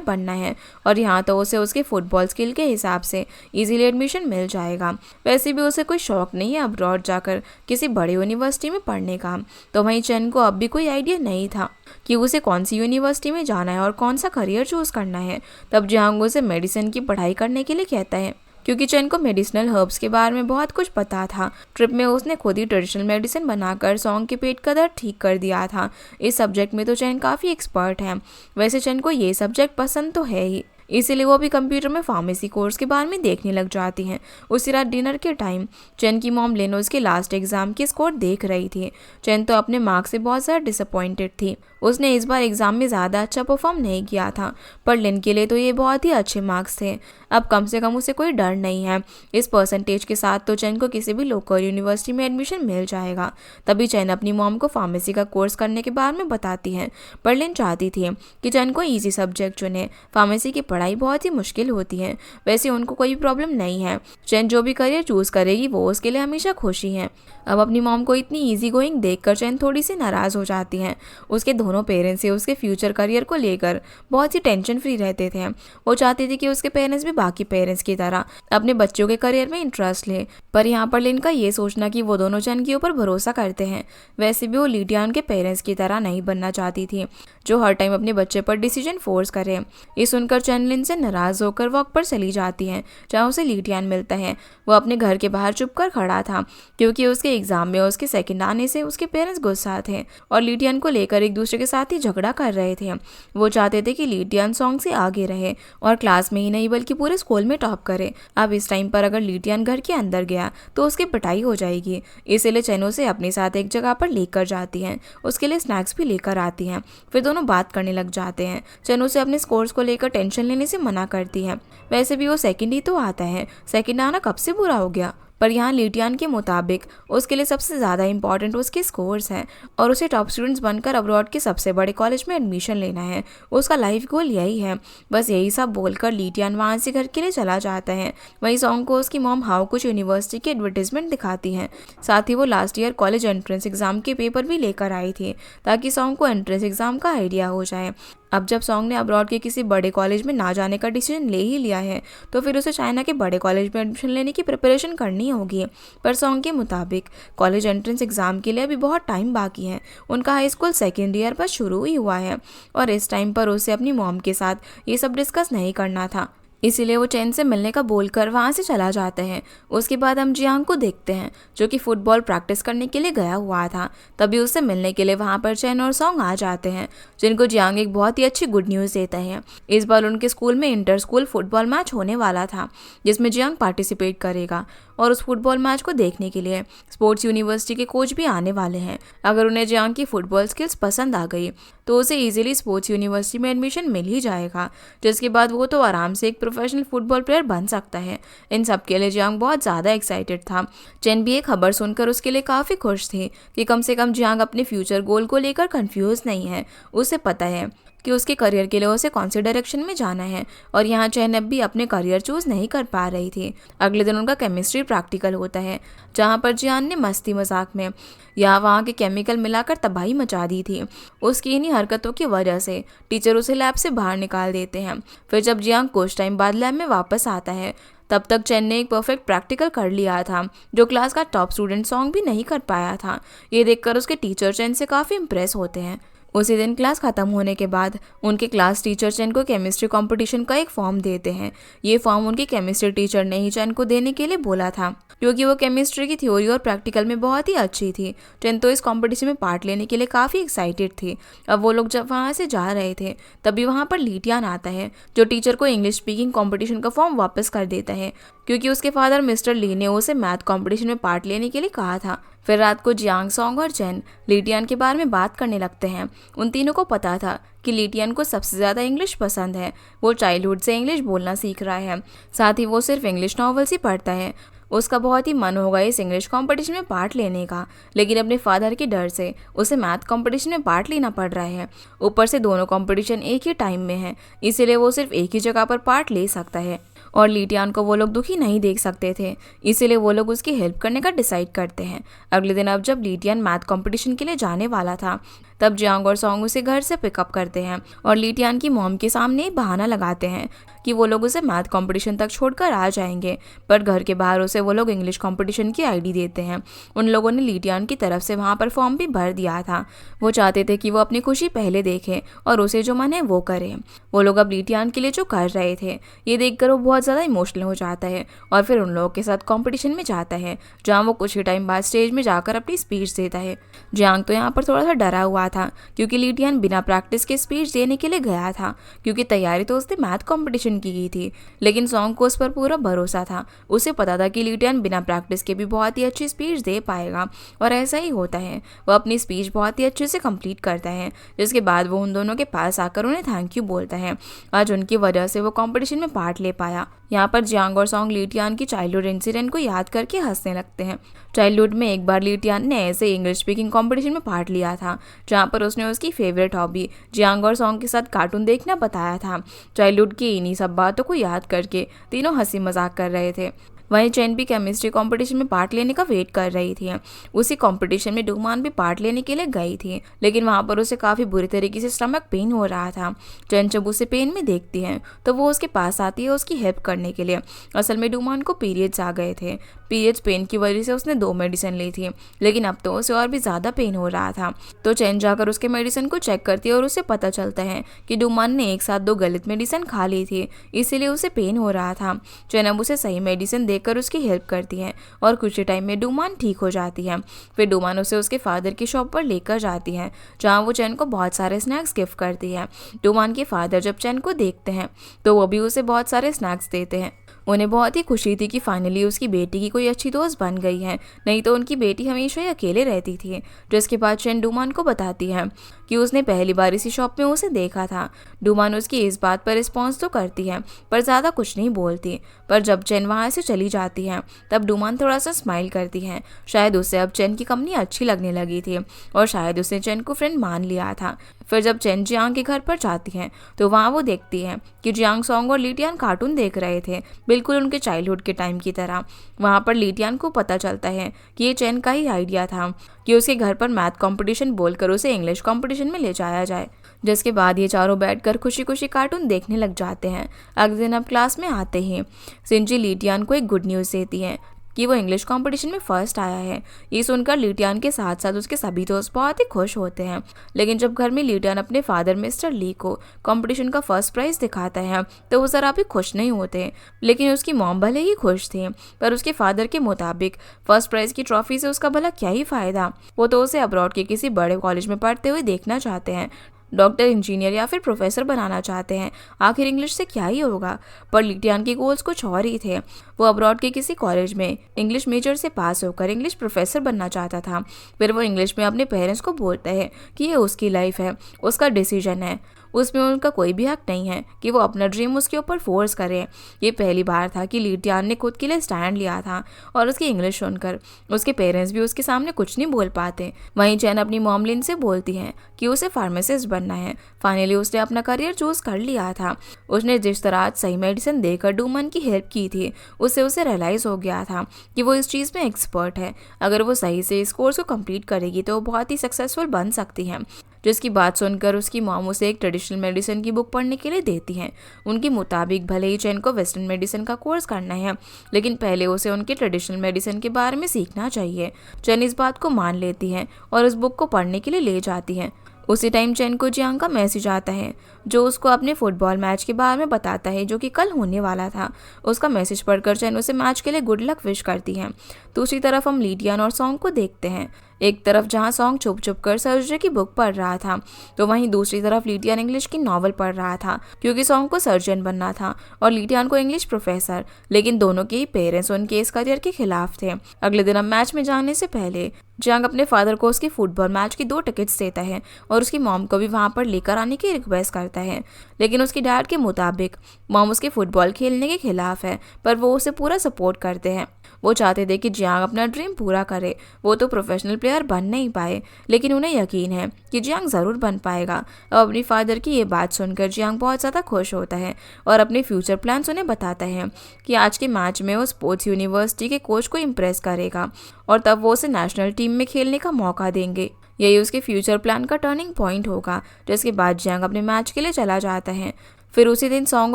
बनना है, और यहाँ तो उसे उसके फुटबॉल स्किल के हिसाब से इजीली एडमिशन मिल जाएगा। वैसे भी उसे कोई शौक नहीं है अब्रॉड जाकर किसी बड़े यूनिवर्सिटी में पढ़ने का। तो वहीं चैन को अब भी कोई आइडिया नहीं था कि उसे कौन सी यूनिवर्सिटी में जाना है और कौन सा करियर चूज़ करना है। तब जियांग उसे मेडिसिन की पढ़ाई करने के लिए कहता है, क्योंकि चैन को मेडिसिनल हर्ब्स के बारे में बहुत कुछ पता था। ट्रिप में उसने खुद ही ट्रेडिशनल मेडिसिन बनाकर सॉन्ग के पेट का दर्द ठीक कर दिया था। इस सब्जेक्ट में तो चैन काफ़ी एक्सपर्ट है। वैसे चैन को ये सब्जेक्ट पसंद तो है ही, इसीलिए वो भी कंप्यूटर में फार्मेसी कोर्स के बारे में देखने लग जाती हैं। उसी रात डिनर के टाइम चैन की मॉम लेनोज के लास्ट एग्जाम के स्कोर देख रही थी। चैन तो अपने मार्क्स से बहुत ज़्यादा डिसअपॉइंटेड थी। उसने इस बार एग्जाम में ज़्यादा अच्छा परफॉर्म नहीं किया था, पर लिन के लिए तो ये बहुत ही अच्छे मार्क्स थे। अब कम से कम उसे कोई डर नहीं है। इस परसेंटेज के साथ तो चैन को किसी भी लोकल यूनिवर्सिटी में एडमिशन मिल जाएगा। तभी चैन अपनी मॉम को फार्मेसी का कोर्स करने के बारे में बताती है, पर लिन चाहती थी कि चैन को ईजी सब्जेक्ट चुने। फार्मेसी की पढ़ाई बहुत ही मुश्किल होती है। वैसे उनको कोई प्रॉब्लम नहीं है, चैन जो भी करियर चूज़ करेगी वो उसके लिए हमेशा खुशी है। अब अपनी मॉम को इतनी ईजी गोइंग देखकर चैन थोड़ी सी नाराज़ हो जाती हैं। उसके दोनों पेरेंट्स से उसके फ्यूचर करियर को लेकर बहुत ही टेंशन फ्री रहते थे। वो चाहती थी कि उसके पेरेंट्स भी बाकी पेरेंट्स की तरह अपने बच्चों के करियर में इंटरेस्ट ले, पर यहाँ पर लिन का ये सोचना कि वो दोनों चैन के ऊपर भरोसा करते हैं। वैसे भी वो ली टियान के पेरेंट्स की तरह नहीं बनना चाहती थी, जो हर टाइम अपने बच्चे पर डिसीजन फोर्स करे। ये सुनकर चैन लिन से नाराज होकर वॉक पर चली जाती है, जहाँ उसे ली टियान मिलता है। वो अपने घर के बाहर चुप कर खड़ा था, क्योंकि उसके एग्जाम में उसके सेकंड आने से उसके पेरेंट्स गुस्सा थे और ली टियान को लेकर एक दूसरे के साथ ही झगड़ा कर रहे थे। वो चाहते थे कि ली टियान सॉन्ग से आगे रहे और क्लास में ही नहीं बल्कि पूरे स्कूल में टॉप करे। अब इस टाइम पर अगर ली टियान घर के अंदर गया तो उसकी पिटाई हो जाएगी, इसीलिए चैन उसे अपने साथ एक जगह पर लेकर जाती हैं। उसके लिए स्नैक्स भी लेकर आती हैं। फिर दोनों बात करने लग जाते हैं। चैन उसे अपने स्कोर्स को लेकर टेंशन लेने से मना करती है। वैसे भी वो सेकंड ही तो आता है, सेकंड आना कब से बुरा हो गया। पर यहाँ ली टियान के मुताबिक उसके लिए सबसे ज़्यादा इंपॉर्टेंट उसके स्कोर्स हैं और उसे टॉप स्टूडेंट्स बनकर अब्रॉड के सबसे बड़े कॉलेज में एडमिशन लेना है। उसका लाइफ गोल यही है। बस यही सब बोलकर ली टियान वहाँ से घर के लिए चला जाता है। वहीं सॉन्ग को उसकी मॉम हाउ कुछ यूनिवर्सिटी की एडवर्टीजमेंट दिखाती हैं। साथ ही वो last year college entrance exam के पेपर भी लेकर आई थी, ताकि सॉन्ग को एंट्रेंस एग्जाम का आइडिया हो जाए। अब जब सॉन्ग ने अब्रॉड के किसी बड़े कॉलेज में ना जाने का डिसीजन ले ही लिया है, तो फिर उसे चाइना के बड़े कॉलेज में एडमिशन लेने की प्रिपरेशन करनी होगी। पर सॉन्ग के मुताबिक कॉलेज एंट्रेंस एग्जाम के लिए अभी बहुत टाइम बाकी है। उनका हाई स्कूल सेकेंड ईयर बस शुरू ही हुआ है और इस टाइम पर उसे अपनी मॉम के साथ ये सब डिस्कस नहीं करना था, इसीलिए वो चेन से मिलने का बोलकर वहाँ से चला जाता है। उसके बाद हम जियांग को देखते हैं जो कि फुटबॉल प्रैक्टिस करने के लिए गया हुआ था। तभी उससे मिलने के लिए वहाँ पर चेन और सॉन्ग आ जाते हैं, जिनको जियांग एक बहुत ही अच्छी गुड न्यूज़ देता है। इस बार उनके स्कूल में इंटर स्कूल फुटबॉल मैच होने वाला था जिसमें जियांग पार्टिसिपेट करेगा, और उस फुटबॉल मैच को देखने के लिए स्पोर्ट्स यूनिवर्सिटी के कोच भी आने वाले हैं। अगर उन्हें जियांग की फुटबॉल स्किल्स पसंद आ गई तो उसे इजीली स्पोर्ट्स यूनिवर्सिटी में एडमिशन मिल ही जाएगा, जिसके बाद वो तो आराम से एक प्रोफेशनल फुटबॉल प्लेयर बन सकता है। इन सब के लिए जियांग बहुत ज़्यादा एक्साइटेड था। चेन भी ये खबर सुनकर उसके लिए काफ़ी खुश थी कि कम से कम जियांग अपने फ्यूचर गोल को लेकर कंफ्यूज नहीं है। उसे पता है कि उसके करियर के लिए उसे कौन से डायरेक्शन में जाना है, और यहाँ चेन अब भी अपने करियर चूज़ नहीं कर पा रही थी। अगले दिन उनका केमिस्ट्री प्रैक्टिकल होता है, जहाँ पर जियान ने मस्ती मजाक में यहाँ वहाँ के केमिकल मिलाकर तबाही मचा दी थी। उसकी इन्हीं हरकतों की वजह से टीचर उसे लैब से बाहर निकाल देते हैं। फिर जब जियांग कुछ टाइम बाद लैब में वापस आता है, तब तक चेन ने एक परफेक्ट प्रैक्टिकल कर लिया था जो क्लास का टॉप स्टूडेंट सॉन्ग भी नहीं कर पाया था। ये देखकर उसके टीचर चेन से काफ़ी इम्प्रेस होते हैं। उसी दिन क्लास खत्म होने के बाद उनके क्लास टीचर चेन को केमिस्ट्री कंपटीशन का एक फॉर्म देते हैं। ये फॉर्म उनके केमिस्ट्री टीचर ने ही चेन को देने के लिए बोला था, क्योंकि वो केमिस्ट्री की थ्योरी और प्रैक्टिकल में बहुत ही अच्छी थी। चेन तो इस कंपटीशन में पार्ट लेने के लिए काफ़ी एक्साइटेड थी। अब वो लोग जब वहाँ से जा रहे थे तभी वहाँ पर लीटियान आता है, जो टीचर को इंग्लिश स्पीकिंग कंपटीशन का फॉर्म वापस कर देता है, क्योंकि उसके फादर मिस्टर ली ने उसे मैथ कंपटीशन में पार्ट लेने के लिए कहा था। फिर रात को जियांग, सॉन्ग और चेन लीटियान के बारे में बात करने लगते हैं। उन तीनों को पता था कि लीटियान को सबसे ज़्यादा इंग्लिश पसंद है। वो चाइल्डहुड से इंग्लिश बोलना सीख रहा है, साथ ही वो सिर्फ इंग्लिश नॉवेल्स ही पढ़ता है। उसका बहुत ही मन होगा इस इंग्लिश कंपटीशन में पार्ट लेने का, लेकिन अपने फादर के डर से उसे मैथ कंपटीशन में पार्ट लेना पड़ रहा है। ऊपर से दोनों कंपटीशन एक ही टाइम में है, इसीलिए वो सिर्फ एक ही जगह पर पार्ट ले सकता है, और लीटियान को वो लोग दुखी नहीं देख सकते थे, इसीलिए वो लोग उसकी हेल्प करने का डिसाइड करते हैं। अगले दिन अब जब लीटियान मैथ कंपटीशन के लिए जाने वाला था, तब जियांग और सॉन्ग उसे घर से पिकअप करते हैं और लीटियान की मॉम के सामने बहाना लगाते हैं कि वो लोग उसे मैथ कंपटीशन तक छोड़कर आ जाएंगे, पर घर के बाहर उसे वो लोग इंग्लिश कंपटीशन की आईडी देते हैं। उन लोगों ने लीटियान की तरफ से वहाँ पर फॉर्म भी भर दिया था। वो चाहते थे कि वो अपनी खुशी पहले देखे और उसे जो मन है वो करे। वो लोग अब लीटियान के लिए जो कर रहे थे ये देखकर वो बहुत ज़्यादा इमोशनल हो जाता है, और फिर उन लोगों के साथ कॉम्पिटिशन में जाता है, जहाँ वो कुछ ही टाइम बाद स्टेज में जाकर अपनी स्पीच देता है। जियांग तो यहाँ पर थोड़ा सा डरा हुआ था, क्योंकि लीटियान बिना प्रैक्टिस के स्पीच देने के लिए गया था, क्योंकि तैयारी तो उसने मैथ कंपटीशन की गई थी। लेकिन सॉन्ग को उस पर पूरा भरोसा था। उसे पता था कि लीटियान बिना प्रैक्टिस के भी बहुत ही अच्छी स्पीच दे पाएगा, और ऐसा ही होता है। वो अपनी स्पीच बहुत ही अच्छे से कंप्लीट करता है, जिसके बाद वो उन दोनों के पास आकर उन्हें थैंक यू बोलता है। आज उनकी वजह से वो कंपटीशन में पार्ट ले पाया। यहाँ पर जियांग और सॉन्ग लीटियान की चाइल्डहुड इंसिडेंट को याद करके हंसने लगते हैं। चाइल्डहुड में एक बार लीटियान ने ऐसे इंग्लिश स्पीकिंग कंपटीशन में पार्ट लिया था, जहाँ पर उसने उसकी फेवरेट हॉबी जियांग और सॉन्ग के साथ कार्टून देखना बताया था। चाइल्डहुड की इन्हीं सब बातों को याद करके तीनों हंसी मजाक कर रहे थे। वहीं चेन भी केमिस्ट्री कंपटीशन में पार्ट लेने का वेट कर रही थी। उसी कंपटीशन में डूमान भी पार्ट लेने के लिए गई थी, लेकिन वहाँ पर उसे काफ़ी बुरी तरीके से स्टमक पेन हो रहा था। चेन जब उसे पेन में देखती है तो वो उसके पास आती है उसकी हेल्प करने के लिए। असल में डूमान को पीरियड्स आ गए थे। पीरियड्स पेन की वजह से उसने 2 मेडिसिन ली थी, लेकिन अब तो उसे और भी ज़्यादा पेन हो रहा था। तो चेन जाकर उसके मेडिसिन को चेक करती है और उसे पता चलता है कि डूमान ने एक साथ 2 गलत मेडिसिन खा ली थी, इसीलिए उसे पेन हो रहा था। चेन अब उसे सही मेडिसिन देकर उसकी हेल्प करती है, और कुछ ही टाइम में डूमान ठीक हो जाती है। फिर डूमान उसे उसके फादर की शॉप पर लेकर जाती है, जहाँ वो चेन को बहुत सारे स्नैक्स गिफ्ट करती है। डूमान के फादर जब चेन को देखते हैं तो वो भी उसे बहुत सारे स्नैक्स देते हैं। उन्हें बहुत ही खुशी थी कि फाइनली उसकी बेटी की कोई अच्छी दोस्त बन गई है, नहीं तो उनकी बेटी हमेशा ही अकेले रहती थी। जिसके बाद चेन डूमान को बताती है कि उसने पहली बार इसी शॉप में उसे देखा था। डूमान उसकी इस बात पर रिस्पॉन्स तो करती है, पर ज़्यादा कुछ नहीं बोलती। पर जब चेन वहाँ से चली जाती है तब डूमान थोड़ा सा स्माइल करती है। शायद उसे अब चेन की कंपनी अच्छी लगने लगी थी, और शायद उसने चेन को फ्रेंड मान लिया था। फिर जब चेन जियांग के घर पर जाती है तो वहाँ वो देखती है कि जियांग, सॉन्ग और लीटियान कार्टून देख रहे थे, बिल्कुल उनके चाइल्डहुड के टाइम की तरह। वहाँ पर लीटियान को पता चलता है कि ये चेन का ही आइडिया था कि उसके घर पर मैथ कंपटीशन बोलकर उसे इंग्लिश कंपटीशन में ले जाया जाए। जिसके बाद ये चारों बैठकर खुशी खुशी कार्टून देखने लग जाते हैं। अगले दिन अब क्लास में आते ही सिंजी लीटियान को एक गुड न्यूज़ देती है कि वो इंग्लिश कंपटीशन में फर्स्ट आया है। ये सुनकर लिटियान के साथ साथ उसके सभी दोस्त बहुत ही खुश होते हैं। लेकिन जब घर में लिटियान अपने फादर मिस्टर ली को कंपटीशन का फर्स्ट प्राइज दिखाता है तो वो जरा भी खुश नहीं होते। लेकिन उसकी मॉम भले ही खुश थी, पर उसके फादर के मुताबिक फर्स्ट प्राइज की ट्रॉफी से उसका भला क्या ही फायदा। वो तो उसे अब्रॉड के किसी बड़े कॉलेज में पढ़ते हुए देखना चाहते हैं, डॉक्टर, इंजीनियर या फिर प्रोफेसर बनाना चाहते हैं। आखिर इंग्लिश से क्या ही होगा। पर लिटियान के गोल्स कुछ और ही थे। वो अब्रॉड के किसी कॉलेज में इंग्लिश मेजर से पास होकर इंग्लिश प्रोफेसर बनना चाहता था। फिर वो इंग्लिश में अपने पेरेंट्स को बोलता है कि ये उसकी लाइफ है, उसका डिसीजन है, उसमें उनका कोई भी हक नहीं है कि वो अपना ड्रीम उसके ऊपर फोर्स करे। ये पहली बार था कि लिटियान ने खुद के लिए स्टैंड लिया था और उसकी इंग्लिश सुनकर उसके पेरेंट्स भी उसके सामने कुछ नहीं बोल पाते। वहीं जैन अपनी मॉम लिन से बोलती है कि उसे फार्मासिस्ट बनना है। फाइनली उसने अपना करियर चूज कर लिया था। उसने जिस तरह आज सही मेडिसिन देकर डूमन की हेल्प की थी, उससे उसे रियलाइज हो गया था कि वो इस चीज़ में एक्सपर्ट है। अगर वो सही से इस कोर्स को कंप्लीट करेगी तो वो बहुत ही सक्सेसफुल बन सकती है। जिसकी बात सुनकर उसकी मॉम उसे एक ट्रेडिशनल मेडिसिन की बुक पढ़ने के लिए देती हैं। उनके मुताबिक भले ही चैन को वेस्टर्न मेडिसिन का कोर्स करना है, लेकिन पहले उसे उनके ट्रेडिशनल मेडिसिन के बारे में सीखना चाहिए। चैन इस बात को मान लेती है और उस बुक को पढ़ने के लिए ले जाती है। उसी टाइम चैन को जियांग का मैसेज आता है जो उसको अपने फुटबॉल मैच के बारे में बताता है जो कि कल होने वाला था। उसका मैसेज पढ़कर चैन उसे मैच के लिए गुड लक विश करती है। दूसरी तरफ हम लिटियान और सॉन्ग को देखते हैं। एक तरफ जहां सॉन्ग छुप छुप कर सर्जरी की बुक पढ़ रहा था, तो वहीं दूसरी तरफ लिटियान इंग्लिश की नॉवल पढ़ रहा था, क्योंकि सॉन्ग को सर्जन बनना था और लिटियान को इंग्लिश प्रोफेसर। लेकिन दोनों के ही पेरेंट्स उनके इस करियर के खिलाफ थे। अगले दिन हम मैच में जाने से पहले जियांग अपने फादर को उसके फुटबॉल मैच की 2 टिकट्स देता है और उसकी मॉम को भी वहां पर लेकर आने की रिक्वेस्ट करता है। लेकिन उसकी डैड के मुताबिक मॉम उसके फुटबॉल खेलने के खिलाफ है, पर वो उसे पूरा सपोर्ट करते हैं। वो चाहते थे कि जियांग अपना ड्रीम पूरा करे। वो तो प्रोफेशनल प्लेयर बन नहीं पाए, लेकिन उन्हें यकीन है कि जियांग ज़रूर बन पाएगा। अब अपनी फादर की ये बात सुनकर जियांग बहुत ज़्यादा खुश होता है और अपने फ्यूचर प्लान्स उन्हें बताता है कि आज के मैच में वो स्पोर्ट्स यूनिवर्सिटी के कोच को इम्प्रेस करेगा और तब वो उसे नेशनल टीम में खेलने का मौका देंगे। यही उसके फ्यूचर प्लान का टर्निंग पॉइंट होगा। जिसके बाद जियांग अपने मैच के लिए चला जाता है। फिर उसी दिन सॉन्ग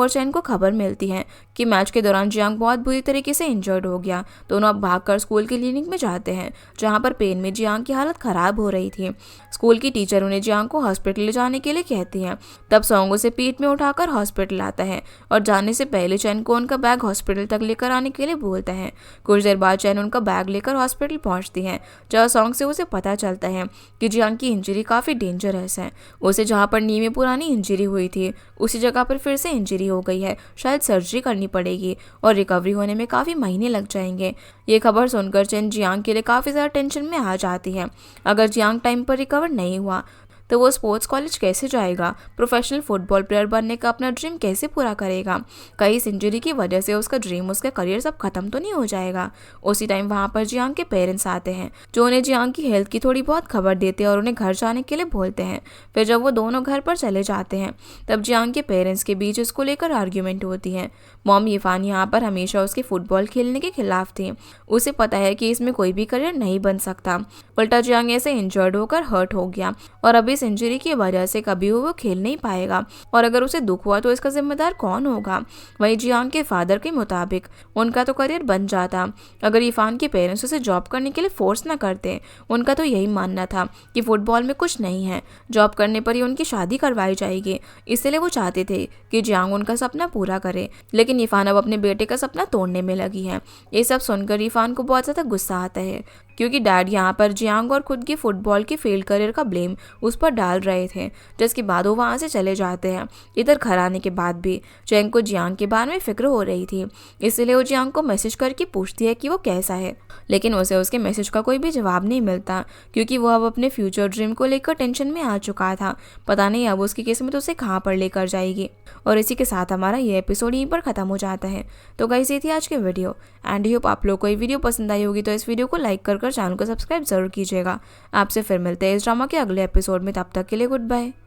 और चैन को खबर मिलती है कि मैच के दौरान जियांग बहुत बुरी तरीके से इंजर्ड हो गया। दोनों अब भागकर स्कूल की क्लिनिक में जाते हैं, जहां पर पेन में जियांग की हालत खराब हो रही थी। स्कूल की टीचर उन्हें जियांग को हॉस्पिटल ले जाने के लिए कहती है। तब सॉन्ग उसे पीठ में उठाकर हॉस्पिटल आता है और जाने से पहले चैन को उनका बैग हॉस्पिटल तक लेकर आने के लिए बोलता है। कुछ देर बाद चैन उनका बैग लेकर हॉस्पिटल पहुंचती है, जहाँ सॉन्ग से उसे पता चलता है कि जियांग की इंजरी काफ़ी डेंजरस है। उसे जहाँ पर नी में पुरानी इंजरी हुई थी, उसी जगह पर फिर से इंजरी हो गई है। शायद सर्जरी करनी पड़ेगी और रिकवरी होने में काफ़ी महीने लग जाएंगे। ये खबर सुनकर चैन जियांग के लिए काफ़ी ज़्यादा टेंशन में आ जाती है। अगर जियांग टाइम पर रिकवर नहीं हुआ तो वो स्पोर्ट्स कॉलेज कैसे जाएगा, प्रोफेशनल फुटबॉल प्लेयर बनने का अपना ड्रीम कैसे पूरा करेगा। कहीं इस इंजरी की वजह से उसका ड्रीम, उसका करियर सब खत्म तो नहीं हो जाएगा। उसी टाइम वहाँ पर जियांग के पेरेंट्स आते हैं, जो उन्हें जियांग की हेल्थ की थोड़ी बहुत खबर देते हैं और उन्हें घर जाने के लिए बोलते हैं। फिर जब वो दोनों घर पर चले जाते हैं तब जियांग के पेरेंट्स के बीच इसको लेकर आर्ग्यूमेंट होती है। मॉम यीफान यहाँ पर हमेशा उसके फुटबॉल खेलने के खिलाफ थी। उसे पता है कि इसमें कोई भी करियर नहीं बन सकता। उल्टा जियांग ऐसे इंजर्ड होकर हर्ट हो गया और अभी इस इंजरी की वजह से कभी वो खेल नहीं पाएगा और अगर उसे दुख हुआ तो इसका जिम्मेदार कौन होगा। वहीं जियांग के फादर के मुताबिक उनका तो करियर बन जाता अगर यीफान के पेरेंट्स उसे जॉब करने के लिए फोर्स ना करते। उनका तो यही मानना था कि फुटबॉल में कुछ नहीं है, जॉब करने पर ही उनकी शादी करवाई जाएगी। इसलिए वो चाहते थे कि जियांग उनका सपना पूरा करे, लेकिन यीफान अब अपने बेटे का सपना तोड़ने में लगी है। ये सब सुनकर यीफान को बहुत ज़्यादा गुस्सा आता है, क्योंकि डैड यहाँ पर जियांग और खुद की फुटबॉल की फेल करियर का ब्लेम उस पर डाल रहे थे। जिसके बाद वो वहाँ से चले जाते हैं। इधर घर आने के बाद भी चैंग को जियांग के बारे में फिक्र हो रही थी, इसलिए वो जियांग को मैसेज करके पूछती है कि वो कैसा है, लेकिन उसे उसके मैसेज का कोई भी जवाब नहीं मिलता, क्योंकि वो अब अपने फ्यूचर ड्रीम को लेकर टेंशन में आ चुका था। पता नहीं अब उसकी किस्मत उसे कहाँ पर लेकर जाएगी। और इसी के साथ हमारा ये एपिसोड यहीं पर ख़त्म हो जाता है। तो गाइस, ये थी आज की वीडियो एंड होप आप लोग को ये वीडियो पसंद आई होगी। तो इस वीडियो को लाइक कर चैनल को सब्सक्राइब जरूर कीजिएगा। आपसे फिर मिलते हैं इस ड्रामा के अगले एपिसोड में। तब तक के लिए गुड बाय।